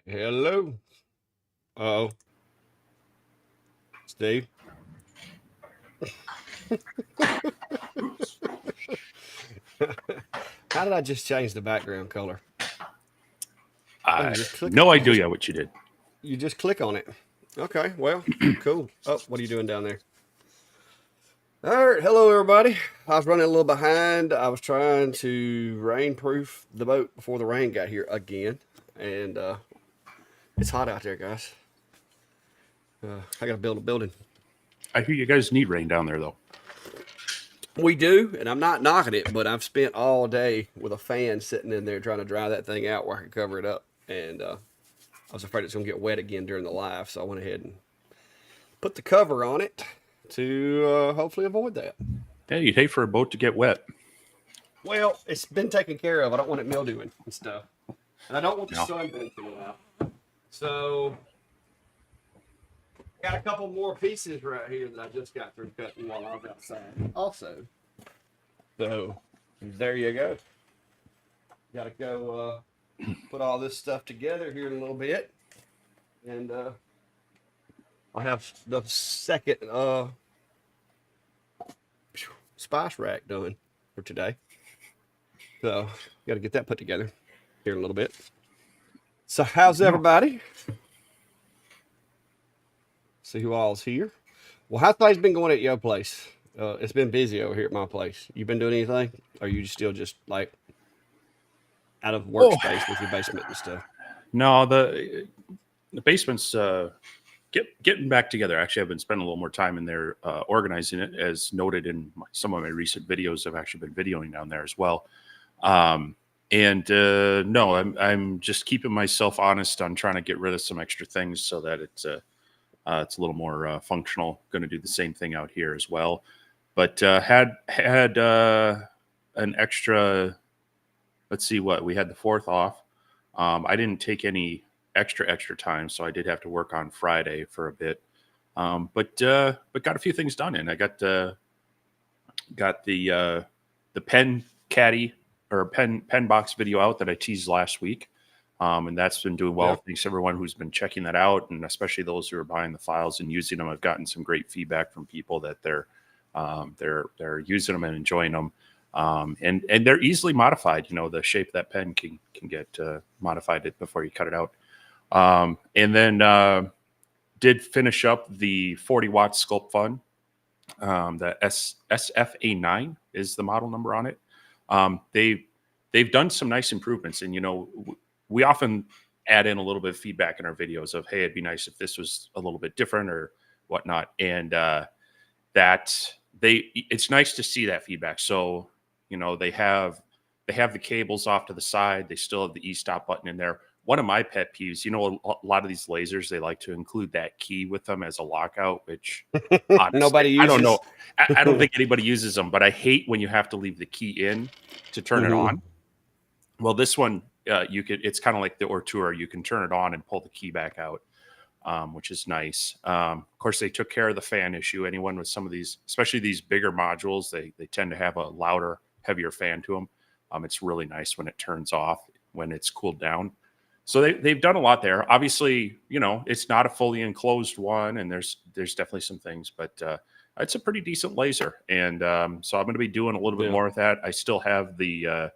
Hello. Oh, Steve. How did I just change the background color? Oh, I you just click. no You just idea what you did. you just click on it. Okay. Well, cool. Oh, what are you doing down there? All right. Hello, everybody. I was running a little behind. I was trying to rainproof the boat before the rain got here again, and it's hot out there, guys. I got to build a building. I hear you guys need rain down there, though. We do, and I'm not knocking it, but I've spent all day with a fan sitting in there trying to dry that thing out where I could cover it up, and I was afraid it's going to get wet again during the live, so I went ahead and put the cover on it to hopefully avoid that. Yeah, you'd hate for a boat to get wet. Well, it's been taken care of. I don't want it mildewing and stuff, and I don't want the No. sun venting out. So I got a couple more pieces right here that I just got through cutting while I was outside. Also, so there you go. Got to go put all this stuff together here in a little bit, and I'll have the second spice rack done for today. So got to get that put together here in a little bit. So how's No. everybody? See who all's here. Well, how's things been going at your place? It's been busy over here at my place. You been doing anything? Or are you still just like out of Oh workspace with your basement and stuff? no, the basement's getting back together. Actually, I've been spending a little more time in there organizing it, as noted in some of my recent videos. I've actually been videoing down there as well. And no, I'm just keeping myself honest on trying to get rid of some extra things so that it's a little more functional. Going to do the same thing out here as well. But had an extra. Let's see what we had the 4th off. I didn't take any extra time, so I did have to work on Friday for a bit. But got a few things done, and I got the pen caddy or pen box video out that I teased last week. And that's been doing well. Yeah. Thanks everyone who's been checking that out, and especially those who are buying the files and using them. I've gotten some great feedback from people that they're using them and enjoying them. And they're easily modified. You know, the shape of that pen can get modified before you cut it out. And then did finish up the 40-watt Sculpt Fun. The SFA9 is the model number on it. They've done some nice improvements, and we often add in a little bit of feedback in our videos of, hey, it'd be nice if this was a little bit different or whatnot. And it's nice to see that feedback. So, they have the cables off to the side. They still have the e-stop button in there. One of my pet peeves, a lot of these lasers, they like to include that key with them as a lockout, which honestly, Nobody uses. I don't know. I don't think anybody uses them, but I hate when you have to leave the key in to turn it on. Well, this one, it's kind of like the Ortura. You can turn it on and pull the key back out, which is nice. Of course, they took care of the fan issue. Anyone with some of these, especially these bigger modules, they tend to have a louder, heavier fan to them. It's really nice when it turns off, when it's cooled down. So they've done a lot there. Obviously, it's not a fully enclosed one, and there's definitely some things, but it's a pretty decent laser. And so I'm going to be doing a little bit more with that. I still have their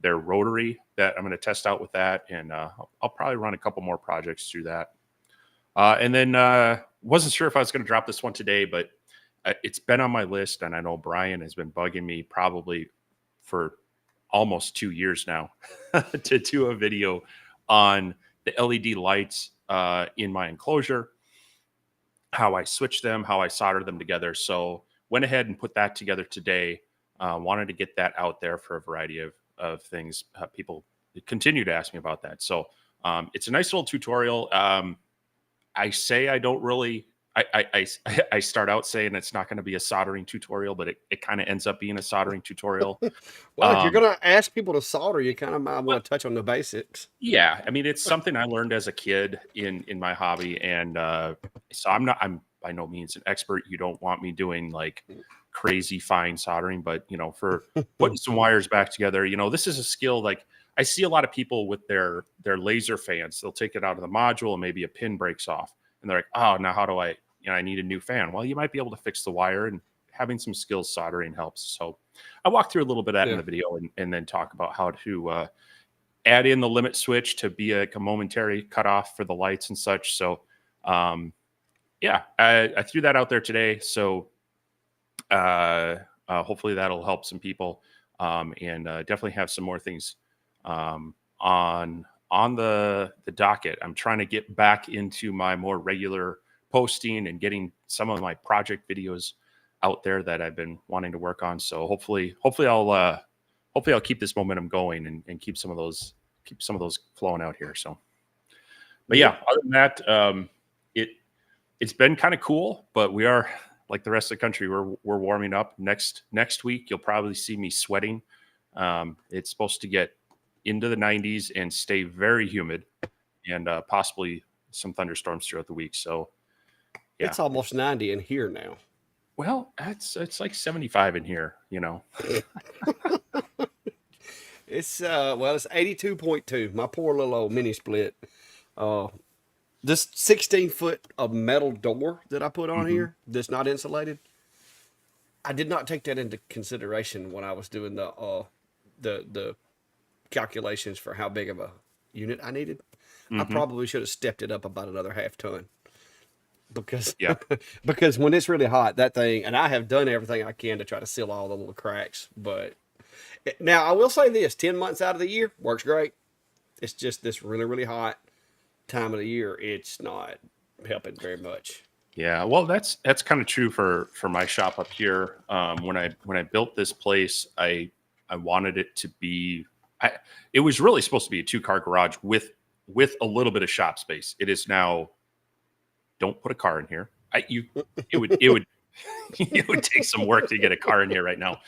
rotary that I'm going to test out with that, and I'll probably run a couple more projects through that. And then wasn't sure if I was going to drop this one today, but it's been on my list, and I know Brian has been bugging me probably for almost 2 years now to do a video on the LED lights in my enclosure, how I switch them, how I solder them together. So went ahead and put that together today. Wanted to get that out there for a variety of things. People continue to ask me about that. So it's a nice little tutorial. I say I don't really, I start out saying it's not going to be a soldering tutorial, but it kind of ends up being a soldering tutorial. Well, if you're going to ask people to solder, you kind of might want to touch on the basics. Yeah. I mean, it's something I learned as a kid in my hobby. And so I'm by no means an expert. You don't want me doing like crazy fine soldering, but for putting some wires back together, this is a skill. Like I see a lot of people with their laser fans. They'll take it out of the module and maybe a pin breaks off, and they're like, "Oh, now how do I? I need a new fan." Well, you might be able to fix the wire, and having some skills soldering helps. So, I walk through a little bit of that in the video, and then talk about how to add in the limit switch to be a momentary cutoff for the lights and such. So, yeah, I threw that out there today. So, hopefully that'll help some people, and definitely have some more things on the docket. I'm trying to get back into my more regular posting and getting some of my project videos out there that I've been wanting to work on. So hopefully I'll keep this momentum going and keep some of those flowing out here. So, but yeah, other than that, it's been kind of cool, but we are, like the rest of the country, we're warming up. Next week, you'll probably see me sweating. It's supposed to get into the 90s and stay very humid, and possibly some thunderstorms throughout the week. So, yeah, it's almost 90 in here now. Well, it's like 75 in here, It's it's 82.2. My poor little old mini split. This 16-foot of metal door that I put on here that's not insulated, I did not take that into consideration when I was doing the calculations for how big of a unit I needed. I probably should have stepped it up about another half ton, because because when it's really hot, that thing, and I have done everything I can to try to seal all the little cracks, but now I will say this: 10 months out of the year works great. It's just this really, really hot time of the year, it's not helping very much. Yeah, well, that's kind of true for my shop up here. When I built this place, I wanted it to be. It was really supposed to be a 2-car garage with a little bit of shop space. It is now. Don't put a car in here. It would it would take some work to get a car in here right now.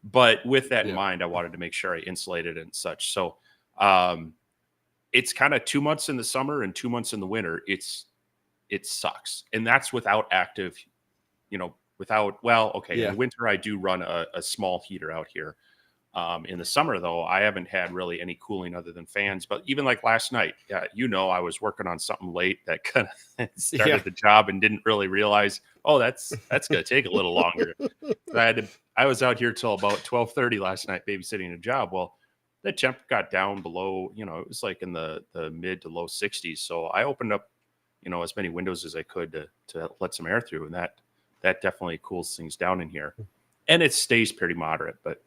But with that in mind, I wanted to make sure I insulated it and such. So, it's kind of 2 months in the summer and 2 months in the winter. It sucks. And that's without active, in the winter, I do run a small heater out here. In the summer, though, I haven't had really any cooling other than fans. But even like last night, I was working on something late that kind of started the job and didn't really realize, that's going to take a little longer. I was out here till about 12:30 last night babysitting a job. Well, the temp got down below, it was like in the mid to low 60s. So I opened up, as many windows as I could to let some air through. And that definitely cools things down in here. And it stays pretty moderate. But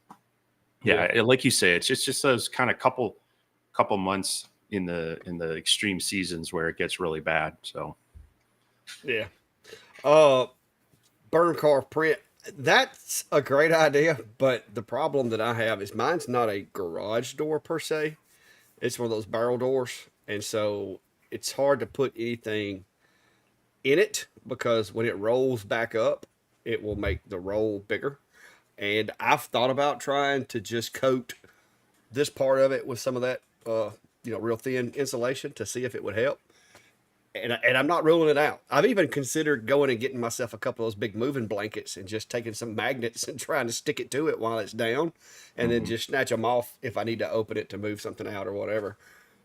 like you say, it's just those kind of couple months in the extreme seasons where it gets really bad. So, yeah. Burn car print. That's a great idea, but the problem that I have is mine's not a garage door per se. It's one of those barrel doors, and so it's hard to put anything in it because when it rolls back up, it will make the roll bigger. And I've thought about trying to just coat this part of it with some of that, real thin insulation to see if it would help. And I'm not ruling it out. I've even considered going and getting myself a couple of those big moving blankets and just taking some magnets and trying to stick it to it while it's down, and then just snatch them off if I need to open it to move something out or whatever.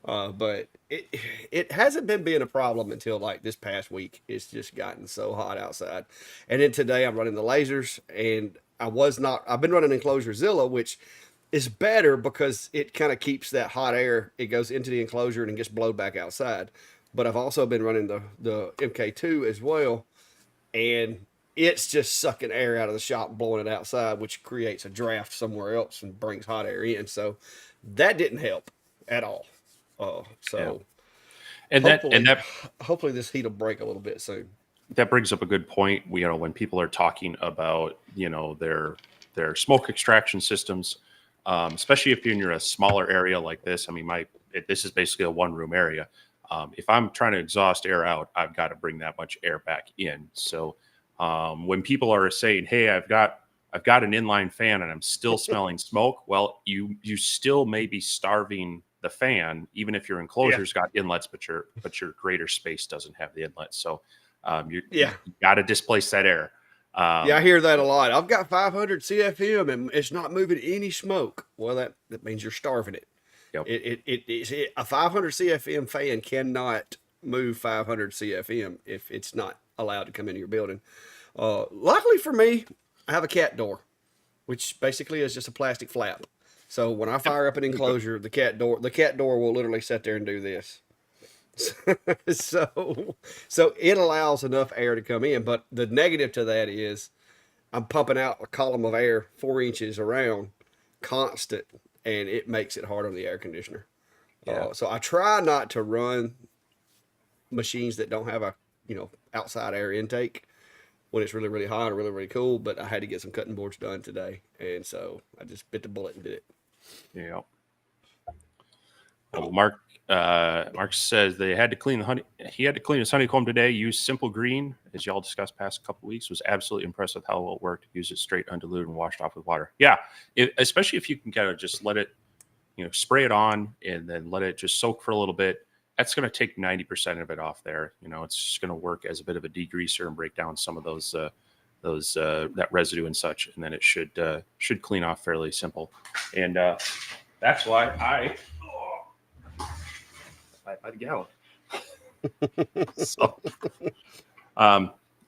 But it hasn't been being a problem until like this past week. It's just gotten so hot outside. And then today I'm running the lasers, and I've been running Enclosure Zilla, which is better because it kind of keeps that hot air. It goes into the enclosure and gets blown back outside. But I've also been running the MK2 as well, and it's just sucking air out of the shop, blowing it outside, which creates a draft somewhere else and brings hot air in. So that didn't help at all. Hopefully this heat will break a little bit soon. That brings up a good point. When people are talking about their smoke extraction systems, especially if you're in a smaller area like this. I mean, this is basically a 1-room area. If I'm trying to exhaust air out, I've got to bring that much air back in. So when people are saying, "Hey, I've got an inline fan and I'm still smelling smoke," well, you still may be starving the fan, even if your enclosure's got inlets, but your greater space doesn't have the inlet. So you got to displace that air. Yeah, I hear that a lot. I've got 500 CFM and it's not moving any smoke. Well, that means you're starving it. Yep. A 500 CFM fan cannot move 500 CFM if it's not allowed to come into your building. Luckily for me, I have a cat door, which basically is just a plastic flap. So when I fire up an enclosure, the cat door will literally sit there and do this. so so it allows enough air to come in, but the negative to that is I'm pumping out a column of air 4 inches around constant, and it makes it hard on the air conditioner. Yeah. So I try not to run machines that don't have a outside air intake when it's really really hot or really really cool. But I had to get some cutting boards done today, and so I just bit the bullet and did it. Yeah. Well, Mark says they had to clean the honey. He had to clean his honeycomb today. Use Simple Green, as y'all discussed past couple weeks. Was absolutely impressed with how well it worked. Use it straight undiluted and washed off with water. Yeah, especially if you can kind of just let it, spray it on and then let it just soak for a little bit. That's going to take 90% of it off there. It's just going to work as a bit of a degreaser and break down some of those that residue and such, and then it should clean off fairly simple. And that's why I by the gallon. So,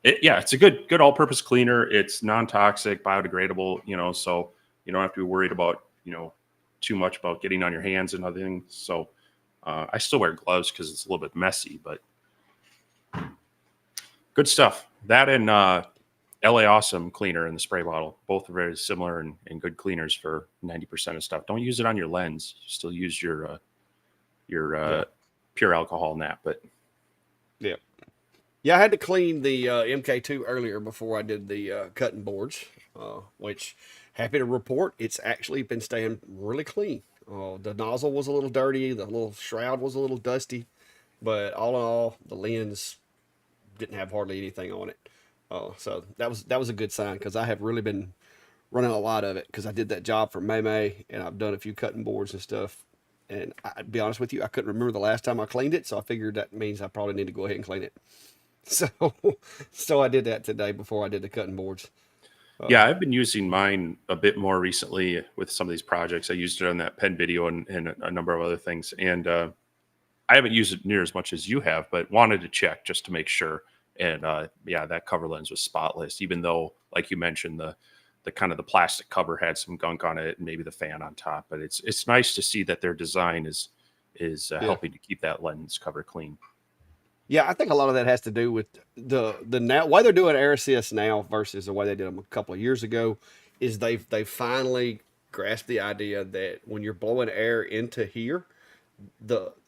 it's a good all-purpose cleaner. It's non-toxic, biodegradable. So you don't have to be worried about too much about getting on your hands and other things. So I still wear gloves because it's a little bit messy, but good stuff. That and LA Awesome cleaner in the spray bottle, both are very similar and good cleaners for 90% of stuff. Don't use it on your lens. Still use your pure alcohol in that, but yeah, I had to clean the MK2 earlier before I did the cutting boards, which happy to report it's actually been staying really clean. The nozzle was a little dirty, the little shroud was a little dusty, but all in all, the lens didn't have hardly anything on it. So that was a good sign because I have really been running a lot of it because I did that job for May and I've done a few cutting boards and stuff. And I'd be honest with you, I couldn't remember the last time I cleaned it, so I figured that means I probably need to go ahead and clean it. So, so I did that today before I did the cutting boards. Yeah, I've been using mine a bit more recently with some of these projects. I used it on that pen video and a number of other things. And I haven't used it near as much as you have, but wanted to check just to make sure. And that cover lens was spotless, even though, like you mentioned, the kind of the plastic cover had some gunk on it and maybe the fan on top. But it's nice to see that their design is helping to keep that lens cover clean. Yeah, I think a lot of that has to do with the now why they're doing air assist now versus the way they did them a couple of years ago is they finally grasped the idea that when you're blowing air into here,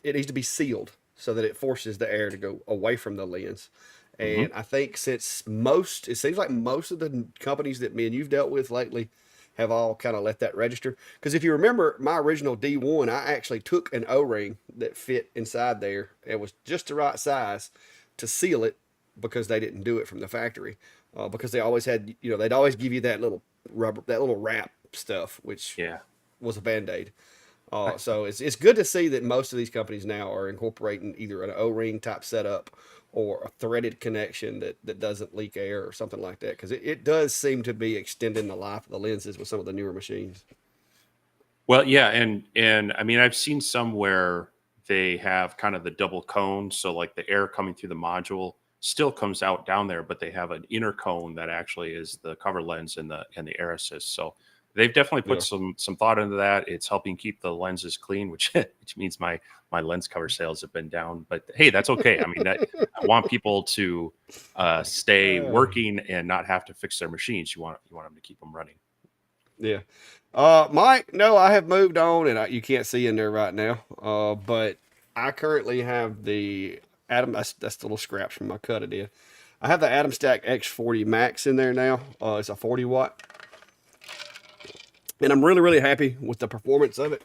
it needs to be sealed so that it forces the air to go away from the lens. And I think it seems like most of the companies that me and you've dealt with lately have all kind of let that register. Because if you remember my original D1, I actually took an O-ring that fit inside there. It was just the right size to seal it because they didn't do it from the factory. Because they always had, they'd always give you that little rubber, that little wrap stuff, which was a Band-Aid. So it's good to see that most of these companies now are incorporating either an O-ring type setup or a threaded connection that doesn't leak air or something like that. Because it does seem to be extending the life of the lenses with some of the newer machines. Well, yeah. And I mean, I've seen some where they have kind of the double cone. So like the air coming through the module still comes out down there, but they have an inner cone that actually is the cover lens and the air assist. So they've definitely put some thought into that. It's helping keep the lenses clean, which means my lens cover sales have been down. But hey, that's okay. I mean, I want people to stay working and not have to fix their machines. You want them to keep them running. Yeah. Mike, no, I have moved on, and you can't see in there right now. But I currently have the Atom. That's the little scraps from my cut I did. I have the Atom Stack X40 Max in there now. It's a 40 watt. And I'm really, really happy with the performance of it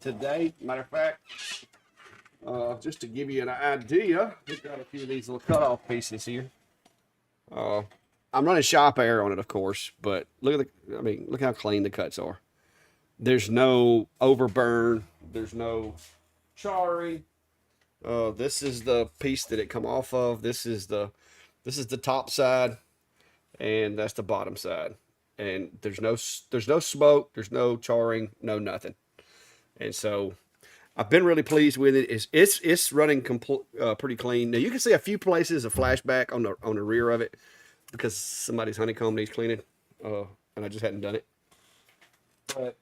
today. Matter of fact, just to give you an idea, we've got a few of these little cutoff pieces here. I'm running shop air on it, of course, but look how clean the cuts are. There's no overburn. There's no charring. This is the piece that it come off of. This is the top side. and that's the bottom side. And there's no smoke, there's no charring, no nothing. And so I've been really pleased with it. It's running pretty clean. Now you can see a few places of flashback on the rear of it because somebody's honeycomb needs cleaning, and I just hadn't done it. But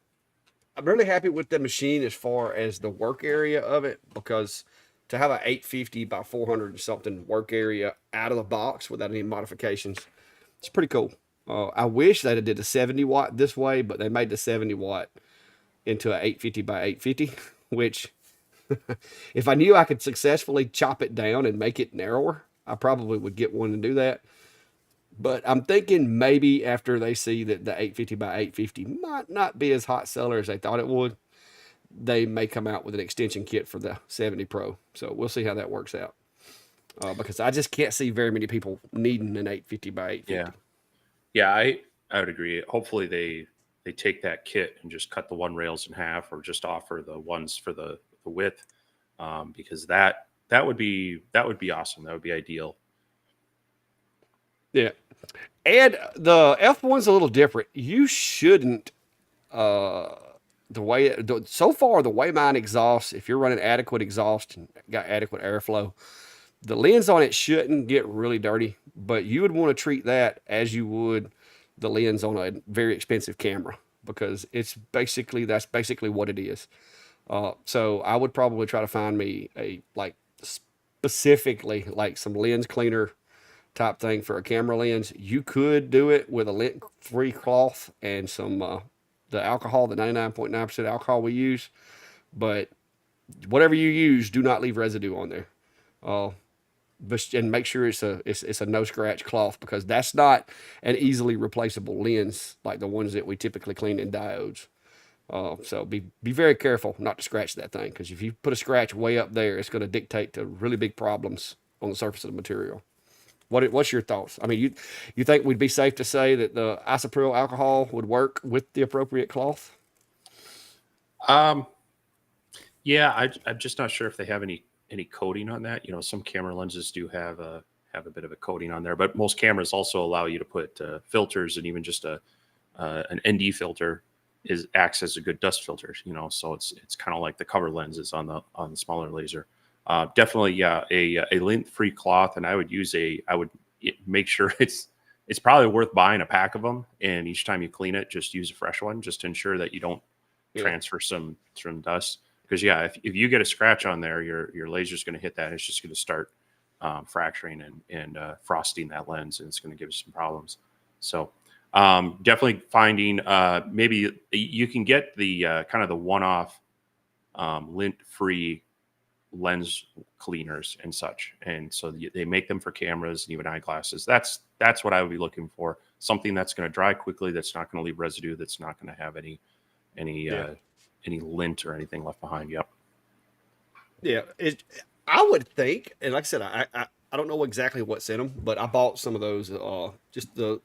I'm really happy with the machine as far as the work area of it because to have a 850 by 400 and something work area out of the box without any modifications, it's pretty cool. I wish they'd have did a 70 watt this way, but they made the 70 watt into a 850 by 850, which if I knew I could successfully chop it down and make it narrower, I probably would get one and do that. But I'm thinking maybe after they see that the 850 by 850 might not be as hot seller as they thought it would, they may come out with an extension kit for the 70 Pro. So we'll see how that works out. Because I just can't see very many people needing an 850 by 850. Yeah, I would agree. Hopefully they take that kit and just cut the one rails in half, or just offer the ones for the width, because that would be awesome. That would be ideal. Yeah. And the F1's a little different. You shouldn't, uh, so far, the way mine exhausts, if you're running adequate exhaust and got adequate airflow, the lens on it shouldn't get really dirty, but you would want to treat that as you would the lens on a very expensive camera because that's basically what it is. So I would probably try to find me a like specifically like some lens cleaner type thing for a camera lens. You could do it with a lint-free cloth and some the alcohol, the 99.9% alcohol we use. But whatever you use, do not leave residue on there. Uh, and make sure it's a no scratch cloth because that's not an easily replaceable lens like the ones that we typically clean in diodes. So be very careful not to scratch that thing because if you put a scratch way up there, it's going to dictate to really big problems on the surface of the material. What's your thoughts? I mean, you think we'd be safe to say that the isopropyl alcohol would work with the appropriate cloth? Um, yeah, I'm just not sure if they have any coating on that. You know, some camera lenses do have a bit of a coating on there, but most cameras also allow you to put filters, and even just a an ND filter acts as a good dust filter. You know, so it's kind of like the cover lenses on the smaller laser. Definitely, yeah, a lint-free cloth, and I would make sure it's probably worth buying a pack of them, and each time you clean it, just use a fresh one, just to ensure that you don't Yeah, transfer some dust. Because yeah, if you get a scratch on there, your laser's going to hit that, and it's just going to start fracturing and frosting that lens, and it's going to give you some problems. So definitely finding maybe you can get the kind of the one-off lint-free lens cleaners and such, and so they make them for cameras and even eyeglasses. That's what I would be looking for. Something that's going to dry quickly, that's not going to leave residue, that's not going to have any yeah, any lint or anything left behind. Yep. yeah. I would think, and like I said, I don't know exactly what's in them, but I bought some of those. Just the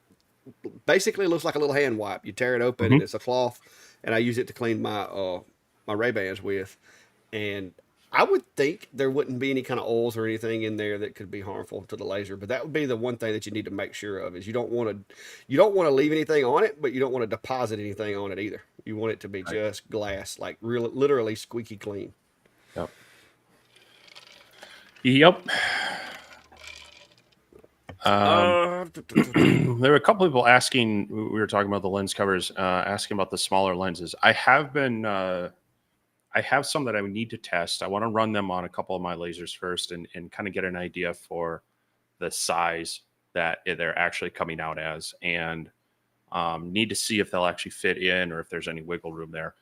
basically it looks like a little hand wipe. You tear it open and Hmm. it's a cloth, and I use it to clean my Ray Bans with. And I would think there wouldn't be any kind of oils or anything in there that could be harmful to the laser. But that would be the one thing that you need to make sure of is you don't want to leave anything on it, but you don't want to deposit anything on it either. You want it to be Right. just glass, like real literally squeaky clean. Yep. Yep. Um, Uh, there were a couple people asking. We were talking about the lens covers, asking about the smaller lenses. I have some that I would need to test. I want to run them on a couple of my lasers first, and kind of get an idea for the size that they're actually coming out as, and need to see if they'll actually fit in or if there's any wiggle room there.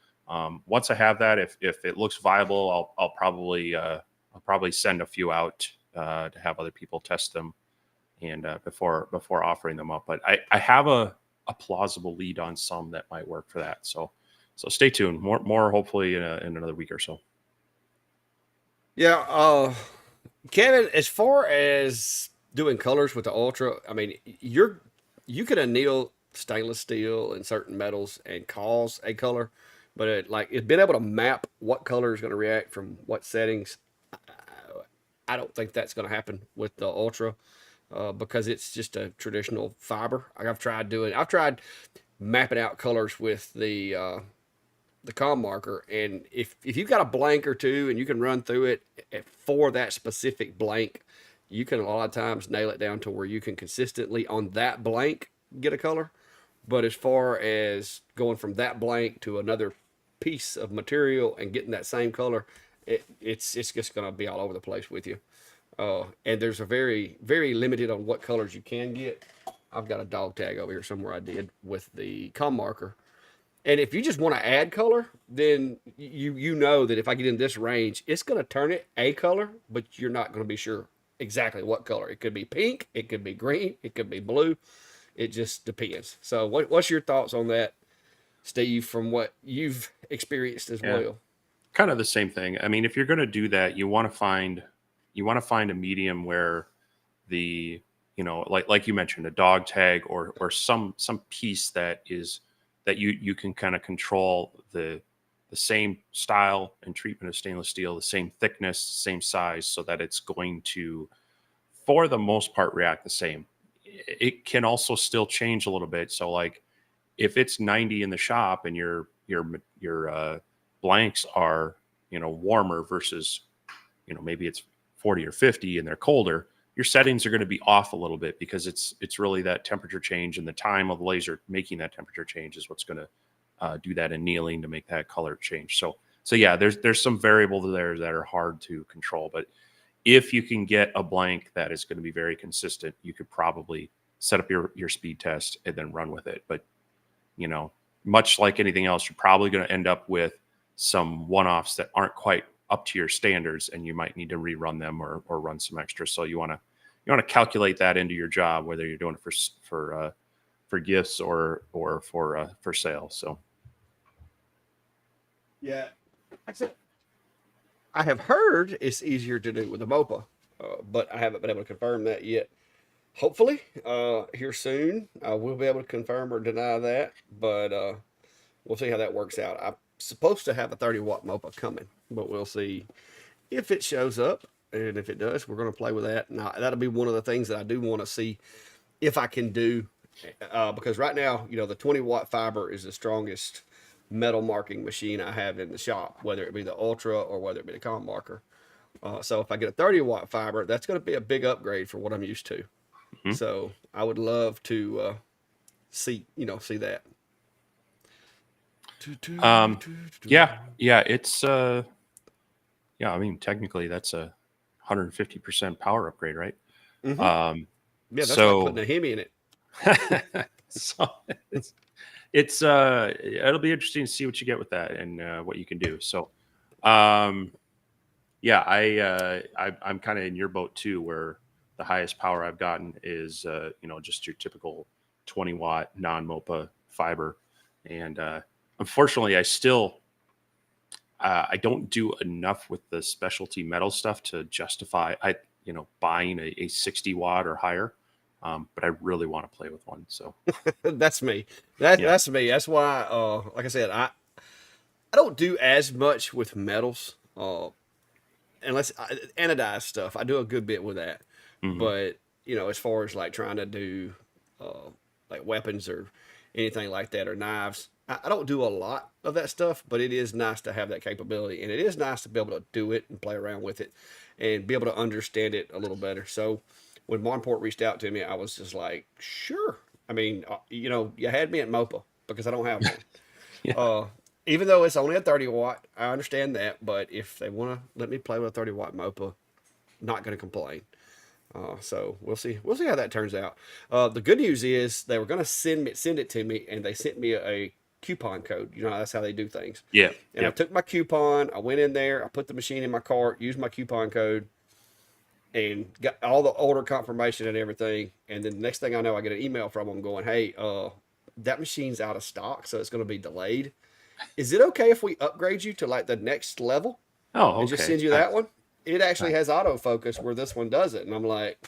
Once I have that, if it looks viable, I'll probably send a few out to have other people test them, and before offering them up. But I have a plausible lead on some that might work for that. So stay tuned. More hopefully in another week or so. yeah, Kevin, as far as doing colors with the Ultra, I mean, you can anneal stainless steel and certain metals and cause a color, but it's been able to map what color is going to react from what settings. I don't think that's going to happen with the Ultra. because it's just a traditional fiber. I've tried mapping out colors with the com marker, and if you've got a blank or two and you can run through it for that specific blank, you can a lot of times nail it down to where you can consistently on that blank get a color. But as far as going from that blank to another piece of material and getting that same color, it's just going to be all over the place with you. And there's a very limited on what colors you can get. I've got a dog tag over here somewhere I did with the com marker. And if you just want to add color, then you know that if I get in this range, it's going to turn it a color, but you're not going to be sure exactly what color. It could be pink, it could be green, it could be blue. It just depends. So, what's your thoughts on that, Steve, from what you've experienced as Yeah, well? kind of the same thing. I mean, if you're going to do that, you want to find a medium where the like you mentioned, a dog tag or some piece that you can kind of control the same style and treatment of stainless steel, the same thickness, same size, so that it's going to, for the most part, react the same. It can also still change a little bit. So like if it's 90 in the shop and your blanks are warmer versus maybe it's 40 or 50 and they're colder, your settings are going to be off a little bit because it's really that temperature change and the time of the laser making that temperature change is what's going to do that annealing to make that color change. So yeah, there's some variables there that are hard to control, but if you can get a blank that is going to be very consistent, you could probably set up your speed test and then run with it. But you know, much like anything else, you're probably going to end up with some one-offs that aren't quite up to your standards, and you might need to rerun them or run some extra. So you want to calculate that into your job, whether you're doing it for gifts or for sale. So Yeah, I have heard it's easier to do with a MOPA, but I haven't been able to confirm that yet. Hopefully, here soon, I will be able to confirm or deny that, but we'll see how that works out. I'm supposed to have a 30-watt MOPA coming, but we'll see if it shows up. And if it does, we're going to play with that. Now, that'll be one of the things that I do want to see if I can do, because right now, the 20-watt fiber is the strongest metal marking machine I have in the shop, whether it be the Ultra or whether it be the Com marker. So if I get a 30-watt fiber, that's going to be a big upgrade for what I'm used to. mhm. So I would love to see that. um, yeah, it's yeah. I mean, technically, that's a 150% power upgrade, right? Mm-hmm. Um, Yeah, that's like putting so a Hemi in it. so it's it'll be interesting to see what you get with that and what you can do. So um yeah, I'm kind of in your boat too, where the highest power I've gotten is just your typical 20-watt non-MOPA fiber, and unfortunately I don't do enough with the specialty metal stuff to justify buying a 60-watt or higher. But I really want to play with one. So That's me. That's yeah. that's me. That's why, like I said, I don't do as much with metals, unless anodized stuff. I do a good bit with that, Hmm. but as far as like trying to do, uh, like weapons or anything like that or knives, I don't do a lot of that stuff. But it is nice to have that capability, and it is nice to be able to do it and play around with it, and be able to understand it a little better. So when Monport reached out to me, I was just like, sure. I mean, you had me at MOPA because I don't have one. Yeah, Uh, Even though it's only a 30-watt, I understand that. But if they want to let me play with a 30-watt MOPA, not going to complain. So we'll see. We'll see how that turns out. The good news is they were going to send it to me, and they sent me a coupon code. That's how they do things. yeah, And I yep. took my coupon. I went in there. I put the machine in my cart. Used my coupon code, and got all the order confirmation and everything. And then the next thing I know, I get an email from them going, "Hey, that machine's out of stock, so it's going to be delayed. Is it okay if we upgrade you to like the next level Oh, and just okay. send you that Nice. one? It actually Nice. has autofocus where this one doesn't." And I'm like,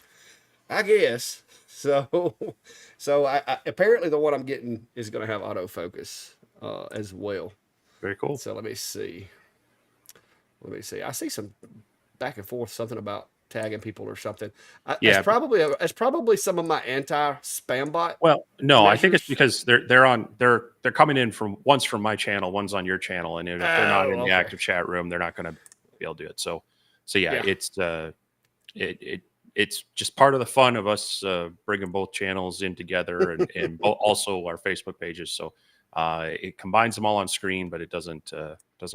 I guess. So, so I apparently the one I'm getting is going to have autofocus as well. Very cool. So let me see. Let me see. I see some back and forth something about tagging people or something. Yeah. It's probably some of my anti-spam bot Well, no, I think it's measures. because they're coming in from one's from my channel, one's on your channel, and if they're not in Oh, the okay. active chat room, they're not going to be able to do it. So yeah, Yeah. it's just part of the fun of us bringing both channels in together and also our Facebook pages. So it combines them all on screen, but it doesn't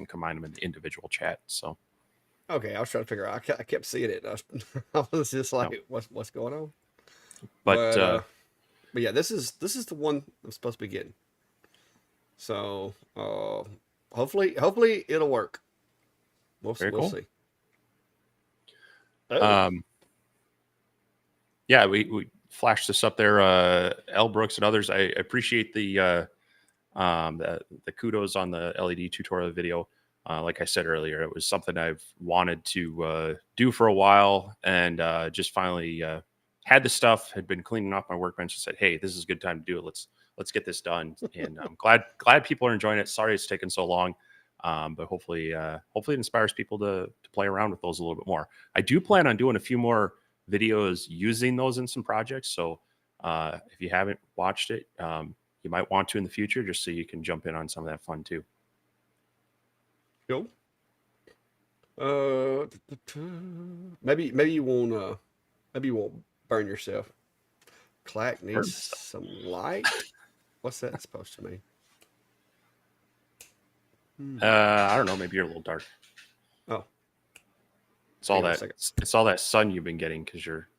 combine them in the individual chat. So Okay, I was trying to figure out. I kept seeing it. I was just no, like, what's going on? but But yeah, this is the one I'm supposed to be getting. So hopefully it'll work. very We'll cool. see. Oh. Yeah, we flashed this up there. L Brooks and others. I appreciate the kudos on the LED tutorial video. Like I said earlier, it was something I've wanted to do for a while, and just finally had the stuff. Had been cleaning off my workbench and said, "Hey, this is a good time to do it. Let's get this done." And I'm glad people are enjoying it. Sorry it's taken so long, but hopefully it inspires people to play around with those a little bit more. I do plan on doing a few more videos using those in some projects. So if you haven't watched it, you might want to in the future, just so you can jump in on some of that fun too. Cool. Maybe you won't burn yourself. Clack needs some light. What's that supposed to mean? I don't know. Maybe you're a little dark. Oh, it's all that sun you've been getting because you're.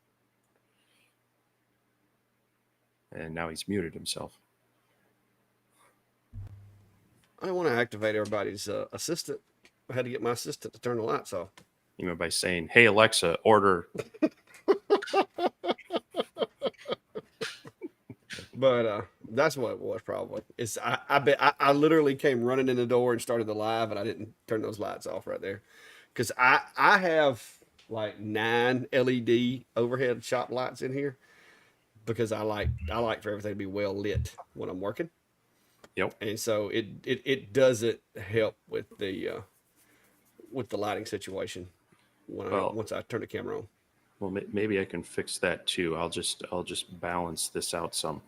And now he's muted himself. I don't want to activate everybody's assistant. I had to get my assistant to turn the lights off. You know, by saying, "Hey Alexa, order." But that's what it was probably. It's I literally came running in the door and started the live, and I didn't turn those lights off right there, because I have like 9 LED overhead shop lights in here, because I like for everything to be well lit when I'm working. Yep. And so it doesn't help with the lighting situation once I turn the camera on. Well, maybe I can fix that too. I'll just balance this out some.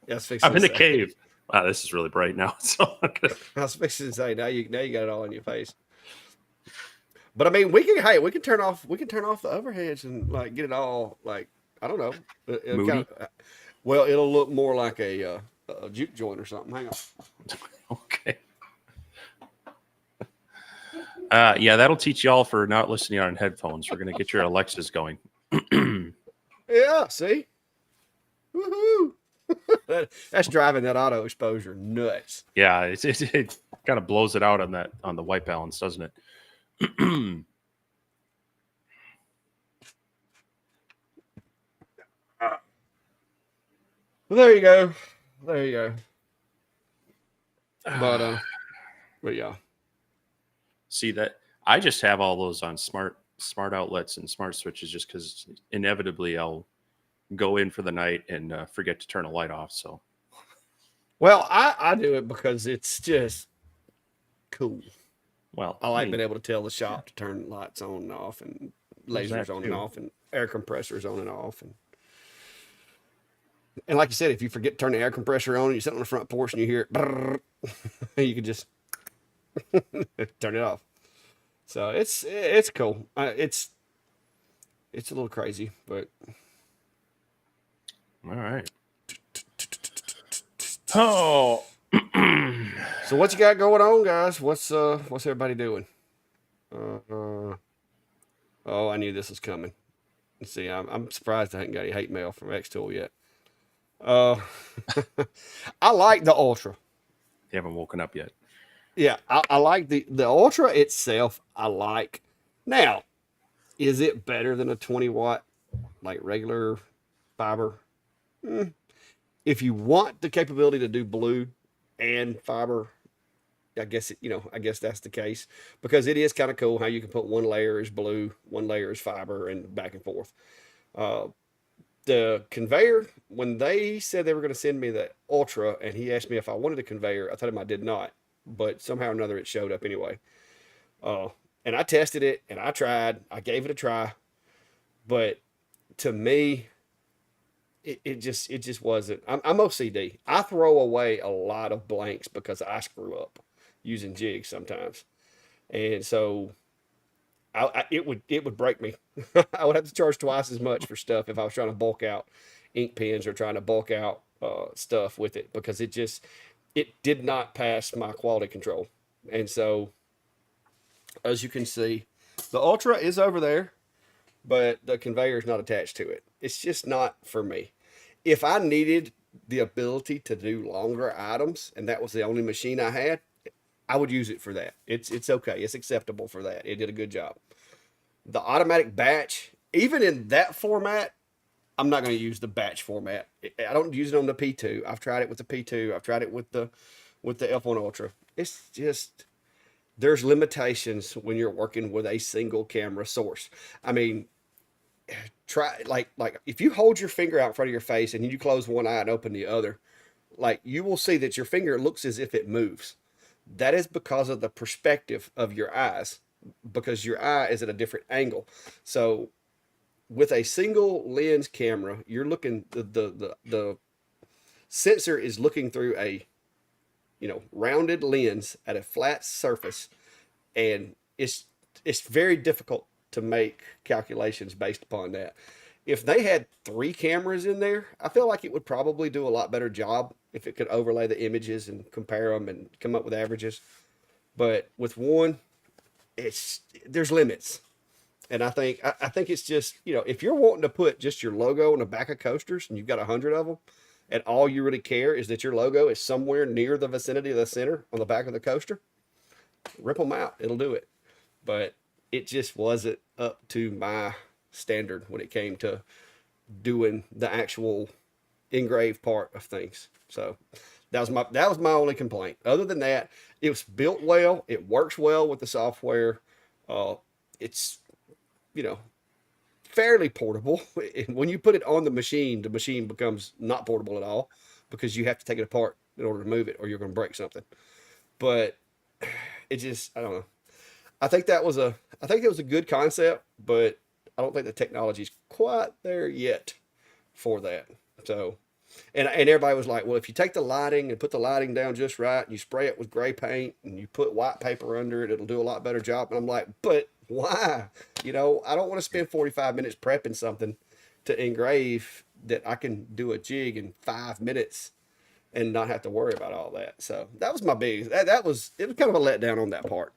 Yeah, I'm in the cave. Wow, this is really bright now. So I was fixing to say, now you got it all in your face. But I mean, we can turn off the overheads and like get it all, like, I don't know. It'll look more like a juke joint or something. Hang on. Okay. Yeah, that'll teach y'all for not listening on headphones. We're gonna get your Alexas going. Yeah, see? Woohoo! That's driving that auto exposure nuts. Yeah, it kind of blows it out on the white balance, doesn't it? Well, there you go. But yeah. See that I just have all those on smart outlets and smart switches, just because inevitably I'll go in for the night and forget to turn a light off. So, well, I do it because it's just cool. Well, I like being able to tell the shop to turn lights on and off, and lasers on and off, and air compressors on and off, and like you said, if you forget to turn the air compressor on and you sit on the front porch and you hear it, brrr, you can just turn it off. So it's cool. It's a little crazy, but all right. Oh, so what you got going on, guys? What's everybody doing? Oh, I knew this was coming. Let's see. I'm surprised I haven't got any hate mail from X-Tool yet. I like the Ultra. You haven't woken up yet. Yeah, I like the Ultra itself. I like. Now, is it better than a 20-watt like regular fiber? If you want the capability to do blue and fiber, I guess that's the case, because it is kind of cool how you can put one layer is blue, one layer is fiber, and back and forth. The conveyor, when they said they were going to send me the Ultra, and he asked me if I wanted a conveyor, I told him I did not, but somehow or another it showed up anyway. And I tested it and I gave it a try. But to me, it just wasn't. I'm OCD. I throw away a lot of blanks because I screw up using jigs sometimes. And so it would break me. I would have to charge twice as much for stuff if I was trying to bulk out ink pens or trying to bulk out stuff with it because it did not pass my quality control. And so, as you can see, the Ultra is over there, but the conveyor is not attached to it. It's just not for me. If I needed the ability to do longer items and that was the only machine I had, I would use it for that. It's okay. It's acceptable for that. It did a good job. The automatic batch, even in that format, I'm not going to use the batch format. I don't use it on the P2. I've tried it with the P2. I've tried it with the F1 Ultra. It's just there's limitations when you're working with a single camera source. I mean, try like if you hold your finger out in front of your face and you close one eye and open the other, like you will see that your finger looks as if it moves. That is because of the perspective of your eyes, because your eye is at a different angle. So with a single lens camera, you're looking the sensor is looking through a rounded lens at a flat surface, and it's very difficult to make calculations based upon that. If they had three cameras in there, I feel like it would probably do a lot better job if it could overlay the images and compare them and come up with averages. But with one, there's limits. And I think it's just, if you're wanting to put just your logo on the back of coasters and you've got 100 of them, and all you really care is that your logo is somewhere near the vicinity of the center on the back of the coaster, rip them out. It'll do it. But it just wasn't up to my standard when it came to doing the actual engraved part of things. So that was my only complaint. Other than that, it was built well. It works well with the software. It's fairly portable. And when you put it on the machine becomes not portable at all because you have to take it apart in order to move it or you're going to break something. But I don't know. I think it was a good concept, but I don't think the technology's quite there yet for that. So, and everybody was like, well, if you take the lighting and put the lighting down just right and you spray it with gray paint and you put white paper under it, it'll do a lot better job. And I'm like, but why? I don't want to spend 45 minutes prepping something to engrave that I can do a jig in 5 minutes and not have to worry about all that. So that was my biggest, it was kind of a letdown on that part.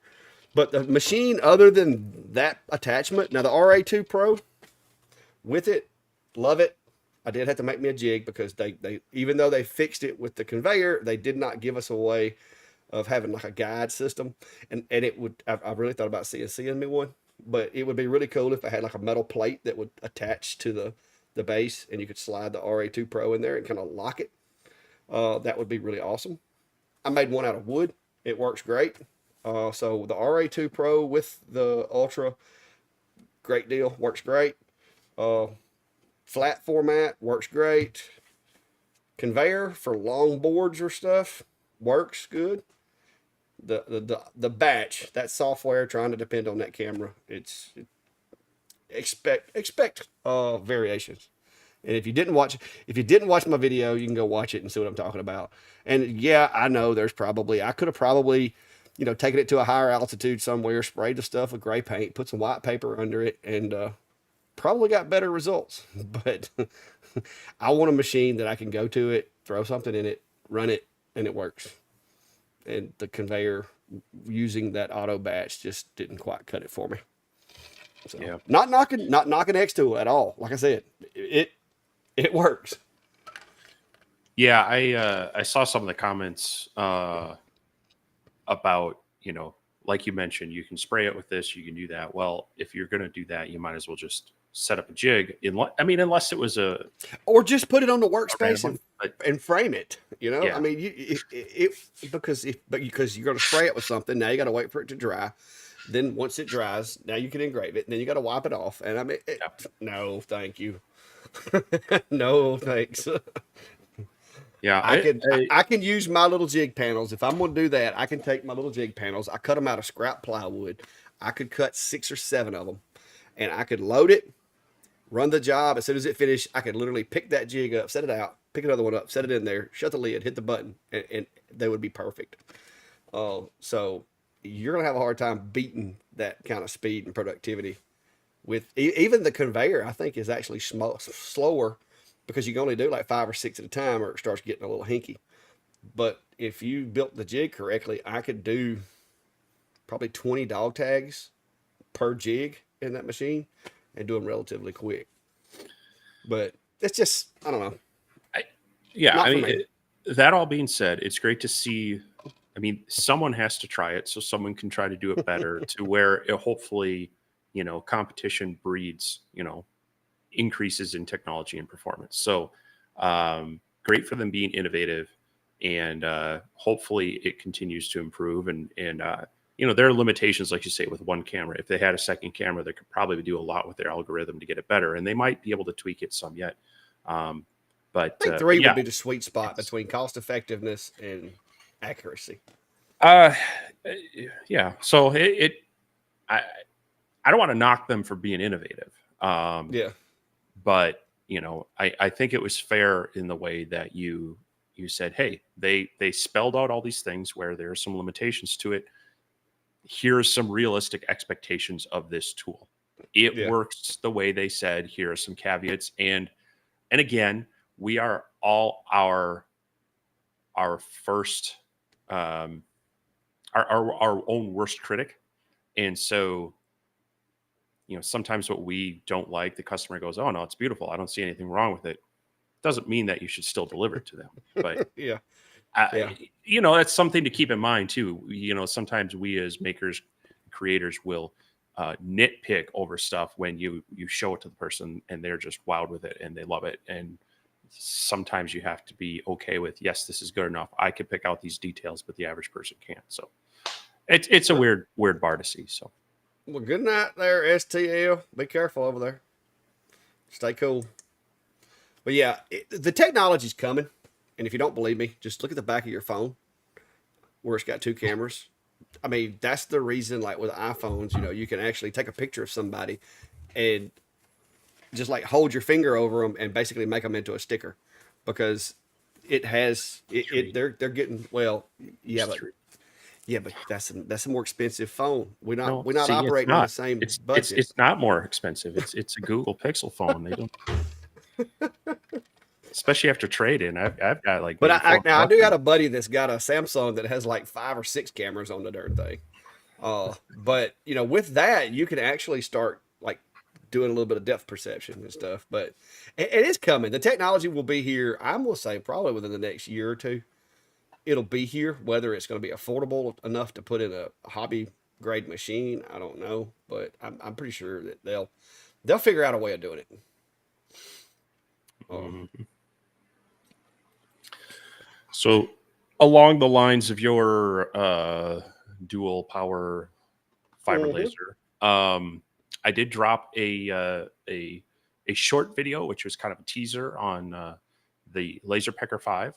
But the machine, other than that attachment, now the RA2 Pro with it, love it. I did have to make me a jig because they even though they fixed it with the conveyor, they did not give us a way of having like a guide system. And I really thought about seeing me one, but it would be really cool if I had like a metal plate that would attach to the base and you could slide the RA2 Pro in there and kind of lock it. That would be really awesome. I made one out of wood. It works great. So the RA2 Pro with the Ultra, great deal, works great. Flat format works great. Conveyor for long boards or stuff works good. The batch, that software trying to depend on that camera, expect variations. And if you didn't watch my video, you can go watch it and see what I'm talking about. And yeah, I know I could have probably taken it to a higher altitude somewhere, sprayed the stuff with gray paint, put some white paper under it, and probably got better results. But I want a machine that I can go to it, throw something in it, run it, and it works. And the conveyor using that auto batch just didn't quite cut it for me. So yeah. Not knocking X Tool at all. Like I said, it works. Yeah, I saw some of the comments about, like you mentioned, you can spray it with this, you can do that. Well, if you're going to do that, you might as well just set up a jig. Unless it was or just put it on the workspace and frame it. Yeah. I mean, because you're going to spray it with something. Now you got to wait for it to dry. Then once it dries, now you can engrave it. And then you got to wipe it off. And I mean, no, thank you. No, thanks. Yeah, I can use my little jig panels. If I'm going to do that, I can take my little jig panels. I cut them out of scrap plywood. I could cut 6 or 7 of them, and I could load it, run the job. As soon as it finished, I could literally pick that jig up, set it out, pick another one up, set it in there, shut the lid, hit the button, and they would be perfect. So you're gonna have a hard time beating that kind of speed and productivity. With even the conveyor, I think is actually slower because you can only do like 5 or 6 at a time, or it starts getting a little hinky. But if you built the jig correctly, I could do probably 20 dog tags per jig in that machine and do them relatively quick. But it's just, I don't know. Yeah, Not I for mean, me. that all being said, it's great to see. I mean, someone has to try it, so someone can try to do it better to where it hopefully, competition breeds, increases in technology and performance. So, great for them being innovative, and hopefully it continues to improve. And there are limitations, like you say, with one camera. If they had a second camera, they could probably do a lot with their algorithm to get it better, and they might be able to tweak it some yet. Um, I think but 3 would yeah, be the sweet spot it's between cost effectiveness and accuracy. uh, yeah. So I I don't want to knock them for being innovative. Yeah. But I think it was fair in the way that you said, hey, they spelled out all these things where there are some limitations to it. Here's some realistic expectations of this tool. It Yeah. works the way they said. Here are some caveats, and again, we are all our first um, our own worst critic, and so sometimes what we don't like, the customer goes, oh no, it's beautiful, I don't see anything wrong with it. Doesn't mean that you should still deliver it to them. But Yeah. Yeah. that's something to keep in mind too. Sometimes we as makers, creators will nitpick over stuff when you show it to the person and they're just wowed with it and they love it. And sometimes you have to be okay with, yes, this is good enough, I could pick out these details, but the average person can't. So it's a Well, weird bar to see. So well, good night there, STL. Be careful over there. Stay cool. But yeah, the technology's coming. And if you don't believe me, just look at the back of your phone where it's got 2 cameras. I mean, that's the reason, like with iPhones, you can actually take a picture of somebody and just like hold your finger over them and basically make them into a sticker because it has three, they're getting well. there's Yeah, but three. that's a more expensive phone. We're not No, we're not see, it's operating in the not. same It's budget. it's not more expensive. It's a Google Pixel phone. They don't, especially after trade in. I've got like But maybe four or now I five do of got them. a buddy that's got a Samsung that has like 5 or 6 cameras on the darn thing. But with that, you can actually start like doing a little bit of depth perception and stuff. But it is coming. The technology will be here. I'm gonna say probably within the next year or two. It'll be here. Whether it's going to be affordable enough to put in a hobby grade machine, I don't know. But I'm pretty sure that they'll figure out a way of doing it. Um, Mhm. So, along the lines of your dual power fiber mhm. laser, I did drop a short video, which was kind of a teaser on the Laser Pecker 5,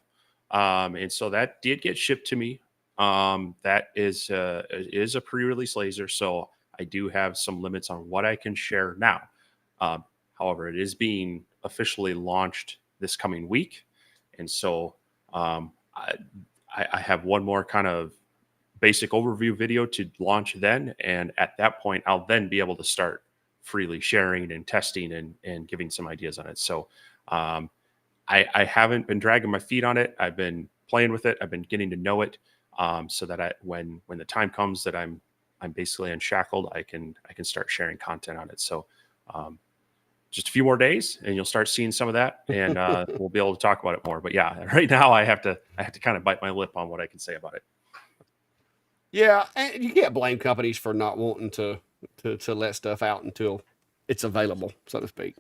and so that did get shipped to me. That is a pre-release laser, so I do have some limits on what I can share now. However, it is being officially launched this coming week, and so I have one more kind of basic overview video to launch then, and at that point, I'll then be able to start freely sharing and testing and giving some ideas on it. So um, I haven't been dragging my feet on it. I've been playing with it. I've been getting to know it, so that when the time comes that I'm basically unshackled, I can start sharing content on it. So um, just a few more days and you'll start seeing some of that, and we'll be able to talk about it more. But yeah, right now I have to kind of bite my lip on what I can say about it. Yeah, and you can't blame companies for not wanting to let stuff out until it's available, so to speak.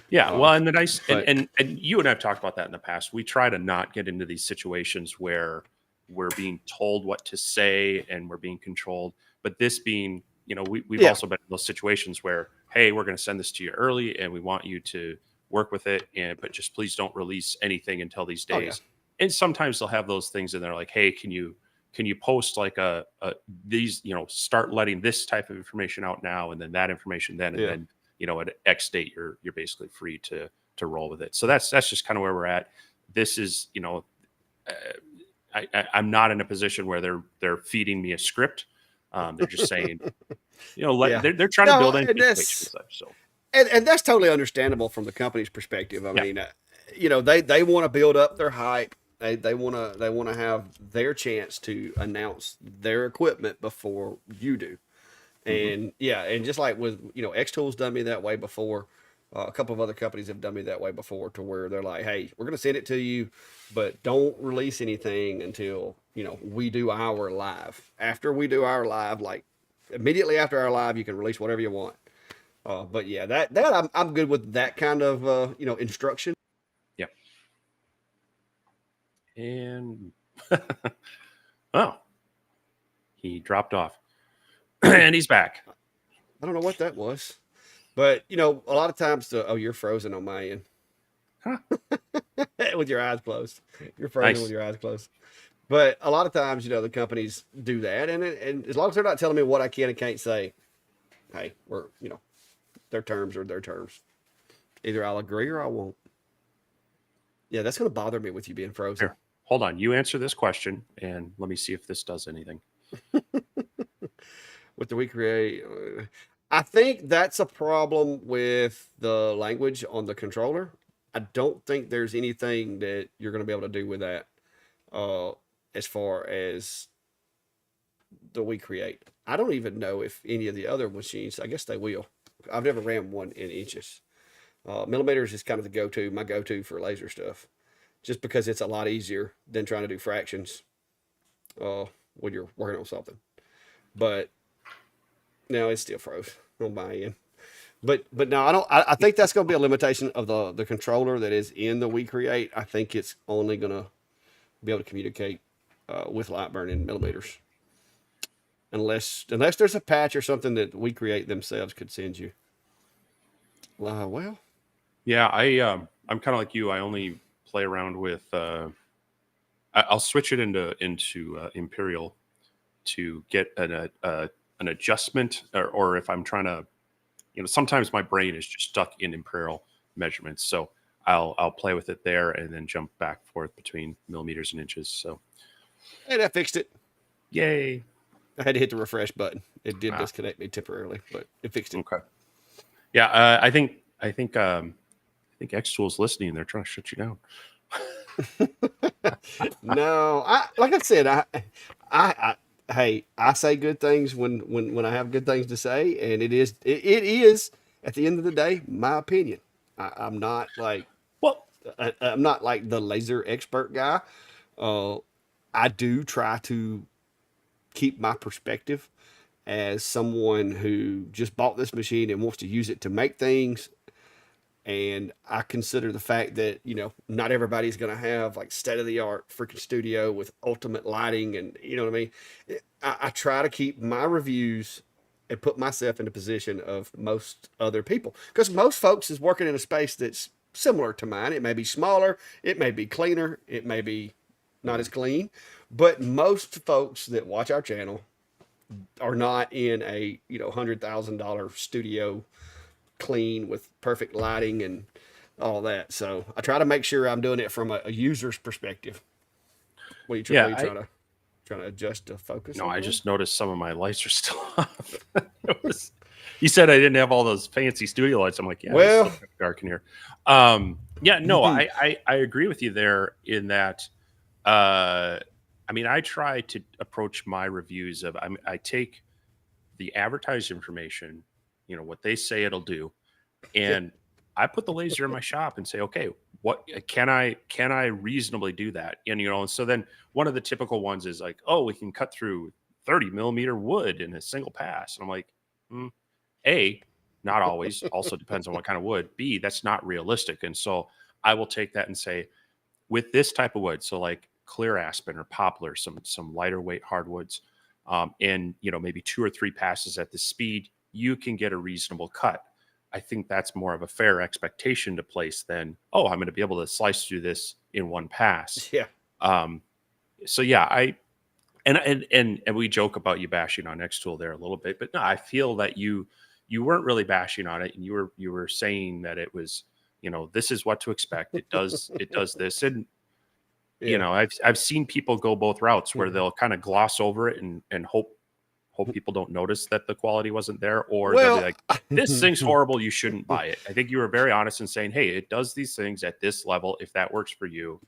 Yeah, Uh, well, and the nice but and you and I've talked about that in the past. We try to not get into these situations where we're being told what to say and we're being controlled. But this being, we've yeah, also been in those situations where, hey, we're going to send this to you early and we want you to work with it, and but just please don't release anything until these oh yeah, days. And sometimes they'll have those things in there like, hey, can you can you post like these, start letting this type of information out now, and then that information then, and Yeah. then, at X date, you're basically free to roll with it. So that's just kind of where we're at. This is, I'm not in a position where they're feeding me a script. They're just saying, Yeah. they're trying to No, build and anticipation that's and such. So and that's totally understandable from the company's perspective. I yeah. mean, they want to build up their hype. They want to have their chance to announce their equipment before you do. And yeah, and just like with X Tools done me that way before. A couple of other companies have done me that way before, to where they're like, "Hey, we're going to send it to you, but don't release anything until we do our live. After we do our live, like immediately after our live, you can release whatever you want." But yeah, that I'm good with that kind of instruction. Yeah. And oh, he dropped off, and he's back. I don't know what that was, but a lot of times you're frozen on my end. Huh. With your eyes closed. You're frozen Nice. with your eyes closed. But a lot of times, the companies do that, and as long as they're not telling me what I can and can't say, hey, we're their terms are their terms. Either I'll agree or I won't. Yeah, that's going to bother me with you being frozen. Here, hold on. You answer this question, and let me see if this does anything. What do we create? I think that's a problem with the language on the controller. I don't think there's anything that you're going to be able to do with that as far as the we create. I don't even know if any of the other machines, I guess they will. I've never ran one in inches. Millimeters is kind of my go-to for laser stuff, just because it's a lot easier than trying to do fractions when you're working on something. But no, it's still froze on my end. But no, I don't. I think that's going to be a limitation of the controller that is in the We Create. I think it's only going to be able to communicate with Lightburn in millimeters, unless there's a patch or something that We Create themselves could send you. Well, yeah, I'm kind of like you. I only play around with. I'll switch it into Imperial to get an adjustment, or if I'm trying to, sometimes my brain is just stuck in Imperial measurements, so I'll play with it there and then jump back and forth between millimeters and inches. So, and I fixed it. Yay! I had to hit the refresh button. It did disconnect me temporarily, but it fixed it. Okay. Yeah, I think X Tools listening. They're trying to shut you down. No, like I said, hey, I say good things when I have good things to say, and it is at the end of the day my opinion. I'm not like I'm not like the laser expert guy. I do try to keep my perspective as someone who just bought this machine and wants to use it to make things. And I consider the fact that, not everybody's going to have like state of the art freaking studio with ultimate lighting. And you know what I mean? I try to keep my reviews and put myself in the position of most other people, because most folks is working in a space that's similar to mine. It may be smaller, it may be cleaner, it may be not as clean, but most folks that watch our channel are not in a $100,000 studio clean with perfect lighting and all that. So I try to make sure I'm doing it from a user's perspective. What are you trying to adjust to focus? No, I just noticed some of my lights are still off. You said I didn't have all those fancy studio lights. I'm like, yeah, well, it's still dark in here. Yeah, no, I agree with you there in that. I mean, I try to approach my reviews of I take the advertised information, what they say it'll do, and I put the laser in my shop and say, okay, what can I reasonably do that? And and so then one of the typical ones is like, oh, we can cut through 30 millimeter wood in a single pass. And I'm like, A, not always. Also depends on what kind of wood. B, that's not realistic. And so I will take that and say, with this type of wood, so like clear aspen or poplar, some lighter weight hardwoods, and maybe 2 or 3 passes at the speed, you can get a reasonable cut. I think that's more of a fair expectation to place than, oh, I'm going to be able to slice through this in one pass. Yeah. So yeah, And we joke about you bashing on Xtool there a little bit, but no, I feel that you weren't really bashing on it, and you were saying that it was, this is what to expect. It does this, and Yeah. I've seen people go both routes where Mhm. they'll kind of gloss over it and hope people don't notice that the quality wasn't there, or they'll be Well, like, this thing's horrible, you shouldn't buy it. I think you were very honest in saying, hey, it does these things at this level. If that works for you,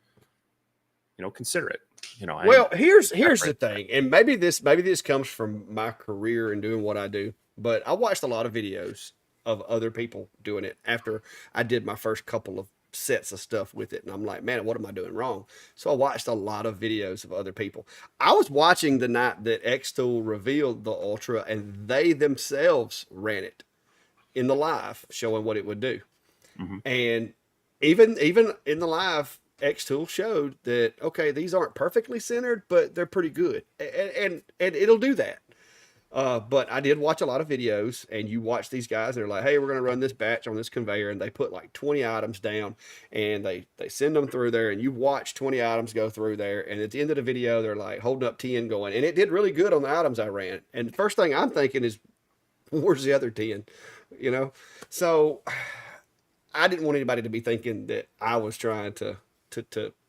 consider it. I well, here's that's the right there. thing, and maybe this comes from my career and doing what I do, but I watched a lot of videos of other people doing it after I did my first couple of sets of stuff with it, and I'm like, man, what am I doing wrong? So I watched a lot of videos of other people. I was watching the night that Xtool revealed the Ultra, and they themselves ran it in the live, showing what it would do. Hmm. And even in the live, Xtool showed that okay, these aren't perfectly centered, but they're pretty good, and it'll do that. But I did watch a lot of videos, and you watch these guys. They're like, "Hey, we're gonna run this batch on this conveyor," and they put like 20 items down, and they send them through there, and you watch 20 items go through there, and at the end of the video, they're like holding up 10, going, and it did really good on the items I ran. And the first thing I'm thinking is, where's the other 10? You know, so I didn't want anybody to be thinking that I was trying to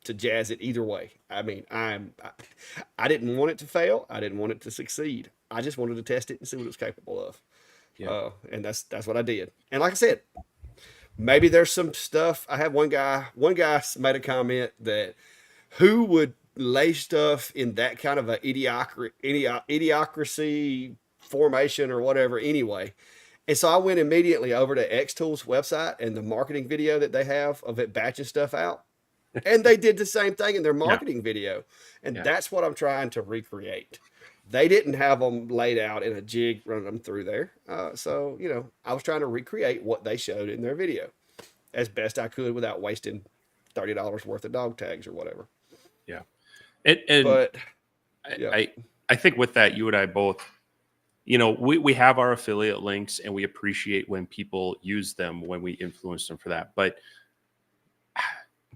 jazz it either way. I mean, I didn't want it to fail. I didn't want it to succeed. I just wanted to test it and see what it was capable of. Yeah. And that's what I did. And like I said, maybe there's some stuff. I had one guy made a comment that who would lay stuff in that kind of a idiocracy formation or whatever anyway. And so I went immediately over to Xtool's website and the marketing video that they have of it batching stuff out. And they did the same thing in their Yeah. marketing video. And Yeah. that's what I'm trying to recreate. They didn't have them laid out in a jig running them through there. So, I was trying to recreate what they showed in their video as best I could without wasting $30 worth of dog tags or whatever. Yeah. And But yeah. I think with that, you and I both, we have our affiliate links, and we appreciate when people use them, when we influence them for that. But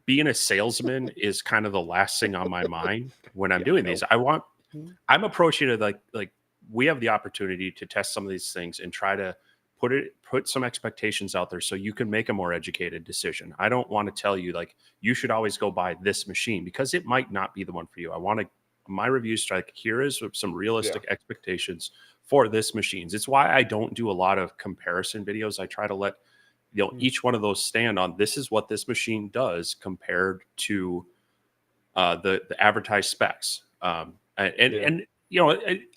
being a salesman is kind of the last thing on my mind when I'm Yeah, doing no. these. I'm approaching it like we have the opportunity to test some of these things and try to put some expectations out there so you can make a more educated decision. I don't want to tell you like you should always go buy this machine, because it might not be the one for you. I want to my review strike here is some realistic expectations for this machines. It's why I don't do a lot of comparison videos. I try to let each one of those stand on this is what this machine does compared to the advertised specs. And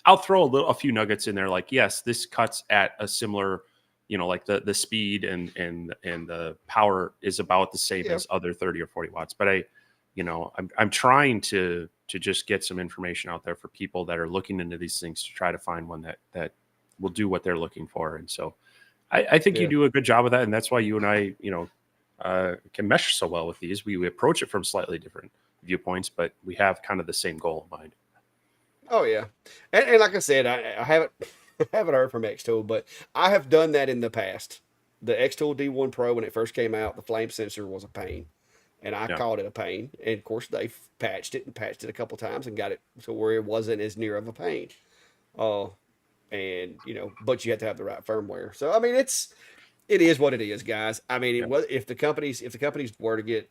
I'll throw a few nuggets in there, like yes, this cuts at a similar, like the speed and the power is about the same as other 30 or 40 watts. But I'm trying to just get some information out there for people that are looking into these things to try to find one that will do what they're looking for. And so I think you do a good job of that, and that's why you and I, can mesh so well with these. We approach it from slightly different viewpoints, but we have kind of the same goal in mind. Oh yeah, and like I said, I haven't haven't heard from Xtool, but I have done that in the past. The Xtool D1 Pro, when it first came out, the flame sensor was a pain, and I Yeah. called it a pain. And of course, they patched it a couple times and got it to where it wasn't as near of a pain. And but you have to have the right firmware. So I mean, it is what it is, guys. I mean, Yeah. if the companies were to get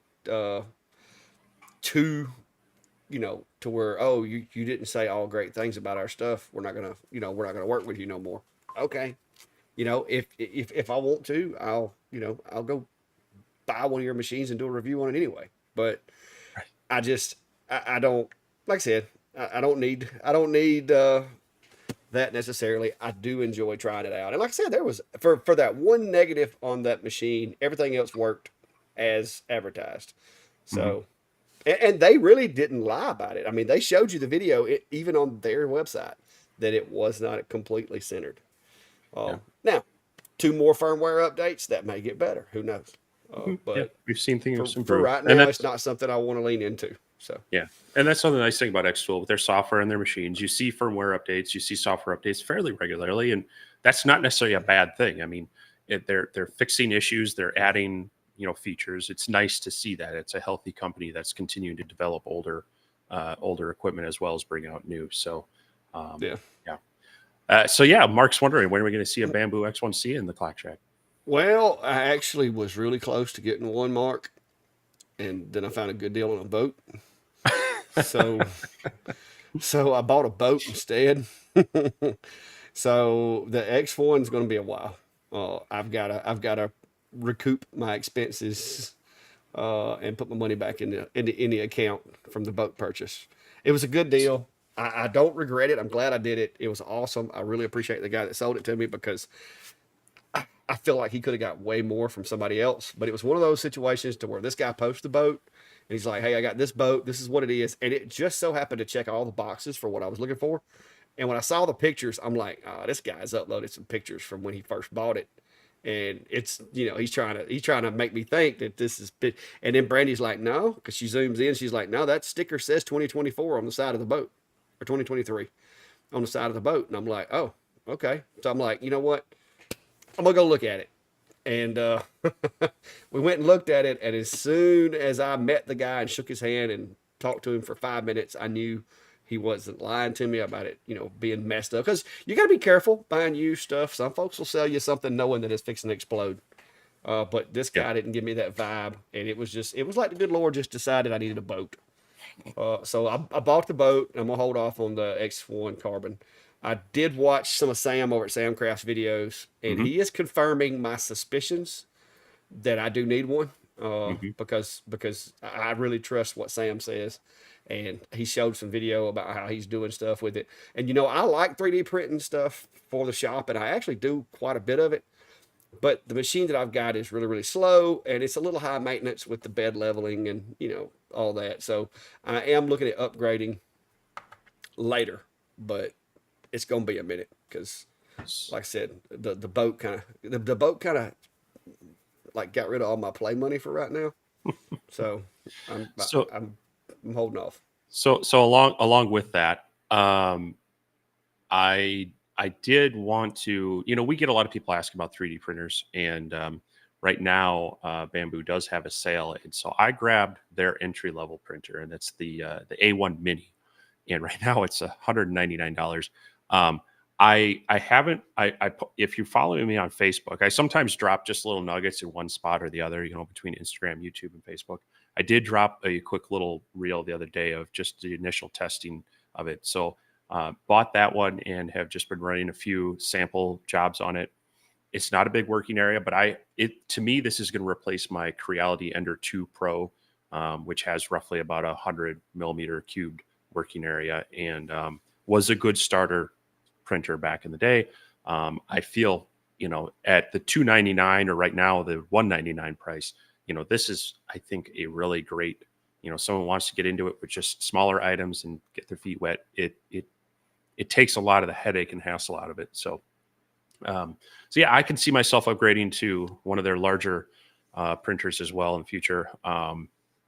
too to where, oh, you didn't say all great things about our stuff, we're not gonna work with you no more. Okay, if I want to, I'll go buy one of your machines and do a review on it anyway. But Right. I don't, like I said, I don't need that necessarily. I do enjoy trying it out, and like I said, there was for that one negative on that machine, everything else worked as advertised. Mhm. So. And they really didn't lie about it. I mean, they showed you the video, even on their website, that it was not completely centered. Yeah. Now, two more firmware updates that may get better. Who knows? Yeah. But We've seen things for improve, right and now, it's that's not something I want to lean into. So yeah, and that's the nice thing about Xtool with their software and their machines. You see firmware updates, you see software updates fairly regularly, and that's not necessarily a bad thing. I mean, they're fixing issues, they're adding features. It's nice to see that. It's a healthy company that's continuing to develop older older equipment as well as bringing out new. So, Yeah. yeah. So yeah, Mark's wondering when are we going to see a Bamboo X1C in the Clack Shack? Well, I actually was really close to getting one, Mark, and then I found a good deal on a boat. So, so I bought a boat instead. So the X1 is going to be a while. I've got to recoup my expenses and put my money back in the account from the boat purchase. It was a good deal. I don't regret it. I'm glad I did it. It was awesome. I really appreciate the guy that sold it to me because I feel like he could have got way more from somebody else. But it was one of those situations to where this guy posted the boat and he's like, "Hey, I got this boat. This is what it is," and it just so happened to check all the boxes for what I was looking for. And when I saw the pictures, I'm like, "Oh, this guy's uploaded some pictures from when he first bought it." And it's, he's trying to make me think that this is bit. And then Brandy's like, "No," because she zooms in. She's like, "No, that sticker says 2024 on the side of the boat, or 2023 on the side of the boat." And I'm like, "Oh, okay." So I'm like, you know what? I'm gonna go look at it. And we went and looked at it. And as soon as I met the guy and shook his hand and talked to him for 5 minutes, I knew he wasn't lying to me about it, being messed up. Because you got to be careful buying used stuff. Some folks will sell you something knowing that it's fixing to explode. But this Yeah. guy didn't give me that vibe. And it was like the good Lord just decided I needed a boat. So I bought the boat. I'm going to hold off on the X1 Carbon. I did watch some of Sam over at Sam Craft's videos, and Hmm. he is confirming my suspicions that I do need one. Hmm. Because I really trust what Sam says, and he showed some video about how he's doing stuff with it. And I like 3D printing stuff for the shop, and I actually do quite a bit of it. But the machine that I've got is really, really slow, and it's a little high maintenance with the bed leveling and all that. So I am looking at upgrading later, but it's gonna be a minute because, like I said, the boat kind of the boat kind of like got rid of all my play money for right now. So I'm So I'm I'm holding off. so along with that, I did want to, we get a lot of people asking about 3D printers, and right now, Bamboo does have a sale, and so I grabbed their entry level printer, and it's the A1 Mini, and right now it's $199. Um, I haven't if you're following me on Facebook, I sometimes drop just little nuggets in one spot or the other, between Instagram, YouTube, and Facebook. I did drop a quick little reel the other day of just the initial testing of it. So bought that one and have just been running a few sample jobs on it. It's not a big working area, but to me, this is going to replace my Creality Ender 2 Pro, which has roughly about 100 millimeter cubed working area, and was a good starter printer back in the day. I feel, at the 299 or right now the 199 price, this is, I think, a really great, someone wants to get into it with just smaller items and get their feet wet. It takes a lot of the headache and hassle out of it. So yeah, I can see myself upgrading to one of their larger printers as well in the future.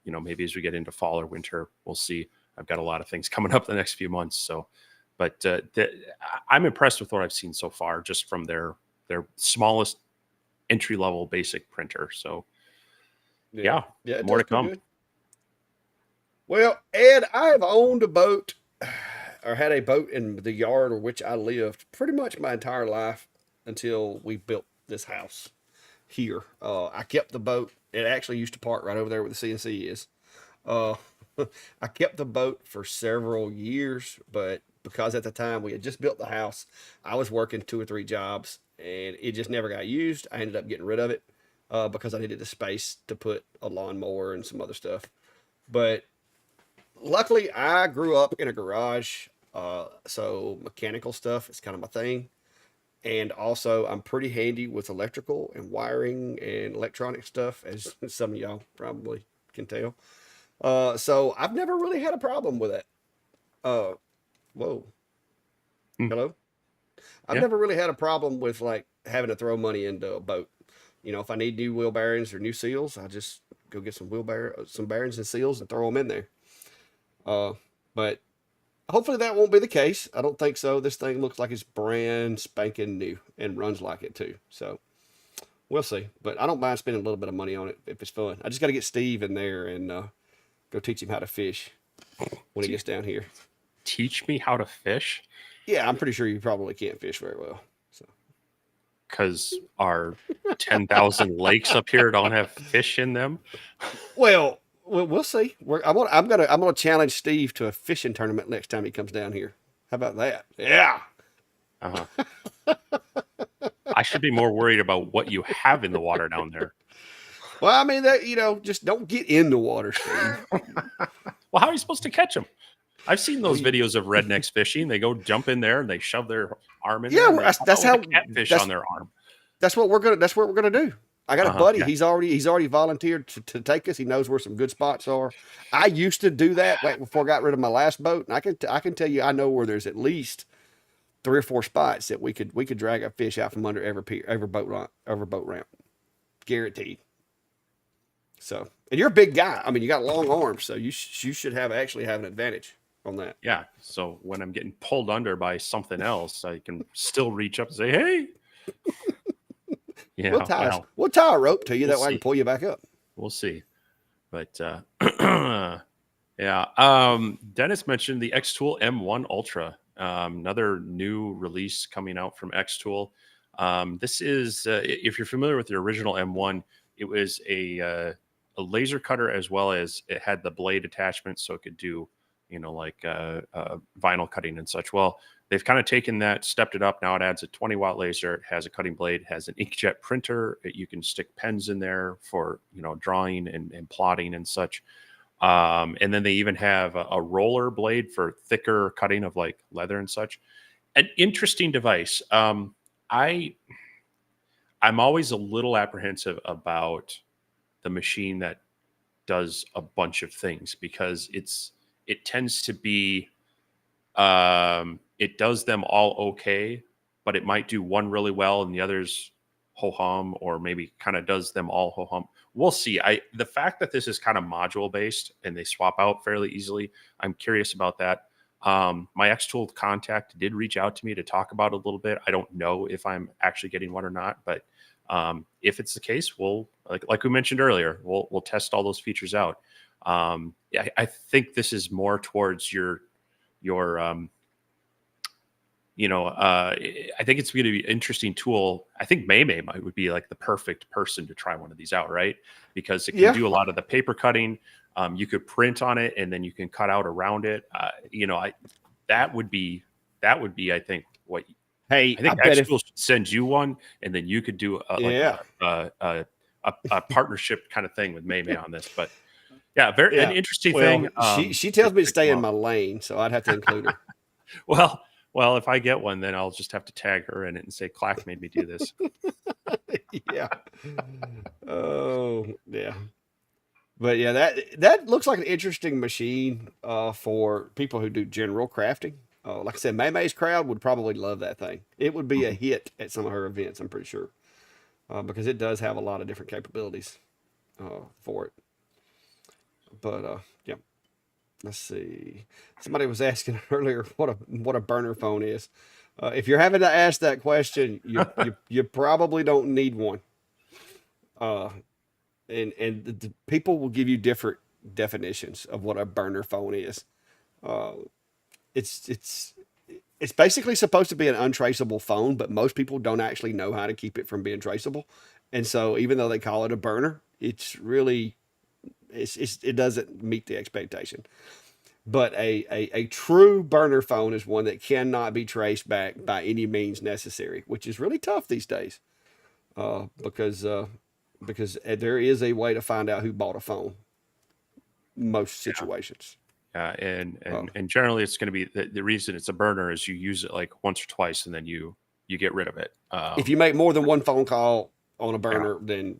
Maybe as we get into fall or winter, we'll see. I've got a lot of things coming up the next few months. So, but I'm impressed with what I've seen so far, just from their smallest entry level basic printer. So Yeah, yeah, yeah, it more does to pretty come. good. Well, Ed, I have owned a boat or had a boat in the yard or which I lived pretty much my entire life until we built this house here. I kept the boat. It actually used to park right over there where the CNC is. Uh, I kept the boat for several years, but because at the time we had just built the house, I was working 2 or 3 jobs and it just never got used. I ended up getting rid of it because I needed the space to put a lawnmower and some other stuff. But luckily, I grew up in a garage, so mechanical stuff is kind of my thing. And also, I'm pretty handy with electrical and wiring and electronic stuff, as some of y'all probably can tell. So I've never really had a problem with it. Uh, whoa, Hmm. hello. I've Yeah. never really had a problem with like having to throw money into a boat. If I need new wheel bearings or new seals, I just go get some bearings and seals and throw them in there. Uh, but hopefully that won't be the case. I don't think so. This thing looks like it's brand spanking new and runs like it too. So we'll see. But I don't mind spending a little bit of money on it if it's fun. I just got to get Steve in there and go teach him how to fish. when he gets down here. Teach me how to fish? Yeah, I'm pretty sure you probably can't fish very well. So, Because our 10,000 lakes up here don't have fish in them. well, we'll see. I'm gonna challenge Steve to a fishing tournament next time he comes down here. How about that? Yeah. Uh-huh. I should be more worried about what you have in the water down there. Well, I mean that just don't get in the water, Steve. Well, how are you supposed to catch them? I've seen those videos of rednecks fishing. They go jump in there and they shove their arm in there. Yeah, that's how catfish on their arm. That's what we're gonna do. I got a buddy. Yeah. He's already volunteered to take us. He knows where some good spots are. I used to do that right before I got rid of my last boat, and I can tell you I know where there's at least 3 or 4 spots that we could drag a fish out from under every boat ramp, guaranteed. So, and you're a big guy. I mean, you got long arms, so you should actually have an advantage on that. Yeah. So when I'm getting pulled under by something else, I can still reach up and say, "Hey." Yeah. We'll tie a rope to you. We'll That way I can pull you back up. We'll see. But yeah. Dennis mentioned the X-Tool M1 Ultra, another new release coming out from X-Tool. This is, if you're familiar with the original M1, it was a laser cutter, as well as it had the blade attachment, so it could do, like vinyl cutting and such. Well, they've kind of taken that, stepped it up. Now it adds a 20-watt laser. It has a cutting blade, has an inkjet printer. You can stick pens in there for drawing and plotting and such. And then they even have a roller blade for thicker cutting of like leather and such. An interesting device. I'm always a little apprehensive about the machine that does a bunch of things, because it tends to be, it does them all okay, but it might do one really well and the others ho-hum, or maybe kind of does them all ho-hum. We'll see. The fact that this is kind of module based and they swap out fairly easily, I'm curious about that. My X-Tool contact did reach out to me to talk about it a little bit. I don't know if I'm actually getting one or not, but if it's the case, we'll like we mentioned earlier, we'll test all those features out. I think this is more towards your I think it's going to be an interesting tool. I think May would be like the perfect person to try one of these out, right? Because it can do a lot of the paper cutting. You could print on it and then you can cut out around it. That would be, I think, what. Hey, I think X-Tool should send you one, and then you could do a partnership kind of thing with May on this. But yeah, an interesting thing. She tells me to stay in my lane, so I'd have to include her. Well, if I get one, then I'll just have to tag her in it and say Clack made me do this. Yeah. Oh, yeah. But yeah, that looks like an interesting machine for people who do general crafting. Like I said, May's crowd would probably love that thing. It would be a hit at some of her events, I'm pretty sure, because it does have a lot of different capabilities for it. But yeah, let's see. Somebody was asking earlier what a burner phone is. If you're having to ask that question, you probably don't need one. And the people will give you different definitions of what a burner phone is. It's basically supposed to be an untraceable phone, but most people don't actually know how to keep it from being traceable. And so even though they call it a burner, it doesn't meet the expectation. But a true burner phone is one that cannot be traced back by any means necessary, which is really tough these days. Because there is a way to find out who bought a phone. Most situations. And generally it's going to be the reason it's a burner is you use it like once or twice and then you get rid of it. If you make more than one phone call on a burner, then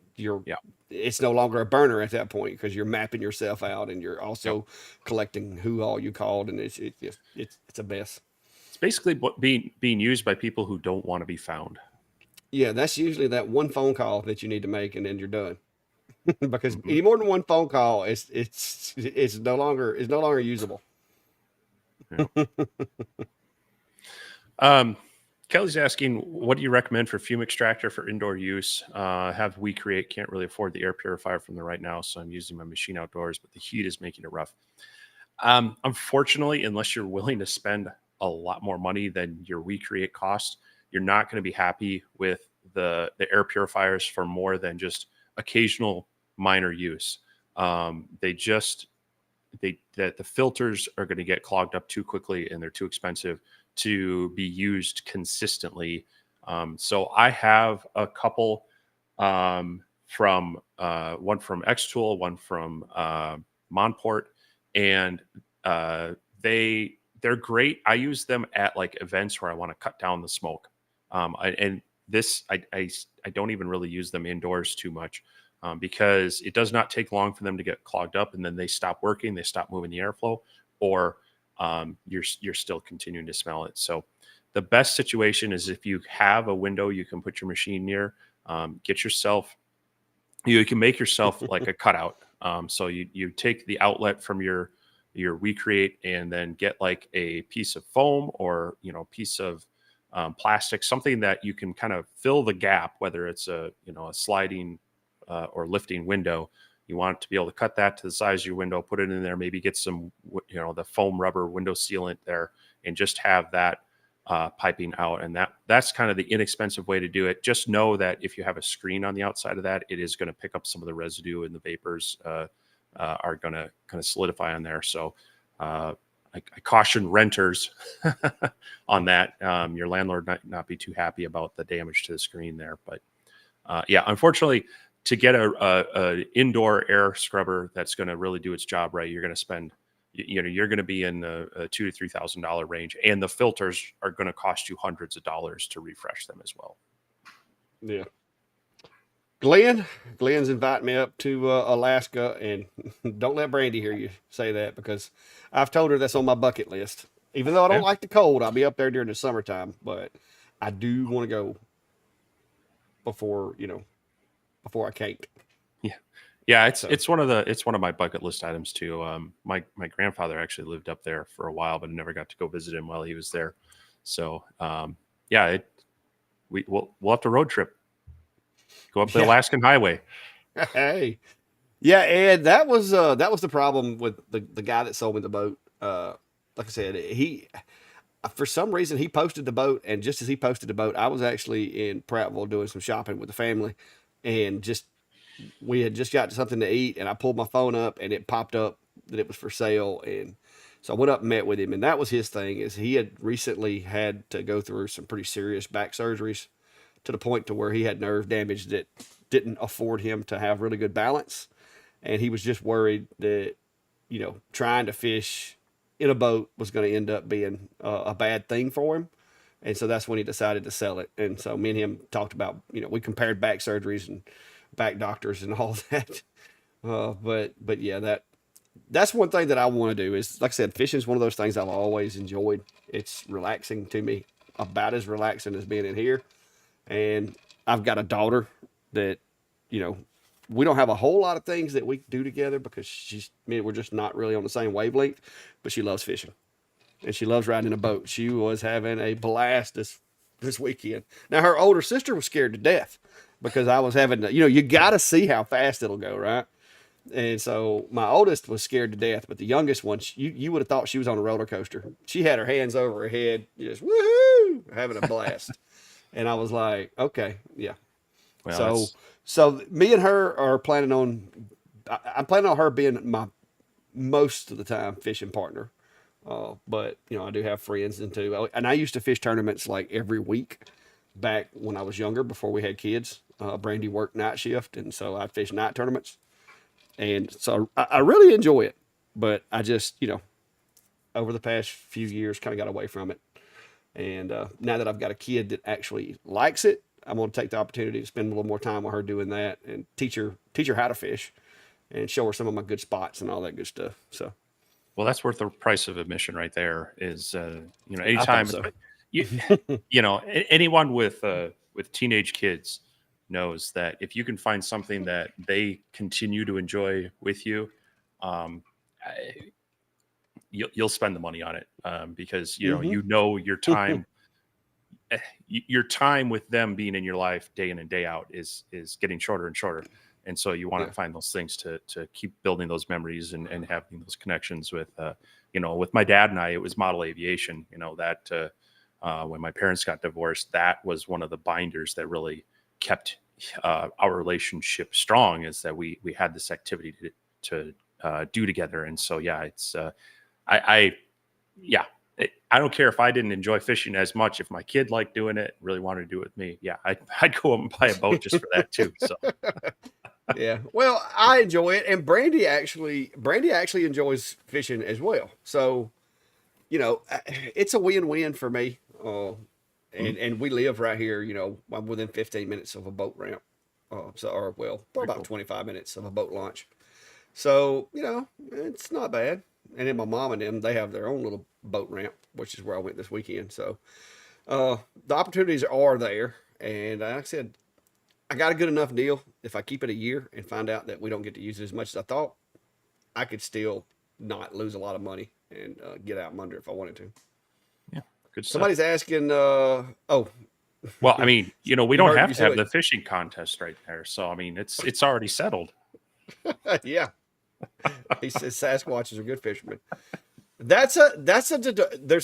it's no longer a burner at that point, because you're mapping yourself out and you're also collecting who all you called, and it's a mess. It's basically being used by people who don't want to be found. Yeah, that's usually that one phone call that you need to make, and then you're done. Because any more than one phone call, it's no longer usable. Yeah. Kelly's asking, what do you recommend for fume extractor for indoor use? Have We Create, can't really afford the air purifier from there right now, so I'm using my machine outdoors, but the heat is making it rough. Unfortunately, unless you're willing to spend a lot more money than your recreate cost, you're not going to be happy with the air purifiers for more than just occasional minor use. They just that the filters are going to get clogged up too quickly and they're too expensive to be used consistently. So I have a couple from one from Xtool, one from Monport, and they're great. I use them at like events where I want to cut down the smoke. And this I don't even really use them indoors too much. Because it does not take long for them to get clogged up, and then they stop working, they stop moving the airflow, or you're still continuing to smell it. So the best situation is if you have a window you can put your machine near. Get yourself, you can make yourself like a cutout. So you take the outlet from your recreate, and then get like a piece of foam or piece of plastic, something that you can kind of fill the gap, whether it's a sliding or lifting window. You want to be able to cut that to the size of your window, put it in there, maybe get some, the foam rubber window sealant there, and just have that piping out. And that's kind of the inexpensive way to do it. Just know that if you have a screen on the outside of that, it is going to pick up some of the residue, and the vapors are going to kind of solidify on there. So I caution renters on that. Your landlord might not be too happy about the damage to the screen there, but yeah, unfortunately, to get a indoor air scrubber that's going to really do its job right, you're going to spend, you're going to be in the $2,000 to $3,000 range, and the filters are going to cost you hundreds of dollars to refresh them as well. Yeah. Glenn's inviting me up to Alaska, and don't let Brandy hear you say that, because I've told her that's on my bucket list. Even though I don't like the cold, I'll be up there during the summertime, but I do want to go before I can't. Yeah, it's one of my bucket list items too. My grandfather actually lived up there for a while, but I never got to go visit him while he was there. So yeah, we'll have to road trip, go up the Alaskan highway. Hey, yeah, and that was the problem with the guy that sold me the boat. Like I said, he, for some reason, he posted the boat, and just as he posted the boat, I was actually in Prattville doing some shopping with the family, and we had just got something to eat, and I pulled my phone up, and it popped up that it was for sale. And so I went up and met with him, and that was his thing, is he had recently had to go through some pretty serious back surgeries, to the point to where he had nerve damage that didn't afford him to have really good balance. And he was just worried that, trying to fish in a boat was going to end up being a bad thing for him. And so that's when he decided to sell it. And so me and him talked about, we compared back surgeries and back doctors and all that. But yeah, that's one thing that I want to do is, like I said, fishing is one of those things I've always enjoyed. It's relaxing to me, about as relaxing as being in here. And I've got a daughter that, we don't have a whole lot of things that we do together, because we're just not really on the same wavelength, but she loves fishing, and she loves riding a boat. She was having a blast this weekend. Now, her older sister was scared to death, because I was having to, you got to see how fast it'll go, right? And so my oldest was scared to death, but the youngest one, you would have thought she was on a roller coaster. She had her hands over her head, just woohoo, having a blast. And I was like, okay, yeah. Well, so me and her are planning on, I'm planning on her being my most of the time fishing partner. But I do have friends and I used to fish tournaments like every week back when I was younger, before we had kids. Brandy worked night shift, and so I'd fish night tournaments. And so I really enjoy it, but I just, over the past few years, kind of got away from it. And now that I've got a kid that actually likes it, I'm going to take the opportunity to spend a little more time with her doing that, and teach her how to fish, and show her some of my good spots and all that good stuff. So, well, that's worth the price of admission right there. Is I anytime so. anyone with teenage kids knows that if you can find something that they continue to enjoy with you, you'll spend the money on it, because your time your time with them being in your life day in and day out is getting shorter and shorter. And so you want Yeah. to find those things to keep building those memories and having those connections with, with my dad and I, it was model aviation, that when my parents got divorced, that was one of the binders that really kept our relationship strong, is that we had this activity to do together. And so, yeah, it's, I yeah, I don't care if I didn't enjoy fishing as much. If my kid liked doing it, really wanted to do it with me, yeah, I'd go up and buy a boat just for that too. So Yeah. Well, I enjoy it, and Brandy actually enjoys fishing as well. So, it's a win-win for me. mhm, And we live right here. I'm within 15 minutes of a boat ramp. very About cool. 25 minutes of a boat launch. So, it's not bad. And then my mom and them, they have their own little boat ramp, which is where I went this weekend. So, the opportunities are there. And like I said, I got a good enough deal. If I keep it a year and find out that we don't get to use it as much as I thought, I could still not lose a lot of money and get out from under if I wanted to. Yeah, good stuff. Somebody's asking, oh, Well, I mean, we you don't heard have you to have said the fishing contest right there. So I mean, it's already settled. it. Yeah. He says Sasquatches are good fishermen. There's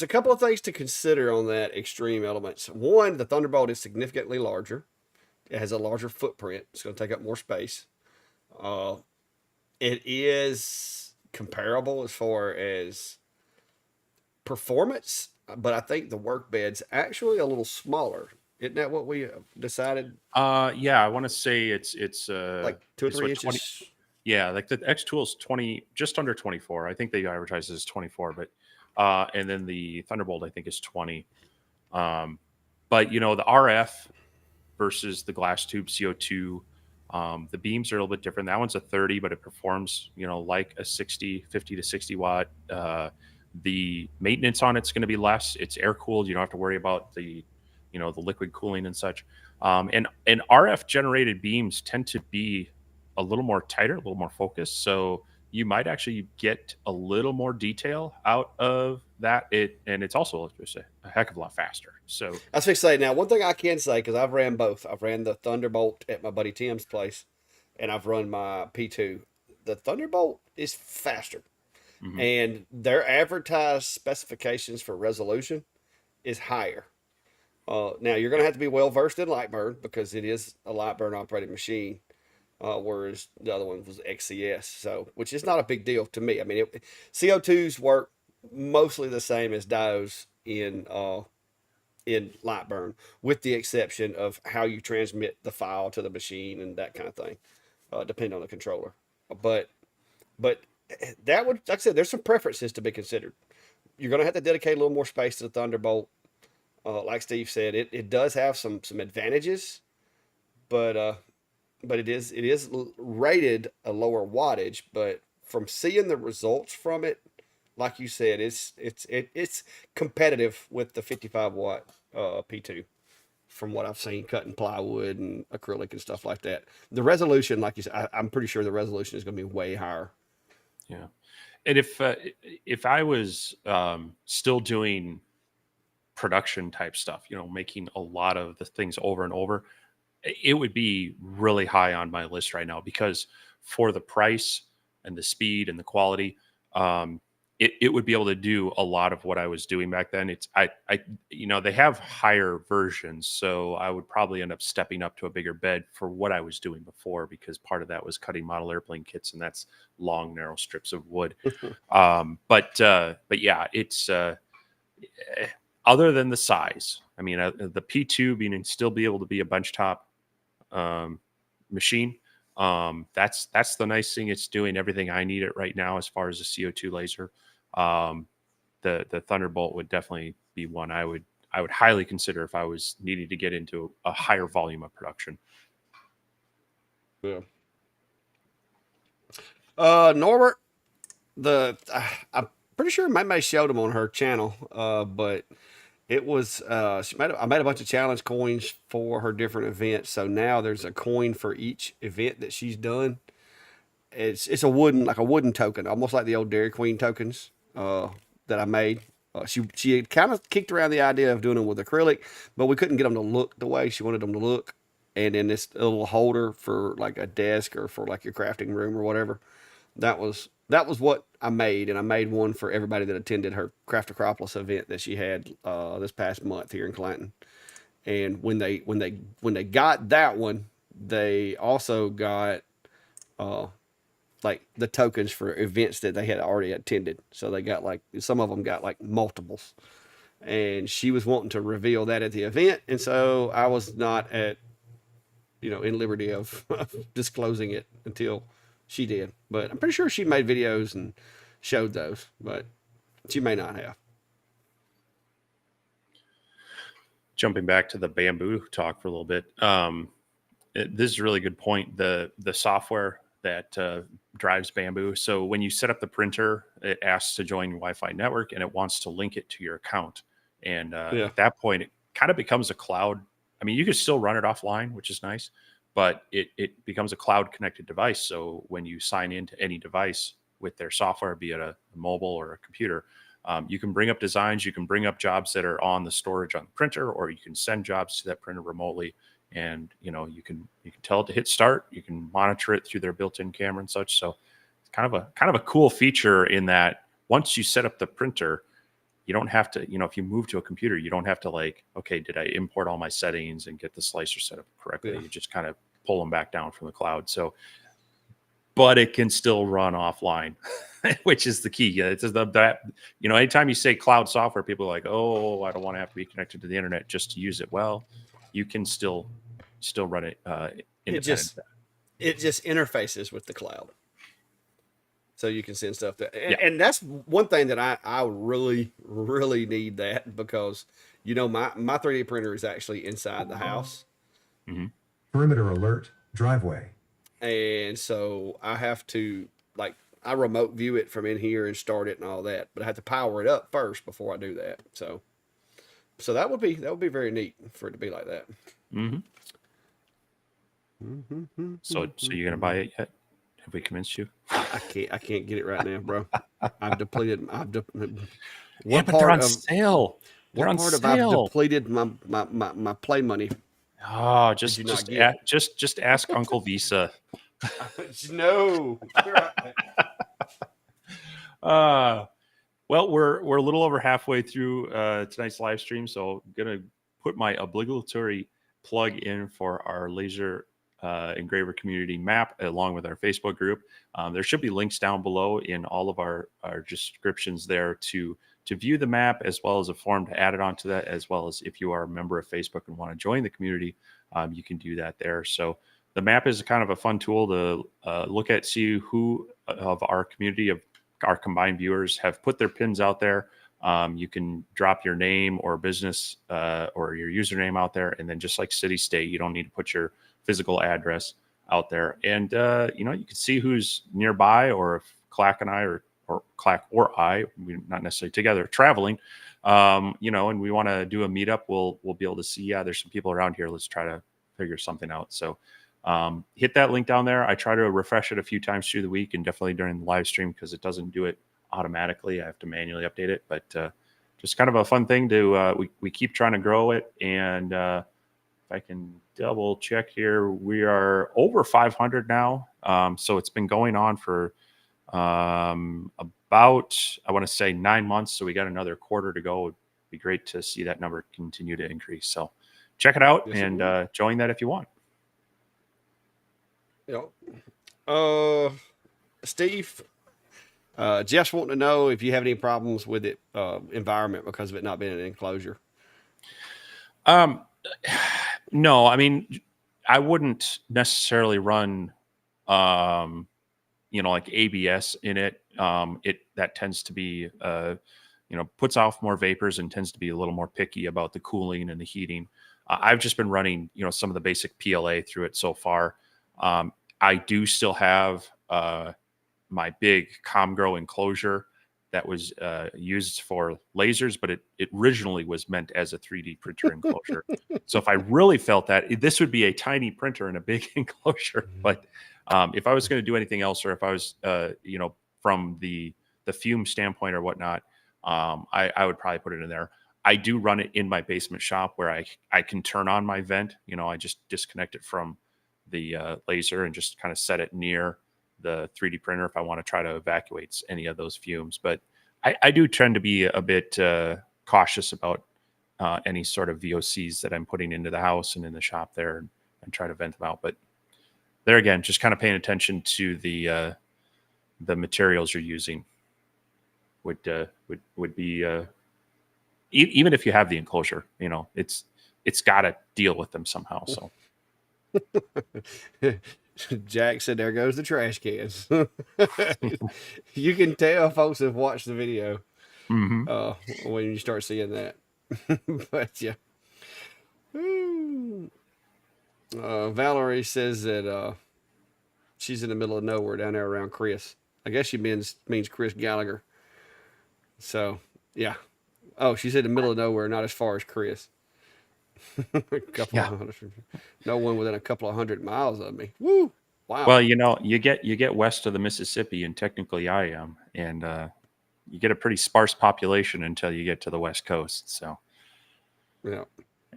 a couple of things to consider on that extreme elements. One, the Thunderbolt is significantly larger. It has a larger footprint. It's going to take up more space. Uh, it is comparable as far as performance, but I think the work bed's actually a little smaller. Isn't that what we decided? Yeah, I want to say Like two or it's three what 20. inches. Yeah, like the X Tool's 20, just under 24. I think they advertise as 24, but and then the Thunderbolt I think is 20. Um, but the RF versus the glass tube CO2, the beams are a little bit different. That one's a 30, but it performs, like a 50 to 60 watt. The maintenance on it's going to be less. It's air cooled. You don't have to worry about the liquid cooling and such. And RF generated beams tend to be a little more tighter, a little more focused. So you might actually get a little more detail out of that. And it's also just a heck of a lot faster. So I was going to say now, one thing I can say, because I've ran both. I've ran the Thunderbolt at my buddy Tim's place, and I've run my P2. The Thunderbolt is faster, mhm. and their advertised specifications for resolution is higher. Now, you're going to Yeah. have to be well versed in Lightburn because it is a Lightburn operated machine, whereas the other one was XCS, so which is not a big deal to me. I mean, CO2s work mostly the same as dios in Lightburn, with the exception of how you transmit the file to the machine and that kind of thing, depending on the controller. But but that would, like I said, there's some preferences to be considered. You're going to have to dedicate a little more space to the Thunderbolt. Like Steve said, it does have some advantages, but it is rated a lower wattage. But from seeing the results from it, like you said, it's competitive with the 55 watt P2 from what I've seen cutting plywood and acrylic and stuff like that. The resolution, like you said, I'm pretty sure the resolution is going to be way higher. Yeah. And if I was still doing production type stuff, making a lot of the things over and over, it would be really high on my list right now, because for the price and the speed and the quality, um, it would be able to do a lot of what I was doing back then. They have higher versions, so I would probably end up stepping up to a bigger bed for what I was doing before, because part of that was cutting model airplane kits, and that's long, narrow strips of wood. But yeah, it's other than the size. I mean, the P2 being still be able to be a benchtop um, machine. That's the nice thing. It's doing everything I need it right now as far as a CO2 laser. Um, the Thunderbolt would definitely be one I would highly consider if I was needing to get into a higher volume of production. Yeah. Norbert, I'm pretty sure my may showed them on her channel, but it was I made a bunch of challenge coins for her different events. So now there's a coin for each event that she's done. It's a wooden token, almost like the old Dairy Queen tokens that I made. She had kind of kicked around the idea of doing them with acrylic, but we couldn't get them to look the way she wanted them to look. and then this little holder for like a desk or for like your crafting room or whatever. That was what I made, and I made one for everybody that attended her Craft Acropolis event that she had this past month here in Clanton. And when they got that one, they also got uh, like the tokens for events that they had already attended. So they got like some of them got like multiples, and she was wanting to reveal that at the event, and so I was not at in liberty of disclosing it until she did. But I'm pretty sure she made videos and showed those, but she may not have. Jumping back to the bamboo talk for a little bit, this is a really good point. The software that drives bamboo. So when you set up the printer, it asks to join your Wi-Fi network, and it wants to link it to your account. And at that point, it kind of becomes a cloud. I mean, you can still run it offline, which is nice, but it becomes a cloud connected device. So when you sign into any device with their software, be it a mobile or a computer, you can bring up designs, you can bring up jobs that are on the storage on the printer, or you can send jobs to that printer remotely. And you can tell it to hit start. You can monitor it through their built-in camera and such. So it's kind of a cool feature in that once you set up the printer, you don't have to, if you move to a computer, you don't have to like, okay, did I import all my settings and get the slicer set up correctly? Yeah. You just kind of pull them back down from the cloud. So, but it can still run offline, which is the key. It's that anytime you say cloud software, people are like, oh, I don't want to have to be connected to the internet just to use it. Well, you can still run it independent. It just interfaces with the cloud, so you can send stuff there. And, Yeah. and that's one thing that I really really need, that because my 3D printer is actually inside the house. Mm-hmm. Perimeter alert, driveway. And so I have to I remote view it from in here and start it and all that, but I have to power it up first before I do that. So that would be very neat for it to be like that. Mm-hmm. So you're gonna buy it yet? Have we convinced you? I can't get it right now, bro. I've depleted. What part they're on sale? They're on part sale. I've depleted my play money. Oh, just ask Uncle Visa. No. Well, we're a little over halfway through tonight's live stream, so I'm gonna put my obligatory plug in for our laser engraver community map along with our Facebook group. There should be links down below in all of our descriptions there to view the map, as well as a form to add it onto that, as well as if you are a member of Facebook and want to join the community, you can do that there. So the map is kind of a fun tool to look at, see who of our community of our combined viewers have put their pins out there. You can drop your name or business or your username out there, and then just like city, state, you don't need to put your physical address out there. And you can see who's nearby, or if Clack and I or Clack or I, we're not necessarily together, traveling, and we want to do a meetup, we'll be able to see, yeah, there's some people around here. Let's try to figure something out. So hit that link down there. I try to refresh it a few times through the week, and definitely during the live stream, because it doesn't do it automatically. I have to manually update it, but just kind of a fun thing to we keep trying to grow it. And if I can double check here, we are over 500 now. So it's been going on for about, I want to say 9 months. So we got another quarter to go. It'd be great to see that number continue to increase. So check it out, and join that if you want. Steve, Jeff's wanting to know if you have any problems with it environment because of it not being an enclosure. No, I mean, I wouldn't necessarily run like ABS in it. That tends to be puts off more vapors and tends to be a little more picky about the cooling and the heating. I've just been running some of the basic PLA through it so far. I do still have my big ComGrow enclosure that was used for lasers, but it originally was meant as a 3D printer enclosure. So if I really felt that, this would be a tiny printer and a big enclosure. But if I was going to do anything else, or if I was, from the fume standpoint or whatnot, I would probably put it in there. I do run it in my basement shop where I can turn on my vent. I just disconnect it from the laser and just kind of set it near the 3D printer if I want to try to evacuate any of those fumes. But I do tend to be a bit cautious about any sort of VOCs that I'm putting into the house and in the shop there, and try to vent them out. But there again, just kind of paying attention to the materials you're using would be even if you have the enclosure, it's got to deal with them somehow. So Jack said, "There goes the trash cans." You can tell folks have watched the video when you start seeing that. But yeah. Valerie says that she's in the middle of nowhere down there around Chris. I guess she means Chris Gallagher. So yeah. Oh, she's in the middle of nowhere, not as far as Chris. No one within a couple of 100 miles of me. Woo! Wow. Well, you get west of the Mississippi, and technically I am, and you get a pretty sparse population until you get to the West Coast. So yeah,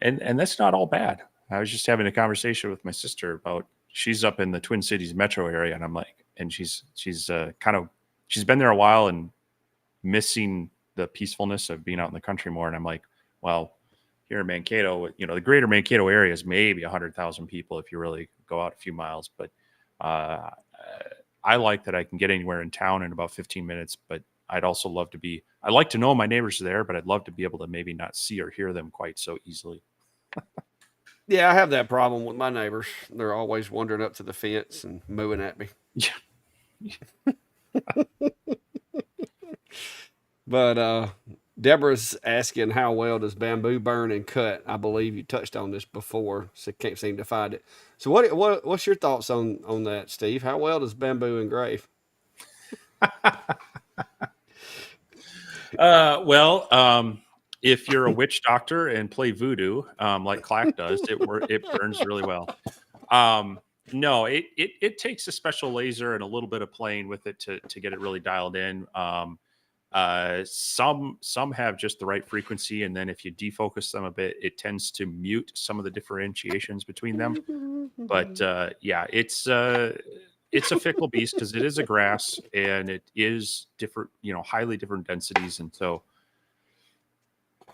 and that's not all bad. I was just having a conversation with my sister about, she's up in the Twin Cities metro area, and I'm like, and she's been there a while and missing the peacefulness of being out in the country more. And I'm like, well, here in Mankato, the greater Mankato area is maybe 100,000 people if you really go out a few miles. But I like that I can get anywhere in town in about 15 minutes. But I'd also love to I'd like to know my neighbors are there, but I'd love to be able to maybe not see or hear them quite so easily. Yeah, I have that problem with my neighbors. They're always wandering up to the fence and mooing at me. Yeah. But Deborah's asking, how well does bamboo burn and cut? I believe you touched on this before, so can't seem to find it. So what's your thoughts on that, Steve? How well does bamboo engrave? If you're a witch doctor and play voodoo, like Clack does, it burns really well. No, it takes a special laser and a little bit of playing with it to get it really dialed in. Some have just the right frequency, and then if you defocus them a bit, it tends to mute some of the differentiations between them. But yeah, it's a fickle beast because it is a grass and it is different, highly different densities, and so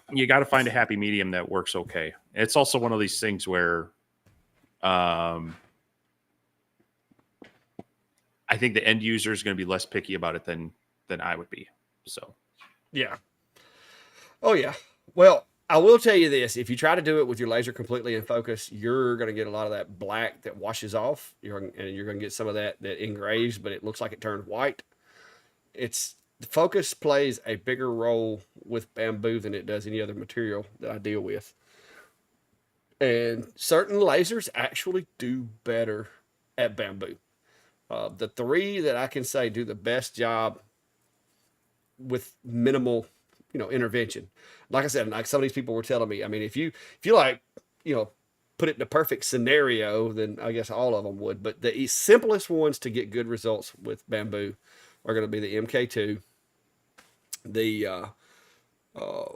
you got to find a happy medium that works okay. It's also one of these things where I think the end user is going to be less picky about it than I would be. So, yeah. Oh yeah. Well, I will tell you this: if you try to do it with your laser completely in focus, you're going to get a lot of that black that washes off. You're going to get some of that engraves, but it looks like it turned white. The focus plays a bigger role with bamboo than it does any other material that I deal with. And certain lasers actually do better at bamboo. The three that I can say do the best job with minimal, intervention. Like I said, like some of these people were telling me, I mean, if you like, put it in a perfect scenario, then I guess all of them would. But the simplest ones to get good results with bamboo are going to be the MK2. The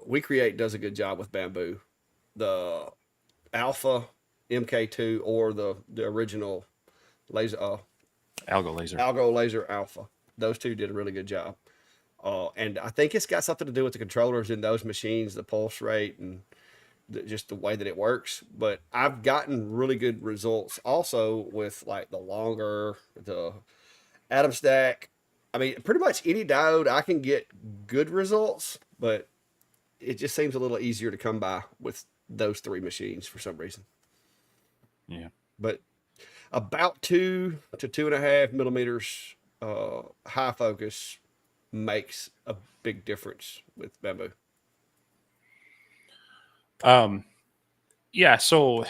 We Create does a good job with bamboo. The Alpha MK2 or the original laser Algo Laser Alpha. Those two did a really good job. And I think it's got something to do with the controllers in those machines, the pulse rate and just the way that it works. But I've gotten really good results also with like the Atom Stack. I mean, pretty much any diode I can get good results, but it just seems a little easier to come by with those three machines for some reason. Yeah. But about 2 to 2.5 millimeters high focus makes a big difference with bamboo. Yeah. So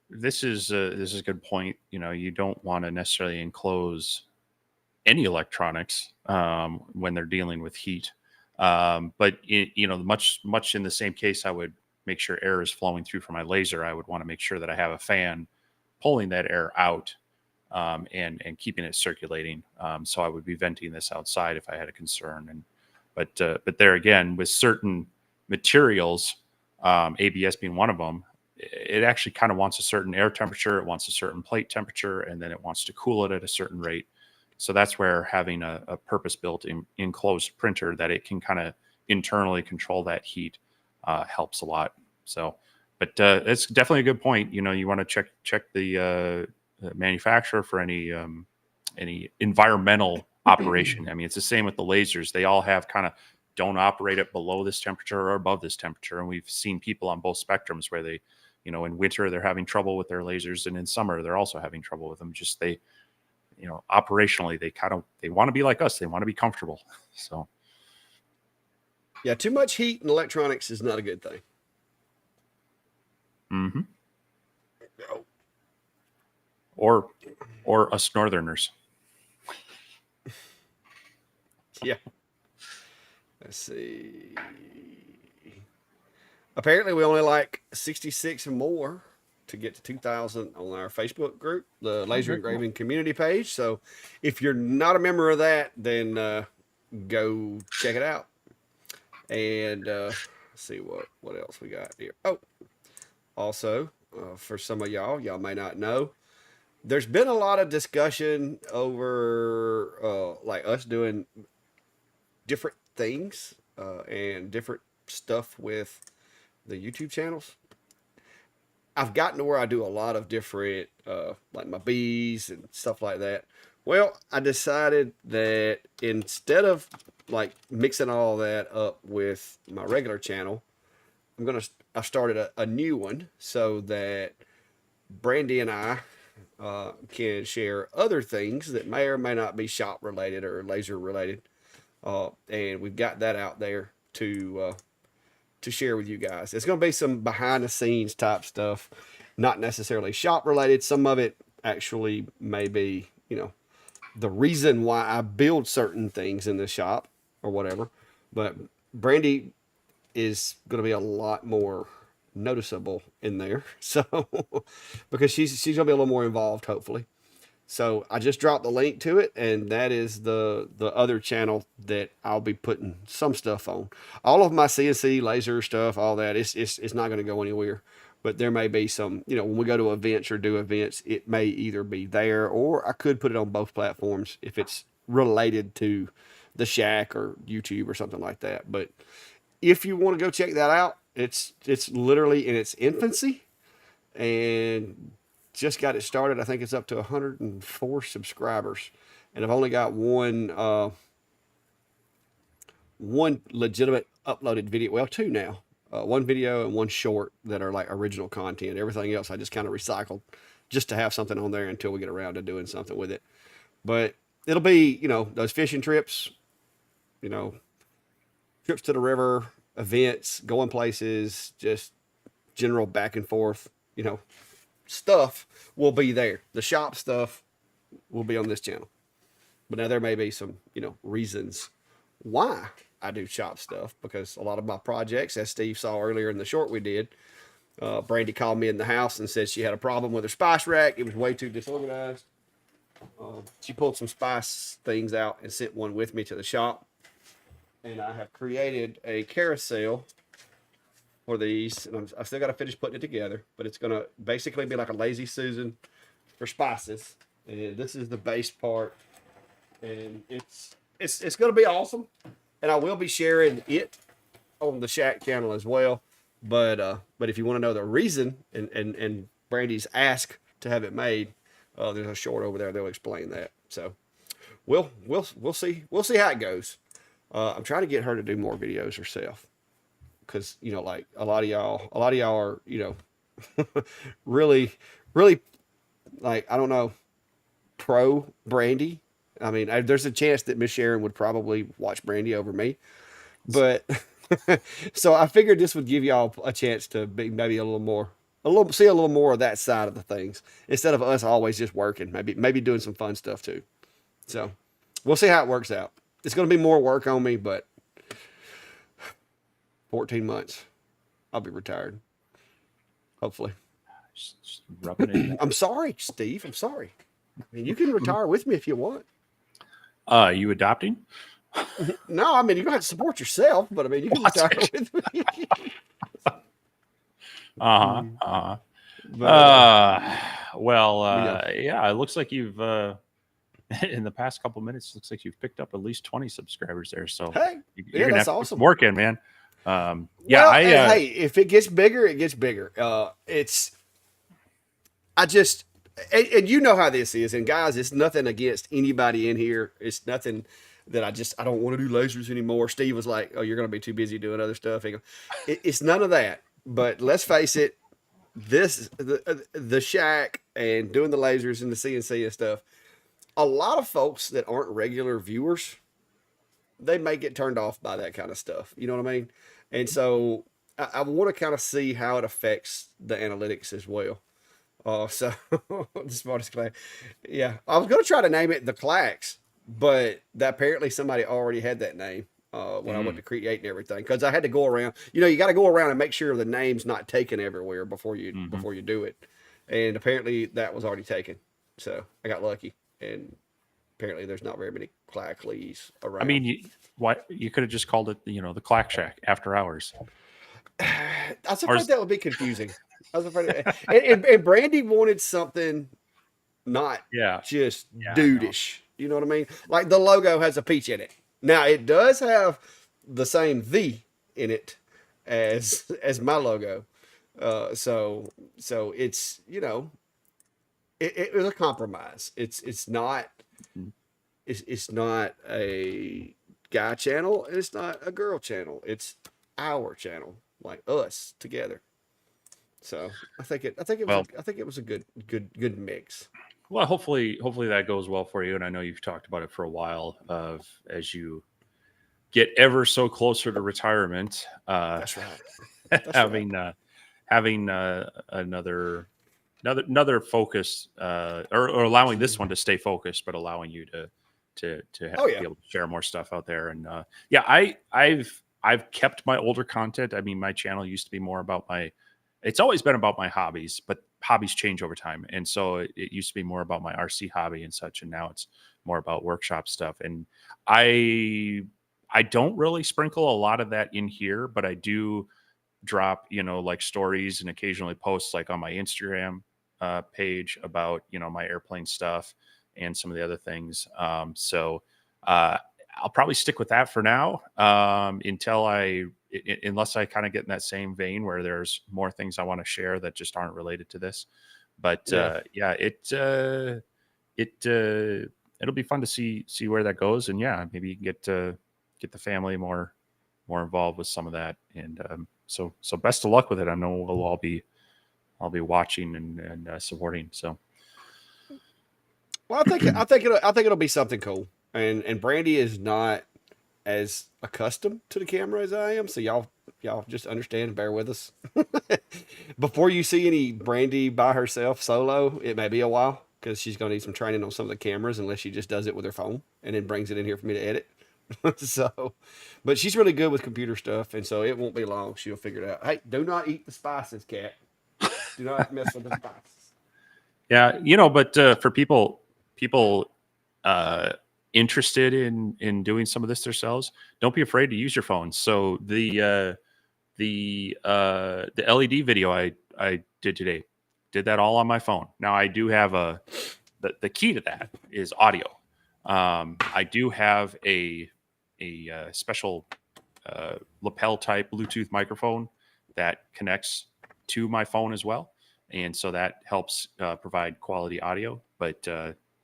this is a good point. You don't want to necessarily enclose any electronics when they're dealing with heat. But much in the same case, I would make sure air is flowing through from my laser. I would want to make sure that I have a fan pulling that air out and keeping it circulating. So I would be venting this outside if I had a concern. But there again, with certain materials, ABS being one of them, it actually kind of wants a certain air temperature, it wants a certain plate temperature, and then it wants to cool it at a certain rate. So that's where having a purpose-built enclosed printer that it can kind of internally control that heat helps a lot. So, but it's definitely a good point. You know, you want to check the manufacturer for any environmental operation. I mean, it's the same with the lasers. They all have kind of don't operate at below this temperature or above this temperature. And we've seen people on both spectrums where they, you know, in winter they're having trouble with their lasers, and in summer they're also having trouble with them. Just they, you know, operationally they want to be like us. They want to be comfortable. So yeah, too much heat in electronics is not a good thing. mm-hmm. Or us Northerners. Yeah. Let's see. Apparently, we only like 66 and more to get to 2,000 on our Facebook group, the Laser Engraving Community page. So if you're not a member of that, then go check it out. And let's see what else we got here. Oh, also, for some of y'all may not know, there's been a lot of discussion over like us doing different things and different stuff with the YouTube channels. I've gotten to where I do a lot of different, like my bees and stuff like that. Well, I decided that instead of like mixing all that up with my regular channel, I started a new one so that Brandy and I can share other things that may or may not be shop related or laser related. And we've got that out there to share with you guys. It's going to be some behind the scenes type stuff, not necessarily shop related. Some of it actually may be, you know, the reason why I build certain things in the shop or whatever. But Brandy is going to be a lot more noticeable in there. So, because she's going to be a little more involved, hopefully. So I just dropped the link to it, and that is the other channel that I'll be putting some stuff on. All of my CNC laser stuff, all that, it's not going to go anywhere. But there may be some, you know, when we go to events or do events, it may either be there, or I could put it on both platforms if it's related to the Shack or YouTube or something like that. But if you want to go check that out, it's literally in its infancy, and just got it started. I think it's up to 104 subscribers, and I've only got one legitimate uploaded video. Well, two now. One video and one short that are like original content. Everything else I just kind of recycled just to have something on there until we get around to doing something with it. But it'll be, you know, those fishing trips, you know, trips to the river, events, going places, just general back and forth, you know, stuff will be there. The shop stuff will be on this channel. But now there may be some, you know, reasons why I do shop stuff, because a lot of my projects, as Steve saw earlier in the short we did, Brandy called me in the house and said she had a problem with her spice rack. It was way too disorganized. She pulled some spice things out and sent one with me to the shop. And I have created a carousel for these. And I still got to finish putting it together, but it's going to basically be like a lazy Susan for spices. And this is the base part. And it's going to be awesome. And I will be sharing it on the Shack channel as well. But if you want to know the reason and Brandy's ask to have it made, there's a short over there. They'll explain that. So we'll see how it goes. I'm trying to get her to do more videos herself, because, you know, like a lot of y'all are, you know, really like, I don't know, pro Brandy. I mean, there's a chance that Miss Sharon would probably watch Brandy over me, but so I figured this would give y'all a chance to be maybe see a little more of that side of the things, instead of us always just working, maybe doing some fun stuff too. So we'll see how it works out. It's going to be more work on me, but 14 months, I'll be retired. Hopefully. Just rubbing it in. I'm sorry, Steve. I'm sorry. I mean, you can retire with me if you want. You adopting? No, I mean, you don't have to support yourself, but I mean, you can retire with me. Uh-huh. But, uh, Well, but yeah. yeah, it looks like you've in the past couple minutes, looks like you've picked up at least 20 subscribers there. So Hey, you're yeah, gonna that's have to put some awesome. work in, man. Yeah, Well, hey, if it gets bigger, it gets bigger. I just, and you know how this is. And guys, it's nothing against anybody in here. It's nothing that I don't want to do lasers anymore. Steve was like, oh, you're going to be too busy doing other stuff. It's none of that. But let's face it, the shack and doing the lasers and the CNC and stuff, a lot of folks that aren't regular viewers, they may get turned off by that kind of stuff. You know what I mean? And so I want to kind of see how it affects the analytics as well. So the smartest clack. Yeah, I was gonna try to name it the Clacks, but apparently somebody already had that name when I went to create and everything. Because I had to go around. You know, you got to go around and make sure the name's not taken everywhere before you do it. And apparently that was already taken. So I got lucky, and apparently there's not very many Clackleys around. I mean, you could have just called it, the Clack Shack after hours. I was afraid that would be confusing. I was afraid, and Brandy wanted something not just dudeish. You know what I mean? Like the logo has a peach in it. Now it does have the same "the" in it as my logo. So it's it was a compromise. It's not it's not a guy channel and it's not a girl channel. It's our channel, like us together. So I think it was a good mix. Well, hopefully that goes well for you. And I know you've talked about it for a while. As you get ever so closer to retirement, That's right. having another focus, or allowing this one to stay focused, but allowing you to be able to share more stuff out there. And I've kept my older content. I mean, my channel used to be more about it's always been about my hobbies, but hobbies change over time. And so it used to be more about my RC hobby and such. And now it's more about workshop stuff. And I don't really sprinkle a lot of that in here, but I do drop, like stories and occasionally posts like on my Instagram page about, my airplane stuff and some of the other things. So I'll probably stick with that for now until unless I kind of get in that same vein where there's more things I want to share that just aren't related to this. But it'll be fun to see where that goes. And maybe you can get the family more involved with some of that. And so best of luck with it. I know I'll be watching and supporting. So. Well, I think it'll be something cool. And Brandy is not as accustomed to the camera as I am, so y'all just understand and bear with us. Before you see any Brandy by herself solo, it may be a while because she's going to need some training on some of the cameras, unless she just does it with her phone and then brings it in here for me to edit. So, but she's really good with computer stuff, and so it won't be long. She'll figure it out. Hey, do not eat the spices, cat. Do not mess with the spices. Yeah, but for people interested in doing some of this themselves, don't be afraid to use your phone. So the LED video I did today, did that all on my phone. Now I do have the key to that is audio. I do have a special lapel type Bluetooth microphone that connects to my phone as well, and so that helps provide quality audio. But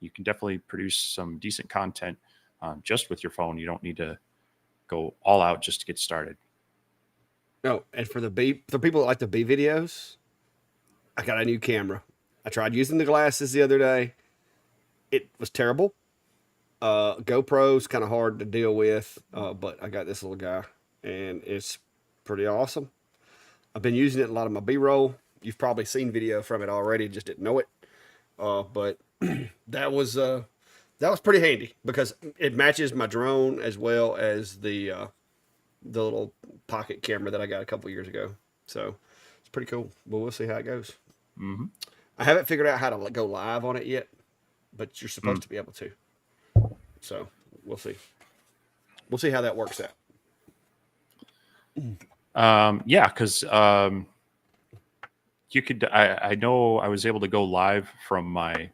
you can definitely produce some decent content just with your phone. You don't need to go all out just to get started. No, and for people that like the B videos, I got a new camera. I tried using the glasses the other day. It was terrible. GoPro's kind of hard to deal with, but I got this little guy, and it's pretty awesome. I've been using it in a lot of my B-roll. You've probably seen video from it already, just didn't know it. But that was pretty handy because it matches my drone as well as the little pocket camera that I got a couple years ago. So it's pretty cool. But we'll see how it goes. Mm-hmm. I haven't figured out how to go live on it yet, but you're supposed to be able to. So we'll see. we'll see how that works out. Yeah, because you could. I know I was able to go live from my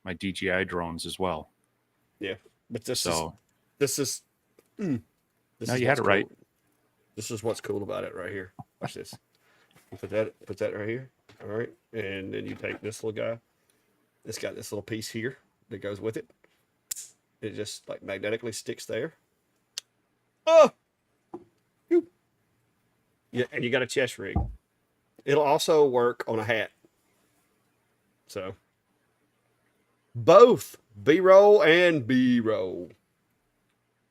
DJI drones as well. Yeah, but this So is no, is you had what's it cool. right. This is what's cool about it right here. Watch this. You put that right here. All right, and then you take this little guy. It's got this little piece here that goes with it. It just like magnetically sticks there. Oh, yeah, and you got a chest rig. It'll also work on a hat. So both B-roll and B-roll.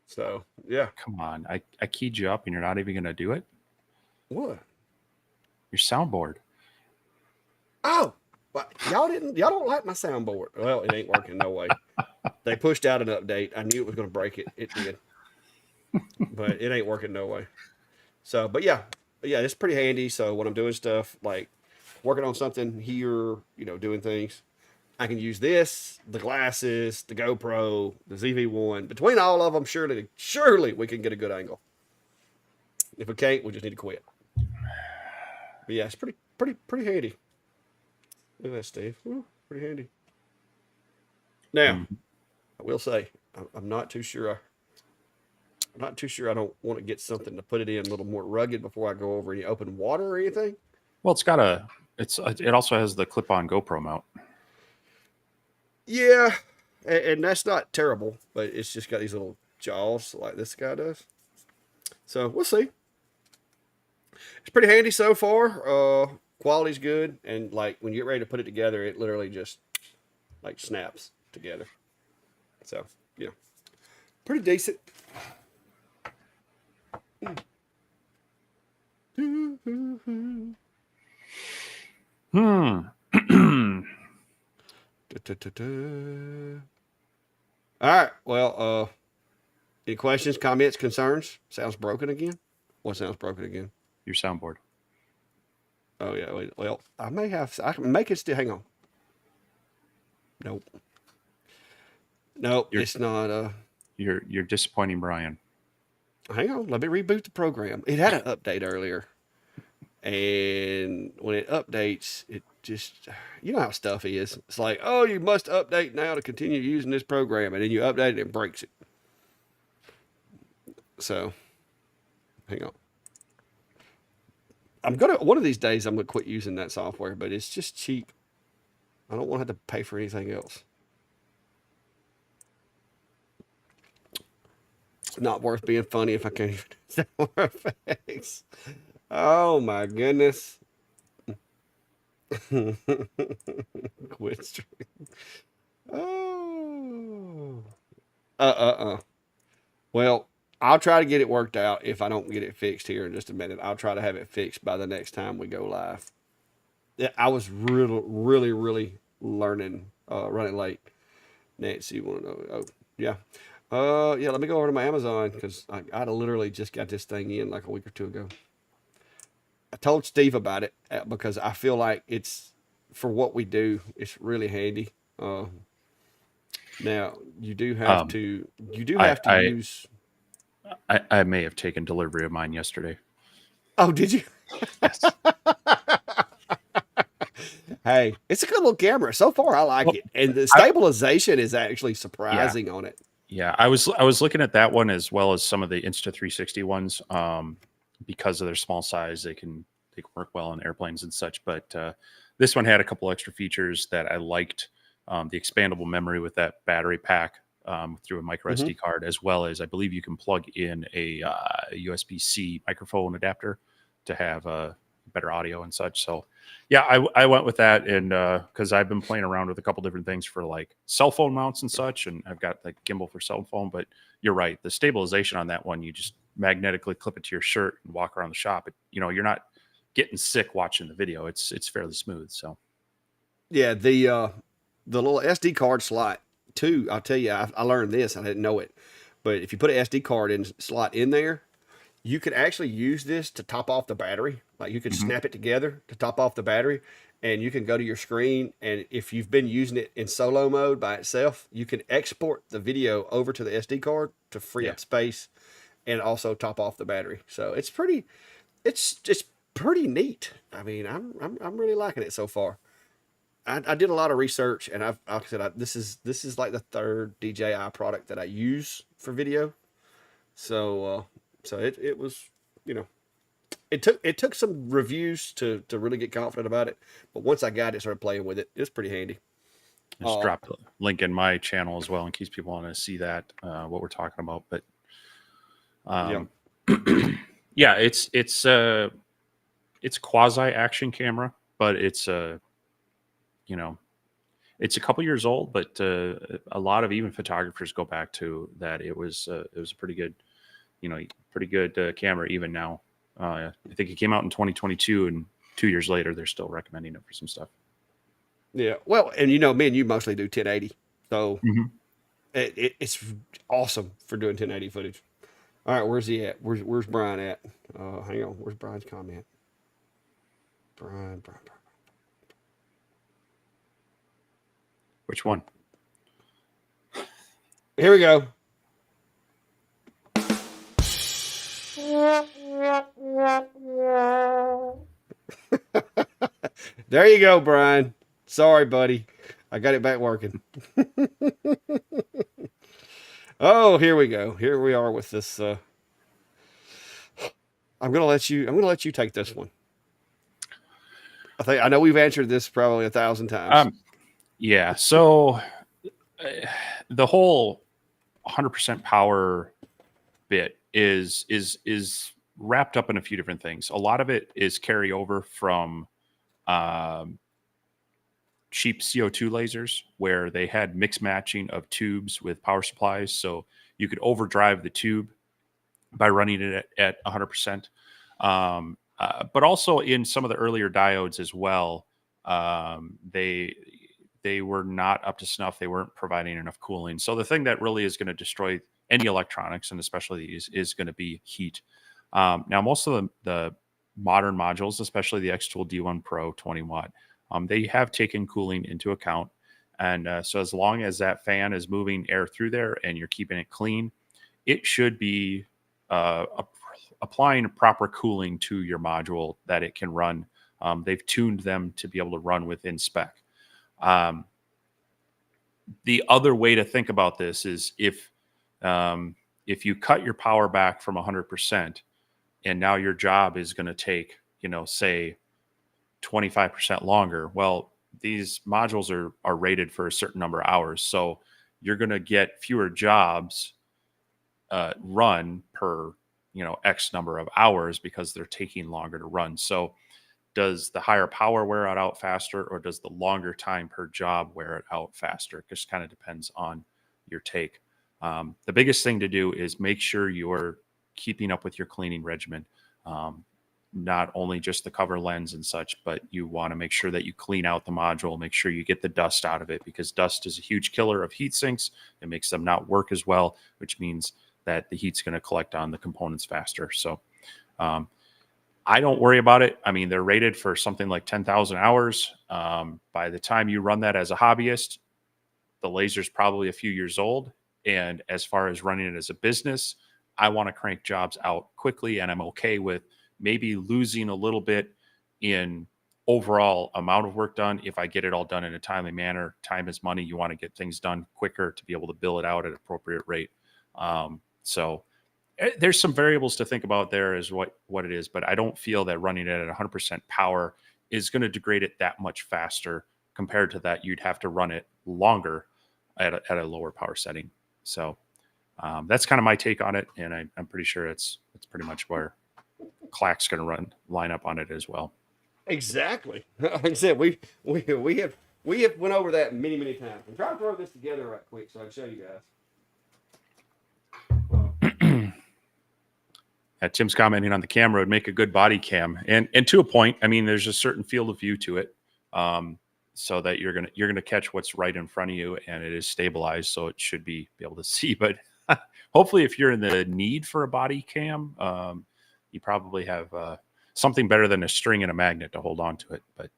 So yeah. Come on, I keyed you up, and you're not even going to do it. What? Your soundboard. Oh, but y'all don't like my soundboard. Well, it ain't working no way. They pushed out an update. I knew it was going to break it. It did, but it ain't working no way. So, but yeah, it's pretty handy. So when I'm doing stuff like working on something here, doing things, I can use this, the glasses, the GoPro, the ZV-1. Between all of them, surely we can get a good angle. If we can't, we just need to quit. But yeah, it's pretty handy. Look at that, Steve. Ooh, pretty handy. Now, I will say, I'm not too sure. I'm not too sure. I don't want to get something to put it in a little more rugged before I go over any open water or anything. Well, it also has the clip-on GoPro mount. Yeah, and that's not terrible, but it's just got these little jaws like this guy does. So we'll see. It's pretty handy so far. Quality's good, and like when you get ready to put it together, it literally just like snaps together. So yeah, pretty decent. All right. Well, any questions, comments, concerns? Sounds broken again? What sounds broken again? Your soundboard. Oh yeah. Wait, well, I can make it still. Hang on. Nope. It's not. You're disappointing Brian. Hang on. Let me reboot the program. It had an update earlier, and when it updates, it just, you know how stuff is. It's like, oh, you must update now to continue using this program, and then you update it and it breaks it. So, hang on. One of these days, I'm gonna quit using that software, but it's just cheap. I don't want to have to pay for anything else. It's not worth being funny if I can't even do sound effects. Oh my goodness. Quit stream. Oh. Well, I'll try to get it worked out. If I don't get it fixed here in just a minute, I'll try to have it fixed by the next time we go live. Yeah, I was really learning, running late. Nancy, you want to know? Oh, yeah. Yeah, let me go over to my Amazon because I literally just got this thing in like a week or two ago. I told Steve about it because I feel like it's, for what we do, it's really handy. Now you do have to use. I may have taken delivery of mine yesterday. Oh, did you? Yes. Hey, it's a good little camera. So far, I like it, and the stabilization is actually surprising on it. Yeah, I was looking at that one as well as some of the Insta360 ones. Because of their small size, they can work well on airplanes and such. But this one had a couple extra features that I liked. The expandable memory with that battery pack through a micro SD card, as well as I believe you can plug in a USB-C microphone adapter to have better audio and such. So yeah, I went with that, and because I've been playing around with a couple different things for like cell phone mounts and such, and I've got like gimbal for cell phone. But you're right, the stabilization on that one, you just magnetically clip it to your shirt and walk around the shop. You're not getting sick watching the video. It's fairly smooth. So yeah, the little SD card slot too. I'll tell you, I learned this. I didn't know it, but if you put an SD card slot in there, you could actually use this to top off the battery. Like you could snap it together to top off the battery, and you can go to your screen. And if you've been using it in solo mode by itself, you can export the video over to the SD card to free up space. and also top off the battery. So it's pretty neat. I mean, I'm really liking it so far. I did a lot of research, and like I said, this is like the third DJI product that I use for video. So it was, you know, it took some reviews to really get confident about it, but once I got it, started playing with it, it's pretty handy. Just drop the link in my channel as well in case people want to see that what we're talking about. But yeah, it's quasi action camera, but it's you know, it's a couple years old, but a lot of even photographers go back to that. It was a pretty good, camera even now. I think it came out in 2022, and 2 years later, they're still recommending it for some stuff. Yeah, well, and me and you mostly do 1080, so it's awesome for doing 1080 footage. All right, where's he at? Where's Brian at? Hang on, where's Brian's comment? Brian. Which one? Here we go. There you go, Brian. Sorry, buddy. I got it back working. Oh, here we go. Here we are with this. I'm gonna let you take this one. I know we've answered this probably 1,000 times. Yeah. So the whole 100% power bit is wrapped up in a few different things. A lot of it is carryover from cheap CO2 lasers, where they had mix matching of tubes with power supplies, so you could overdrive the tube by running it at 100%. But also in some of the earlier diodes as well, they were not up to snuff. They weren't providing enough cooling. So the thing that really is going to destroy any electronics, and especially these, is going to be heat. Now, most of the modern modules, especially the X-Tool D1 Pro 20 watt, they have taken cooling into account. And so as long as that fan is moving air through there and you're keeping it clean, it should be applying proper cooling to your module that it can run. They've tuned them to be able to run within spec. The other way to think about this is if you cut your power back from 100% and now your job is going to take, say 25% longer. Well, these modules are rated for a certain number of hours. So you're going to get fewer jobs run per, X number of hours because they're taking longer to run. So does the higher power wear it out faster, or does the longer time per job wear it out faster? It just kind of depends on your take. The biggest thing to do is make sure you're keeping up with your cleaning regimen. Not only just the cover lens and such, but you want to make sure that you clean out the module, make sure you get the dust out of it, because dust is a huge killer of heat sinks. It makes them not work as well, which means that the heat's going to collect on the components faster. So I don't worry about it. I mean, they're rated for something like 10,000 hours. By the time you run that as a hobbyist, the laser's probably a few years old. And as far as running it as a business, I want to crank jobs out quickly, and I'm okay with maybe losing a little bit in overall amount of work done if I get it all done in a timely manner. Time is money. You want to get things done quicker to be able to bill it out at an appropriate rate. So there's some variables to think about there as what it is, but I don't feel that running it at 100% power is going to degrade it that much faster. Compared to that, you'd have to run it longer at a lower power setting. So that's kind of my take on it, and I'm pretty sure it's pretty much where Clack's going to line up on it as well. Exactly. Like I said, we have went over that many times. I'm trying to throw this together right quick so I can show you guys. Tim's commenting on the camera would make a good body cam, and to a point. I mean, there's a certain field of view to it, so that you're gonna catch what's right in front of you, and it is stabilized, so it should be able to see. But hopefully, if you're in the need for a body cam, you probably have something better than a string and a magnet to hold on to it. But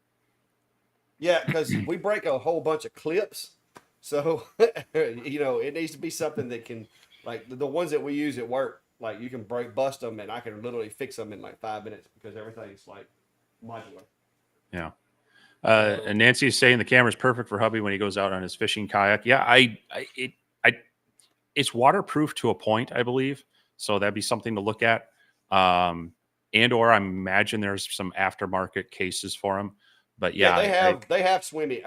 yeah, because we break a whole bunch of clips, so it needs to be something that can, like the ones that we use at work. Like you can bust them, and I can literally fix them in like 5 minutes because everything's like modular. Yeah. And Nancy is saying the camera's perfect for hubby when he goes out on his fishing kayak. Yeah, it's waterproof to a point, I believe. So that'd be something to look at. And or I imagine there's some aftermarket cases for them. But yeah, they have swimming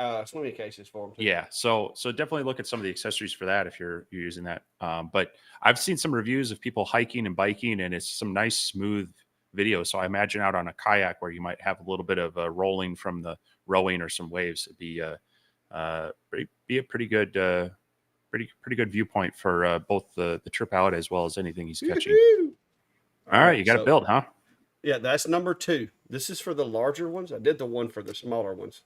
cases for them too. Yeah, so definitely look at some of the accessories for that if you're using that. But I've seen some reviews of people hiking and biking, and it's some nice smooth video. So I imagine out on a kayak where you might have a little bit of rolling from the rowing or some waves, it'd be a pretty good pretty good viewpoint for both the trip out as well as anything he's catching. All right, you got to build, huh? Yeah, that's number 2. This is for the larger ones. I did the one for the smaller ones,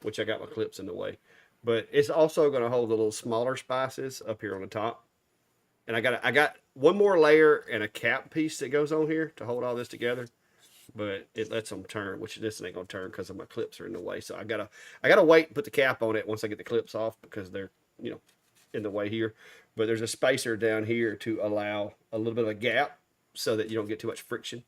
which I got my clips in the way. But it's also going to hold the little smaller spices up here on the top. And I got one more layer and a cap piece that goes on here to hold all this together. But it lets them turn, which this ain't gonna turn because of my clips are in the way. So I gotta wait and put the cap on it once I get the clips off because they're in the way here. But there's a spacer down here to allow a little bit of a gap so that you don't get too much friction.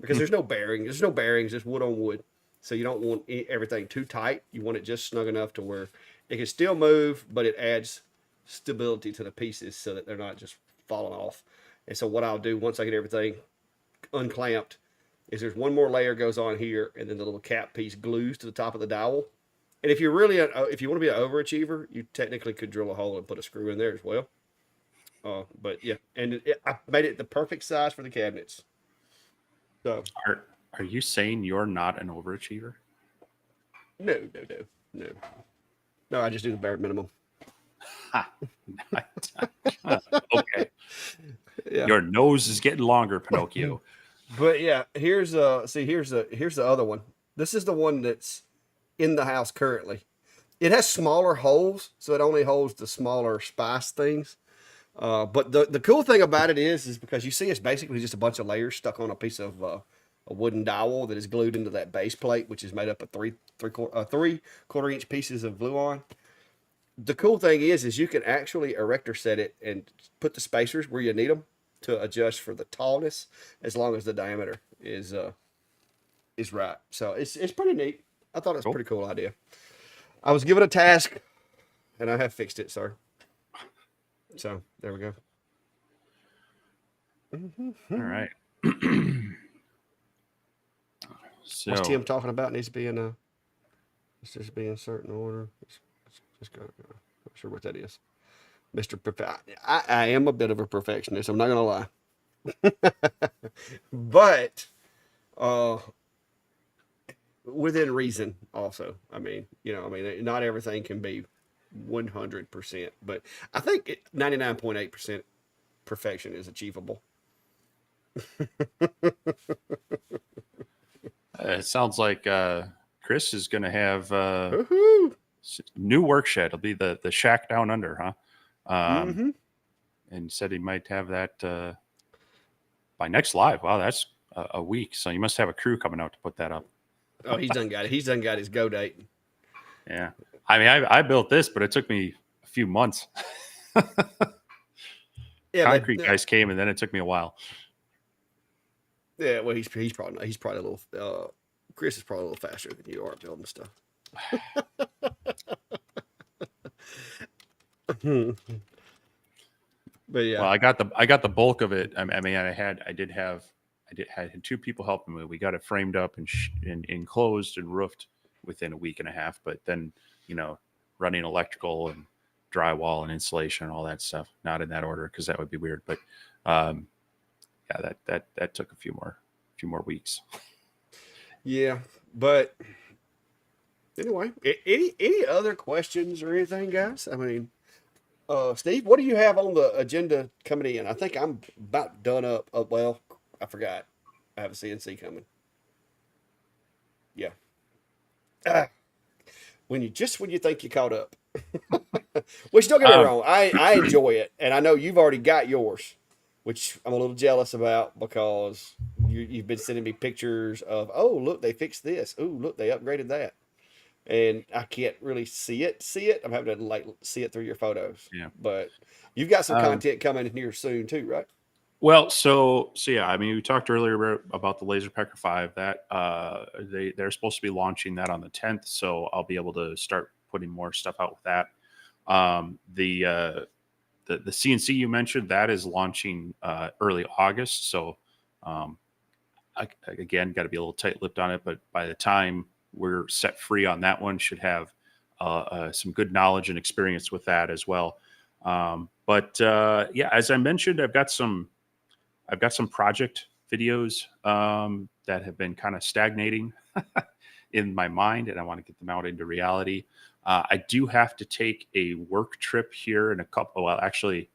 Because there's no bearing. There's no bearings. It's wood on wood. So you don't want everything too tight. You want it just snug enough to where it can still move, but it adds stability to the pieces so that they're not just falling off. And so what I'll do once I get everything unclamped is there's one more layer goes on here, and then the little cap piece glues to the top of the dowel. And if you're really if you want to be an overachiever, you technically could drill a hole and put a screw in there as well. But yeah, and I made it the perfect size for the cabinets. So, are you saying you're not an overachiever? No. I just do the bare minimum. Okay. Yeah. Your nose is getting longer, Pinocchio. But yeah, here's the other one. This is the one that's in the house currently. It has smaller holes, so it only holds the smaller spice things. But the cool thing about it is because you see it's basically just a bunch of layers stuck on a piece of a wooden dowel that is glued into that base plate, which is made up of three quarter inch pieces of glue-on. The cool thing is you can actually erector set it and put the spacers where you need them to adjust for the tallness, as long as the diameter is right. So it's pretty neat. I thought it's a pretty cool idea. I was given a task, and I have fixed it, sir. So there we go. All right. So what's Tim talking about? Needs to be in a. Let's just be in a certain order. Just go. Not sure what that is, Mr. I am a bit of a perfectionist. I'm not gonna lie. But within reason also. I mean, not everything can be 100%, but I think 99.8% perfection is achievable. It sounds like Chris is going to have new work shed. It'll be the shack down under, huh? And said he might have that by next live. Wow, that's a week. So you must have a crew coming out to put that up. Oh, he's done got it. He's done got his go date. Yeah. I mean, I built this, but it took me a few months. Yeah, concrete guys came, and then it took me a while. Yeah, well, he's probably a little. Chris is probably a little faster than you are building stuff. But yeah, well, I got the bulk of it. I mean, I had 2 people helping me. We got it framed up and enclosed and roofed within a week and a half. But then, running electrical and drywall and insulation and all that stuff, not in that order because that would be weird. But yeah, that took a few more weeks. Yeah, but anyway, any other questions or anything, guys? I mean, Steve, what do you have on the agenda coming in? I think I'm about done up. Oh, well, I forgot. I have a CNC coming. Yeah. When you think you caught up. Which, don't get me wrong, I enjoy it, and I know you've already got yours, which I'm a little jealous about because you've been sending me pictures of, oh, look, they fixed this. Oh, look, they upgraded that. And I can't really see it. I'm having to see it through your photos. Yeah. But you've got some content coming in here soon too, right? Well, so yeah, I mean, we talked earlier about the Laser Pecker 5. That they're supposed to be launching that on the 10th, so I'll be able to start putting more stuff out with that. The CNC you mentioned, that is launching early August, so again, got to be a little tight-lipped on it. But by the time we're set free on that one, should have some good knowledge and experience with that as well. Yeah, as I mentioned, I've got some project videos that have been kind of stagnating in my mind, and I want to get them out into reality. I do have to take a work trip here in a couple. Well, actually,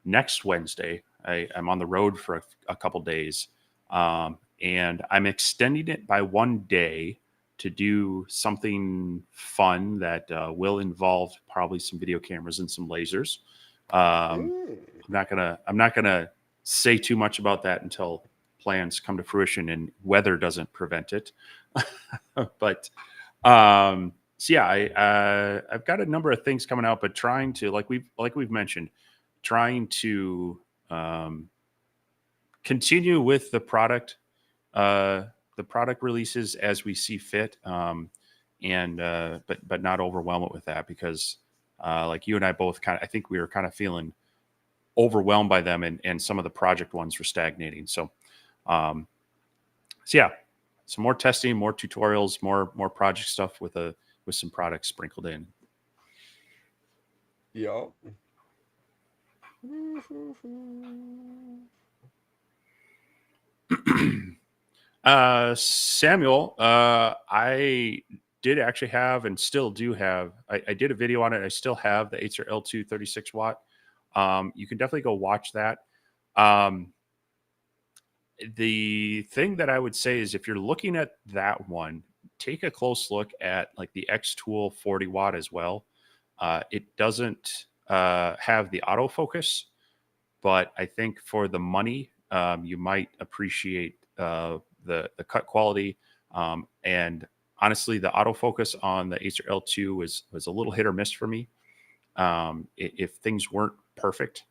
next Wednesday, I'm on the road for a couple days, and I'm extending it by one day to do something fun that will involve probably some video cameras and some lasers. I'm not gonna say too much about that until plans come to fruition and weather doesn't prevent it. But so yeah, I've got a number of things coming out, but trying to like we've mentioned, trying to continue with the product releases as we see fit, and but not overwhelm it with that, because like you and I both I think we were kind of feeling overwhelmed by them, and some of the project ones were stagnating. So yeah, some more testing, more tutorials, more project stuff with some products sprinkled in. Yeah. Samuel, I did actually have and still do have. I did a video on it. I still have the Acer L2 36 watt. You can definitely go watch that. The thing that I would say is, if you're looking at that one, take a close look at like the X Tool 40 watt as well. It doesn't have the autofocus, but I think for the money, you might appreciate the cut quality. And honestly, the autofocus on the Acer L2 was a little hit or miss for me. If things weren't perfect,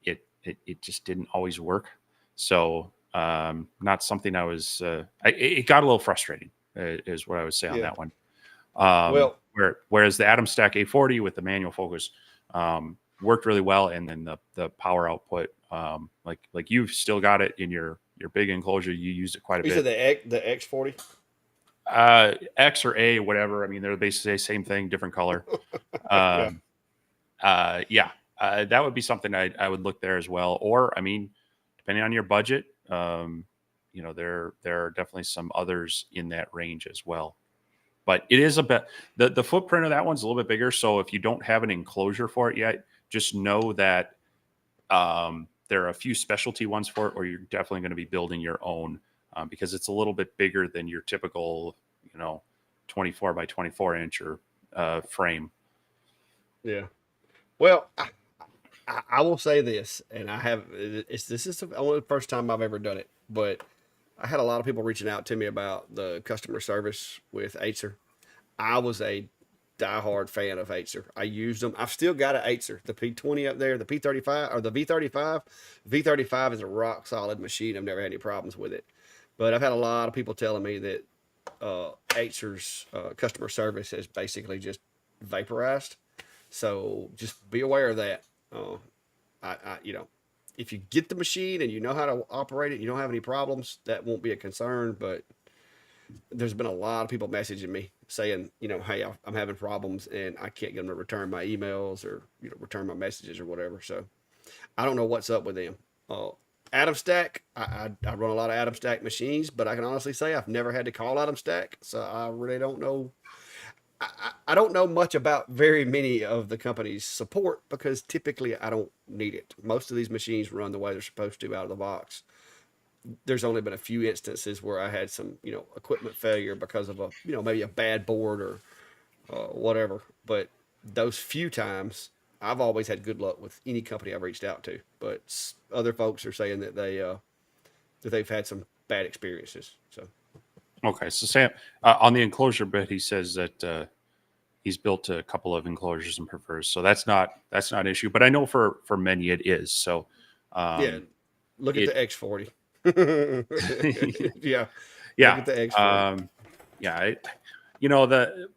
it just didn't always work. So not something I was. It got a little frustrating, is what I would say on that one. Well, Whereas the Atom Stack A40 with the manual focus worked really well, and then the power output, like you've still got it in your big enclosure. You used it quite a bit. You said the X40? X or A, whatever. I mean, they're basically the same thing, different color. Yeah, that would be something I would look there as well. Or, I mean, depending on your budget, there are definitely some others in that range as well. But it is a bit, the footprint of that one's a little bit bigger. So if you don't have an enclosure for it yet, just know that there are a few specialty ones for it, or you're definitely going to be building your own, because it's a little bit bigger than your typical, 24 by 24 inch or frame. Yeah. Well, I will say this, and this is only the first time I've ever done it, but I had a lot of people reaching out to me about the customer service with Acer. I was a diehard fan of Acer. I used them. I've still got an Acer, the P20 up there, the P35 or the V35. V35 is a rock solid machine. I've never had any problems with it. But I've had a lot of people telling me that Acer's customer service has basically just vaporized. So just be aware of that. If you get the machine and you know how to operate it, you don't have any problems, that won't be a concern. But there's been a lot of people messaging me saying, hey, I'm having problems and I can't get them to return my emails or, return my messages or whatever. So I don't know what's up with them. Atom Stack, I run a lot of Atom Stack machines, but I can honestly say I've never had to call Atom Stack. So I really don't know. I don't know much about very many of the company's support, because typically I don't need it. Most of these machines run the way they're supposed to out of the box. There's only been a few instances where I had some, equipment failure because of maybe a bad board or whatever. But those few times, I've always had good luck with any company I've reached out to. But other folks are saying that they've had some bad experiences. So. Okay, so Sam, on the enclosure bit, he says that he's built a couple of enclosures and prefers, so that's not an issue. But I know for many it is. So yeah, Look at the X40. Yeah. Yeah. Look at the X40. Yeah. The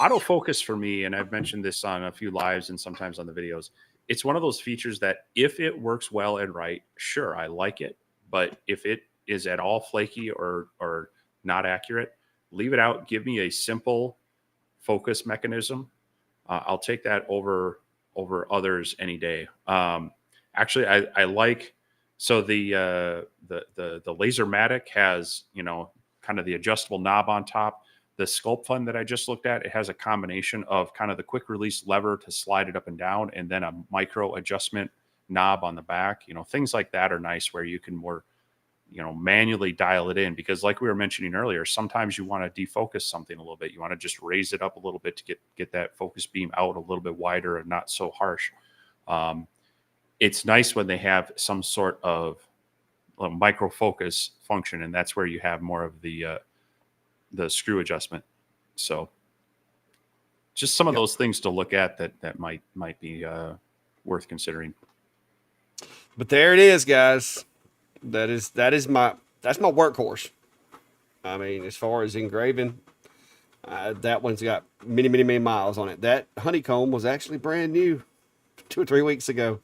autofocus for me, and I've mentioned this on a few lives and sometimes on the videos, it's one of those features that if it works well and right, sure, I like it. But if it is at all flaky or not accurate, leave it out. Give me a simple focus mechanism. I'll take that over others any day. Actually, I like, so the Lasermatic has, kind of the adjustable knob on top. The Sculpt Fun that I just looked at, it has a combination of kind of the quick release lever to slide it up and down, and then a micro adjustment knob on the back. Things like that are nice where you can more, manually dial it in, because like we were mentioning earlier, sometimes you want to defocus something a little bit. You want to just raise it up a little bit to get that focus beam out a little bit wider and not so harsh. It's nice when they have some sort of micro focus function, and that's where you have more of the screw adjustment. So just some of those things to look at that might be worth considering. But there it is, guys. That's my workhorse. I mean, as far as engraving, that one's got many, many, many miles on it. That honeycomb was actually brand new 2 or 3 weeks ago.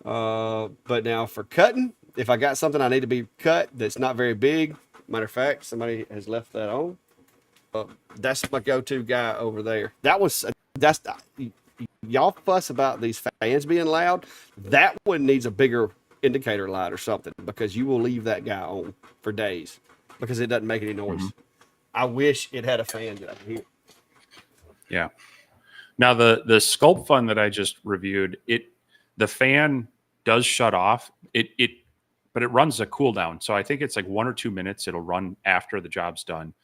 But now for cutting, if I got something I need to be cut that's not very big, matter of fact, somebody has left that on. That's my go-to guy over there. Y'all fuss about these fans being loud. That one needs a bigger indicator light or something, because you will leave that guy on for days because it doesn't make any noise. Mm-hmm. I wish it had a fan that I could hear. Yeah. Now the Sculpt Fun that I just reviewed, the fan does shut off. But it runs a cooldown. So I think it's like 1 or 2 minutes. It'll run after the job's done.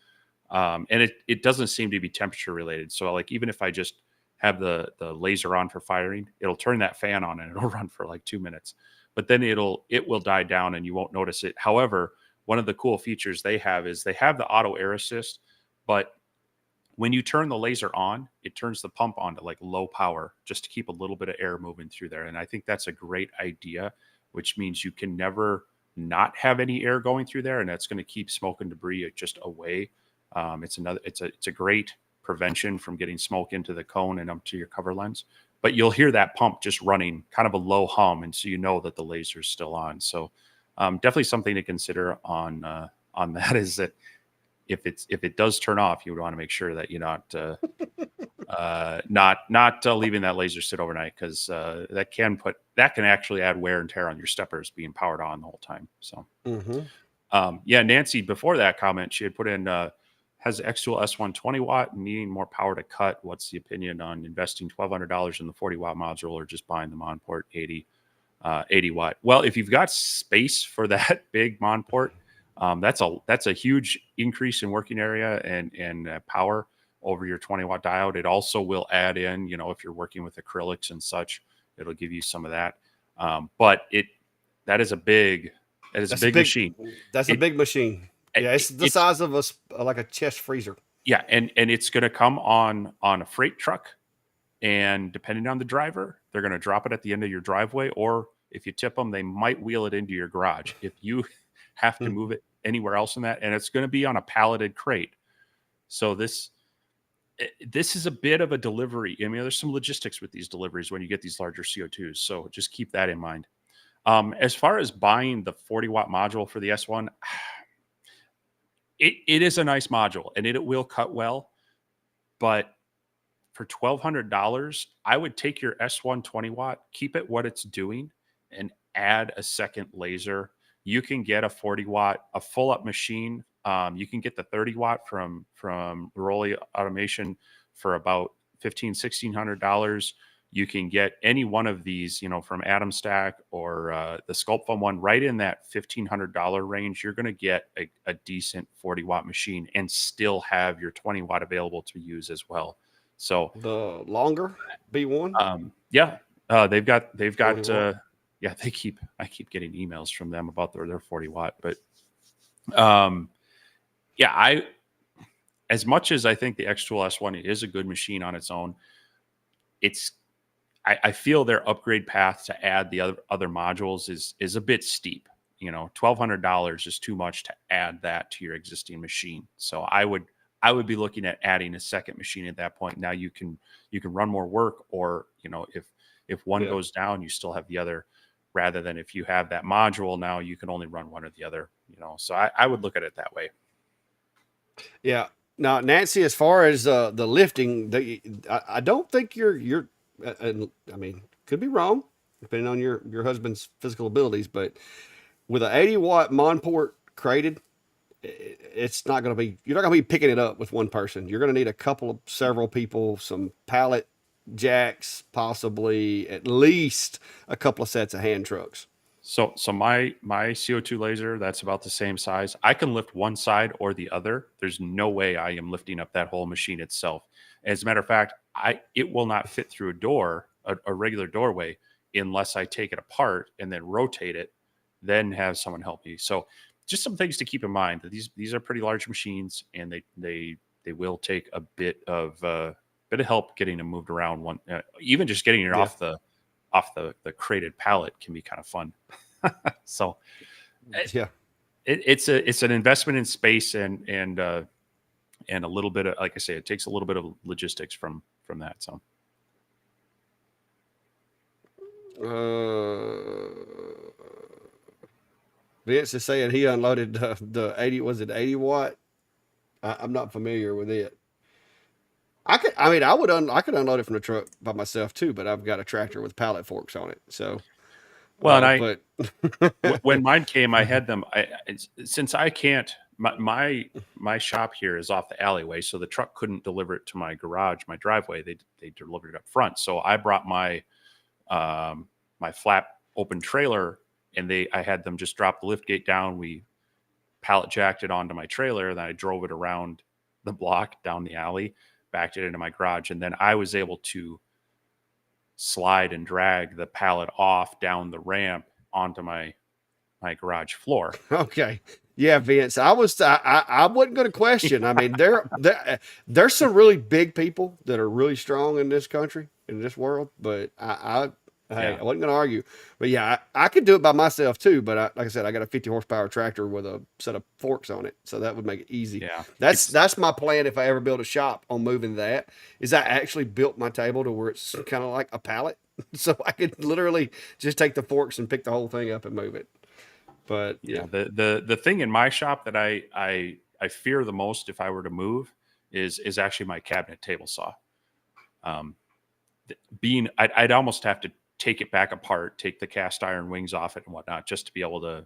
And it doesn't seem to be temperature related. So like, even if I just have the laser on for firing, it'll turn that fan on and it'll run for like 2 minutes, but then it will die down and you won't notice it. However, one of the cool features they have is they have the auto air assist, but when you turn the laser on, it turns the pump on to like low power just to keep a little bit of air moving through there. And I think that's a great idea, which means you can never not have any air going through there, and that's going to keep smoke and debris just away. It's a great prevention from getting smoke into the cone and up to your cover lens. But you'll hear that pump just running, kind of a low hum, and so you know that the laser is still on. So definitely something to consider on that is that if it does turn off, you would want to make sure that you're not leaving that laser sit overnight, because that can actually add wear and tear on your steppers being powered on the whole time. So, Nancy, before that comment, she had put in has X-Tool S1 20 watt, needing more power to cut. What's the opinion on investing $1,200 in the 40 watt module or just buying the Mon port 80 watt? Well, if you've got space for that big Mon port, that's a huge increase in working area and power over your 20 watt diode. It also will add in, if you're working with acrylics and such, it'll give you some of that. But that is a big machine. That's a big machine. Yeah, it's the size of like a chest freezer. Yeah, and it's going to come on a freight truck, and depending on the driver, they're going to drop it at the end of your driveway, or if you tip them, they might wheel it into your garage. If you have to move it anywhere else in that, and it's going to be on a palleted crate. So this is a bit of a delivery. I mean, there's some logistics with these deliveries when you get these larger CO2s. So just keep that in mind. As far as buying the 40 watt module for the S1, it is a nice module and it will cut well, but for $1,200, I would take your S1 20 watt, keep it what it's doing, and add a second laser. You can get a 40 watt, a full up machine. You can get the 30 watt from Rowley Automation for about $1,600. You can get any one of these, from Atom Stack or the Sculpt Foam one, right in that $1,500 range. You're going to get a decent 40 watt machine and still have your 20 watt available to use as well. So the longer B1, they've got I keep getting emails from them about their 40 watt, but as much as I think the X-Tool S1 is a good machine on its own, I feel their upgrade path to add the other modules is a bit steep. $1,200 is too much to add that to your existing machine. So I would be looking at adding a second machine at that point. Now you can run more work, or if one goes down, you still have the other, rather than if you have that module, now you can only run one or the other. So I would look at it that way. Yeah. Now, Nancy, as far as the lifting, I don't think you're. I mean, could be wrong, depending on your husband's physical abilities, but with an 80-watt Monport crated, it's not going to be. You're not going to be picking it up with one person. You're going to need several people, some pallet jacks, possibly at least a couple of sets of hand trucks. So my CO2 laser, that's about the same size. I can lift one side or the other. There's no way I am lifting up that whole machine itself. As a matter of fact, it will not fit through a door, a regular doorway, unless I take it apart and then rotate it, then have someone help me. So just some things to keep in mind, that these are pretty large machines, and they will take a bit of help getting them moved around. Even just getting it off the crated pallet can be kind of fun. So yeah, it's an investment in space and a little bit of, like I say, it takes a little bit of logistics from that. So Vince is saying he unloaded the 80 watt. I'm not familiar with it. I could unload it from the truck by myself too, but I've got a tractor with pallet forks on it. So, well, when mine came, I had them. Since I can't, my shop here is off the alleyway, so the truck couldn't deliver it to my garage, my driveway. They delivered it up front. So I brought my my flat open trailer, and I had them just drop the lift gate down. We pallet jacked it onto my trailer, and then I drove it around the block down the alley, backed it into my garage, and then I was able to slide and drag the pallet off down the ramp onto my garage floor. Okay. Yeah, Vince, I wasn't going to question. I mean, there's some really big people that are really strong in this country, in this world, but I wasn't going to argue. But yeah, I could do it by myself too. But like I said, I got a 50 horsepower tractor with a set of forks on it, so that would make it easy. Yeah, that's my plan if I ever build a shop on moving that. Is I actually built my table to where it's kind of like a pallet, so I could literally just take the forks and pick the whole thing up and move it. But yeah, the thing in my shop that I fear the most if I were to move is actually my cabinet table saw. I'd almost have to take it back apart, take the cast iron wings off it and whatnot, just to be able to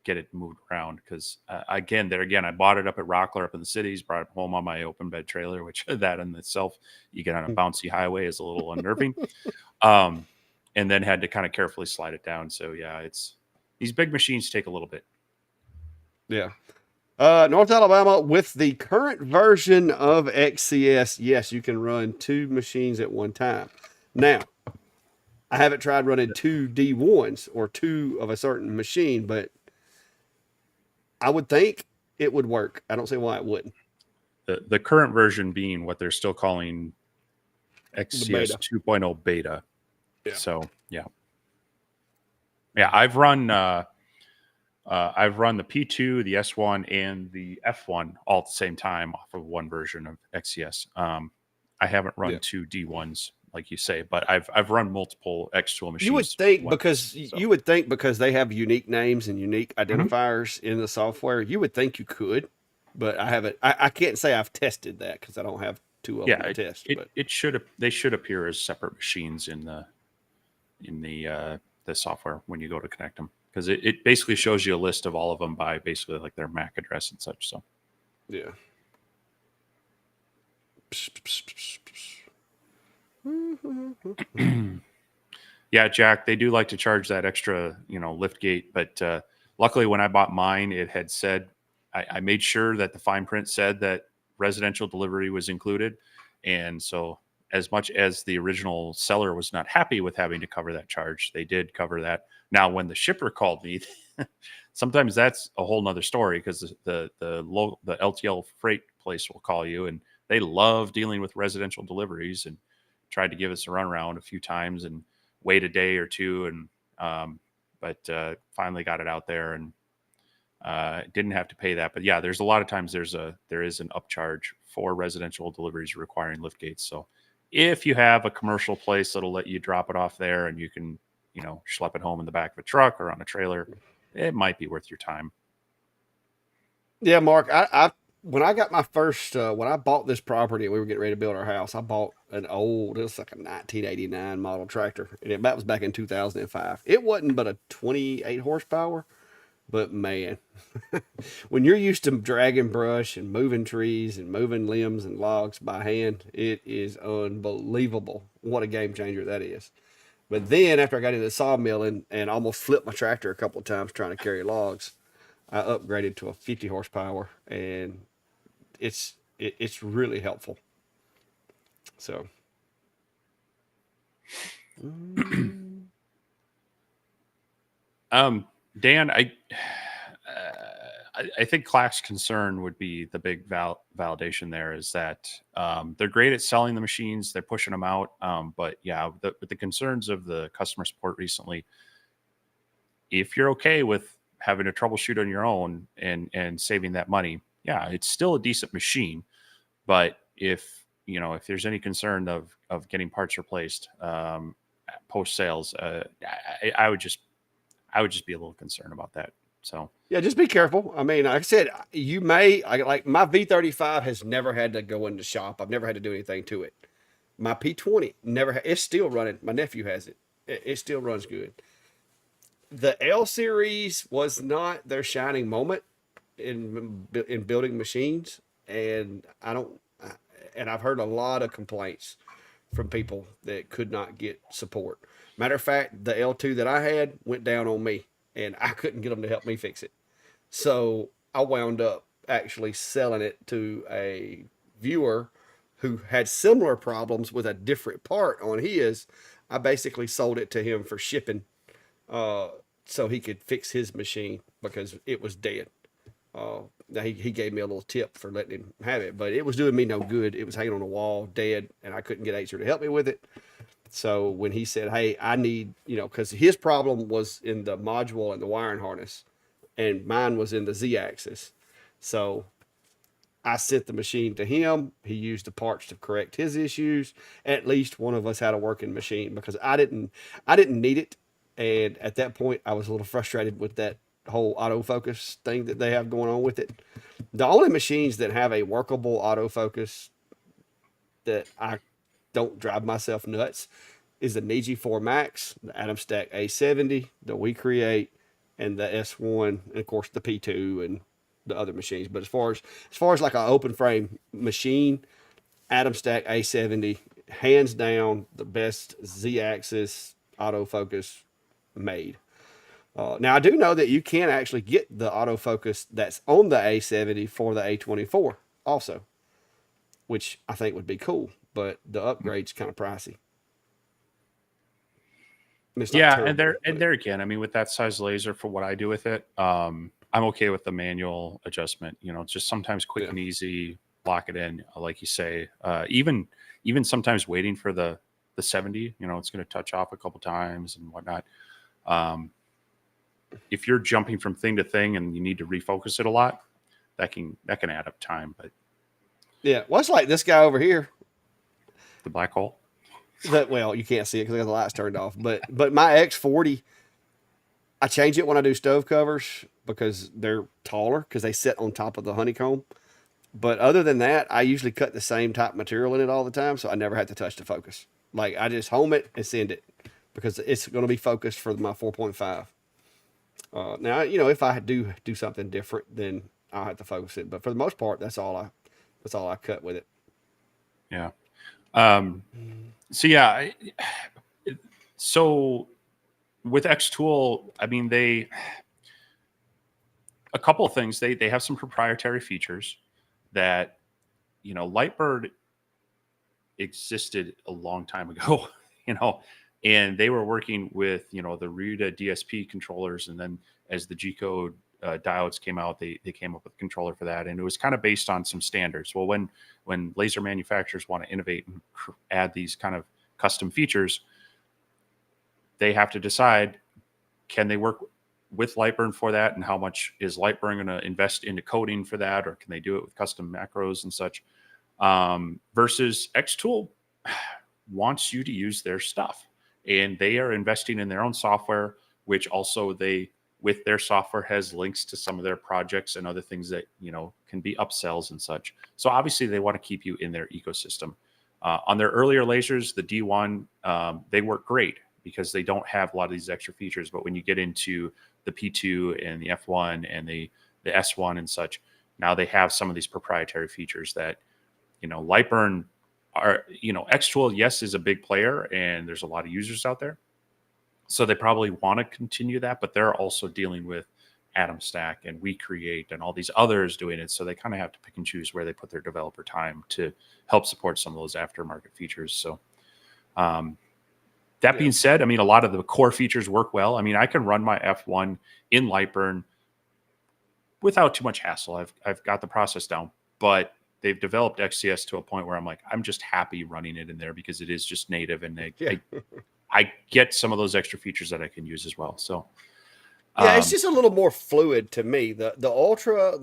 get it moved around. Because again, I bought it up at Rockler up in the cities, brought it home on my open bed trailer, which that in itself, you get on a bouncy highway, is a little unnerving. And then had to kind of carefully slide it down. So yeah, these big machines take a little bit. Yeah. North Alabama, with the current version of XCS, yes, you can run 2 machines at one time. Now, I haven't tried running 2 D1s or 2 of a certain machine, but I would think it would work. I don't see why it wouldn't. The current version being what they're still calling XCS 2.0 beta. Yeah. So yeah. I've run the P2, the S1, and the F1 all at the same time off of one version of XCS. I haven't run 2 D1s like you say, but I've run multiple X-Tool machines. You would think because they have unique names and unique identifiers in the software, you would think you could, but I haven't. I can't say I've tested that because I don't have 2 of them to test. They should appear as separate machines in the software when you go to connect them, because it basically shows you a list of all of them by basically like their MAC address and such. So yeah. Yeah, Jack, they do like to charge that extra, lift gate. But luckily, when I bought mine, it had said, I made sure that the fine print said that residential delivery was included. And so as much as the original seller was not happy with having to cover that charge, they did cover that. Now, when the shipper called me, sometimes that's a whole nother story, because the LTL freight place will call you, and they love dealing with residential deliveries, and tried to give us a runaround a few times and wait a day or two. And but finally got it out there and didn't have to pay that. But yeah, there's a lot of times there is an upcharge for residential deliveries requiring lift gates. So if you have a commercial place that'll let you drop it off there and you can, schlep it home in the back of a truck or on a trailer, it might be worth your time. Yeah, Mark, I when I got my first when I bought this property and we were getting ready to build our house, I bought it was like a 1989 model tractor, and that was back in 2005. It wasn't but a 28 horsepower, but man, when you're used to dragging brush and moving trees and moving limbs and logs by hand, it is unbelievable what a game changer that is. But then after I got into sawmilling and almost flipped my tractor a couple of times trying to carry logs, I upgraded to a 50 horsepower, and it's really helpful. So, Dan, I think class concern would be the big validation there is that they're great at selling the machines, they're pushing them out, but yeah, with the concerns of the customer support recently, if you're okay with having to troubleshoot on your own and saving that money, yeah, it's still a decent machine. But if there's any concern of getting parts replaced post sales, I would just be a little concerned about that. So yeah, just be careful. I mean, like I said, like my V35 has never had to go in the shop. I've never had to do anything to it. My P20 it's still running. My nephew has it. It still runs good. The L series was not their shining moment in building machines, and I've heard a lot of complaints from people that could not get support. Matter of fact, the L2 that I had went down on me, and I couldn't get them to help me fix it. So I wound up actually selling it to a viewer who had similar problems with a different part on his. I basically sold it to him for shipping, so he could fix his machine because it was dead. He gave me a little tip for letting him have it, but it was doing me no good. It was hanging on the wall, dead, and I couldn't get Acer to help me with it. So when he said, "Hey, I need," because his problem was in the module and the wiring harness, and mine was in the Z-axis. So I sent the machine to him. He used the parts to correct his issues. At least one of us had a working machine because I didn't need it. And at that point, I was a little frustrated with that whole autofocus thing that they have going on with it. The only machines that have a workable autofocus that I don't drive myself nuts is the Niji 4 Max, the Atom Stack A70, the We Create, and the S1, and of course the P2 and the other machines. But as far as like an open frame machine, Atom Stack A70, hands down the best Z-axis autofocus made. Now I do know that you can actually get the autofocus that's on the A70 for the A24 also, which I think would be cool, but the upgrade's kind of pricey. Yeah, terrible, and there again, I mean, with that size laser for what I do with it, I'm okay with the manual adjustment. It's just sometimes quick and easy, lock it in, like you say. Even sometimes waiting for the 70, it's going to touch off a couple times and whatnot. If you're jumping from thing to thing and you need to refocus it a lot, that can add up time. But yeah, well, it's like this guy over here, the black hole. Well, you can't see it because I got the lights turned off. But my X40, I change it when I do stove covers because they're taller because they sit on top of the honeycomb. But other than that, I usually cut the same type material in it all the time, so I never have to touch the focus. Like I just home it and send it because it's going to be focused for my 4.5. Now if I do something different, then I'll have to focus it. But for the most part, that's all I cut with it. Yeah. So yeah, so with Xtool, I mean, a couple of things. They have some proprietary features that, Lightbird existed a long time ago, and they were working with, the Ruta DSP controllers. And then as the G-code diodes came out, they came up with a controller for that. And it was kind of based on some standards. Well, when laser manufacturers want to innovate and add these kind of custom features, they have to decide, can they work with Lightburn for that, and how much is Lightburn going to invest into coding for that, or can they do it with custom macros and such? Versus Xtool wants you to use their stuff, and they are investing in their own software, which also they, with their software, has links to some of their projects and other things that, you know, can be upsells and such. So obviously they want to keep you in their ecosystem. On their earlier lasers, the D1, they work great because they don't have a lot of these extra features. But when you get into the P2 and the F1 and the S1 and such, now they have some of these proprietary features that, you know, Lightburn are, you know, Xtool, yes, is a big player and there's a lot of users out there. So they probably want to continue that, but they're also dealing with Atom Stack and We Create and all these others doing it. So they kind of have to pick and choose where they put their developer time to help support some of those aftermarket features. So that being said, I mean, a lot of the core features work well. I mean, I can run my F1 in Lightburn without too much hassle. I've got the process down, but they've developed XCS to a point where I'm like, I'm just happy running it in there because it is just native, and I get some of those extra features that I can use as well. So yeah, it's just a little more fluid to me. The Ultra,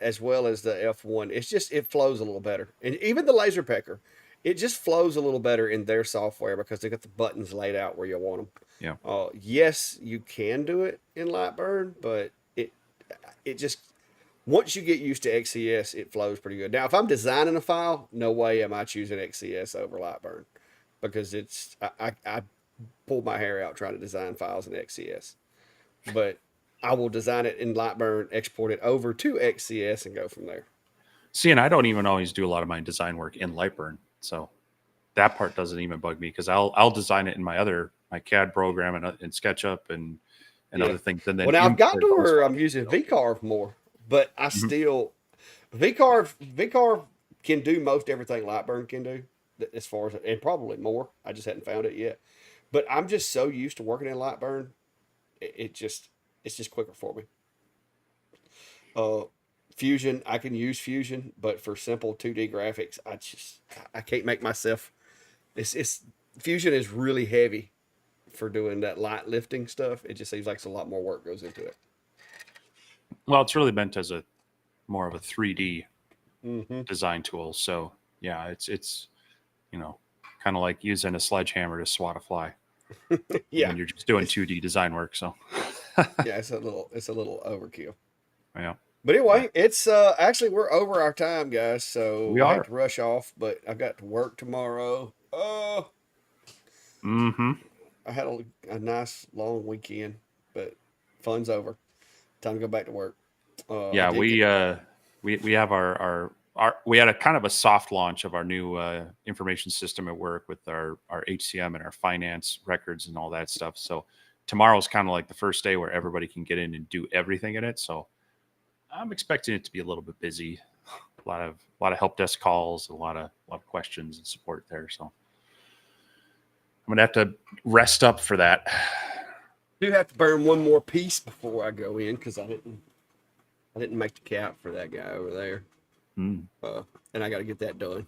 as well as the F1, it flows a little better. And even the Laser Pecker, it just flows a little better in their software because they got the buttons laid out where you want them. Yeah. Yes, you can do it in Lightburn, but it just, once you get used to XCS, it flows pretty good. Now, if I'm designing a file, no way am I choosing XCS over Lightburn, because I pull my hair out trying to design files in XCS. But I will design it in Lightburn, export it over to XCS, and go from there. See, and I don't even always do a lot of my design work in Lightburn, so that part doesn't even bug me because I'll design it in my CAD program and SketchUp and other things. And then now I've got to where I'm using VCarve more, but I still VCarve can do most everything Lightburn can do, as far as, and probably more. I just hadn't found it yet. But I'm just so used to working in Lightburn, it's just quicker for me. Fusion, I can use Fusion, but for simple 2D graphics, I can't make myself. It's Fusion is really heavy for doing that light lifting stuff. It just seems like a lot more work goes into it. Well, it's really meant as a more of a 3D design tool. So yeah, it's you know, kind of like using a sledgehammer to swat a fly. Yeah, when you're just doing 2D design work. So yeah, it's a little overkill. Yeah. But anyway, it's actually we're over our time, guys. So I have to rush off, but I've got to work tomorrow. I had a nice long weekend, but fun's over. Time to go back to work. Yeah, we have our we had a kind of a soft launch of our new information system at work with our HCM and our finance records and all that stuff. So tomorrow's kind of like the first day where everybody can get in and do everything in it. So I'm expecting it to be a little bit busy. A lot of help desk calls, a lot of questions and support there. So I'm gonna have to rest up for that. I do have to burn one more piece before I go in because I didn't make the cap for that guy over there. And I got to get that done.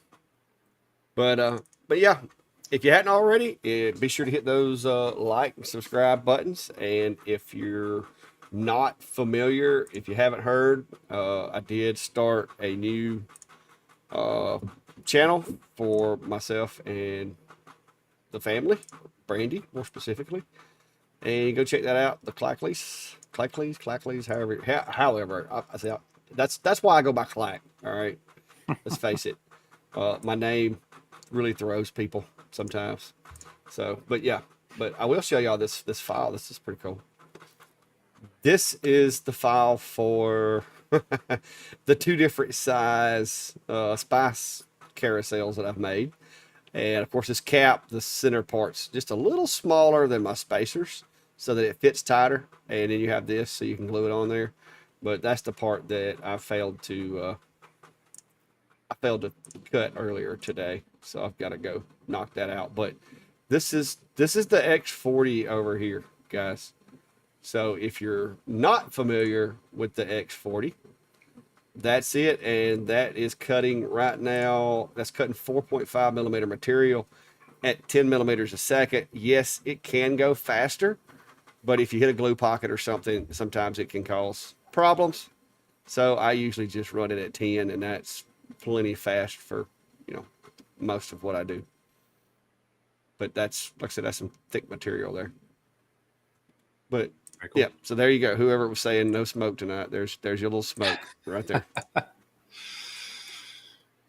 But yeah, if you hadn't already, be sure to hit those like and subscribe buttons. And if you're not familiar, if you haven't heard, I did start a new channel for myself and the family, Brandy more specifically. And go check that out. The Clackleys, however, I say that's why I go by Clack. All right, let's face it. My name really throws people sometimes. So, but I will show y'all this file. This is pretty cool. This is the file for the two different size spice carousels that I've made. And of course, this cap, the center part's just a little smaller than my spacers so that it fits tighter. And then you have this so you can glue it on there. But that's the part that I failed to cut earlier today. So I've got to go knock that out. But this is the X40 over here, guys. So if you're not familiar with the X40, that's it. And that is cutting right now. That's cutting 4.5 millimeter material at 10 millimeters a second. Yes, it can go faster. But if you hit a glue pocket or something, sometimes it can cause problems. So I usually just run it at 10, and that's plenty fast for, most of what I do. But that's, like I said, that's some thick material there. But Very cool. yeah, so there you go. Whoever was saying no smoke tonight, there's your little smoke right there.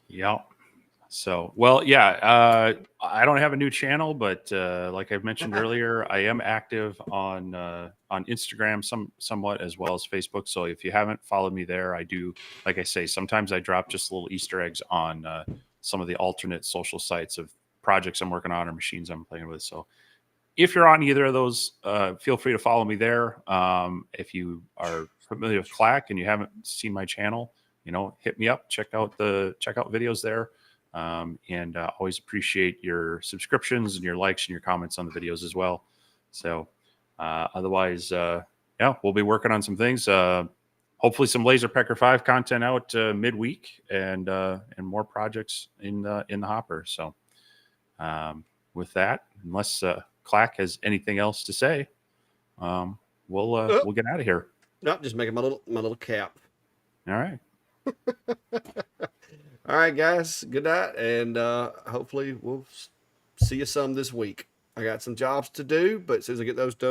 Yeah. So, well, yeah, I don't have a new channel, but like I mentioned earlier, I am active on Instagram somewhat as well as Facebook. So if you haven't followed me there, I do, like I say, sometimes I drop just little Easter eggs on some of the alternate social sites of projects I'm working on or machines I'm playing with. So if you're on either of those, feel free to follow me there. If you are familiar with Clack and you haven't seen my channel, hit me up, check out videos there. And always appreciate your subscriptions and your likes and your comments on the videos as well. So otherwise, yeah, we'll be working on some things. Hopefully some Laser Pecker 5 content out midweek and more projects in the hopper. So with that, unless Clack has anything else to say, we'll get out of here. Nope, just making my little cap. All right. All right, guys. Good night, and hopefully we'll see you some this week. I got some jobs to do, but as soon as I get those done,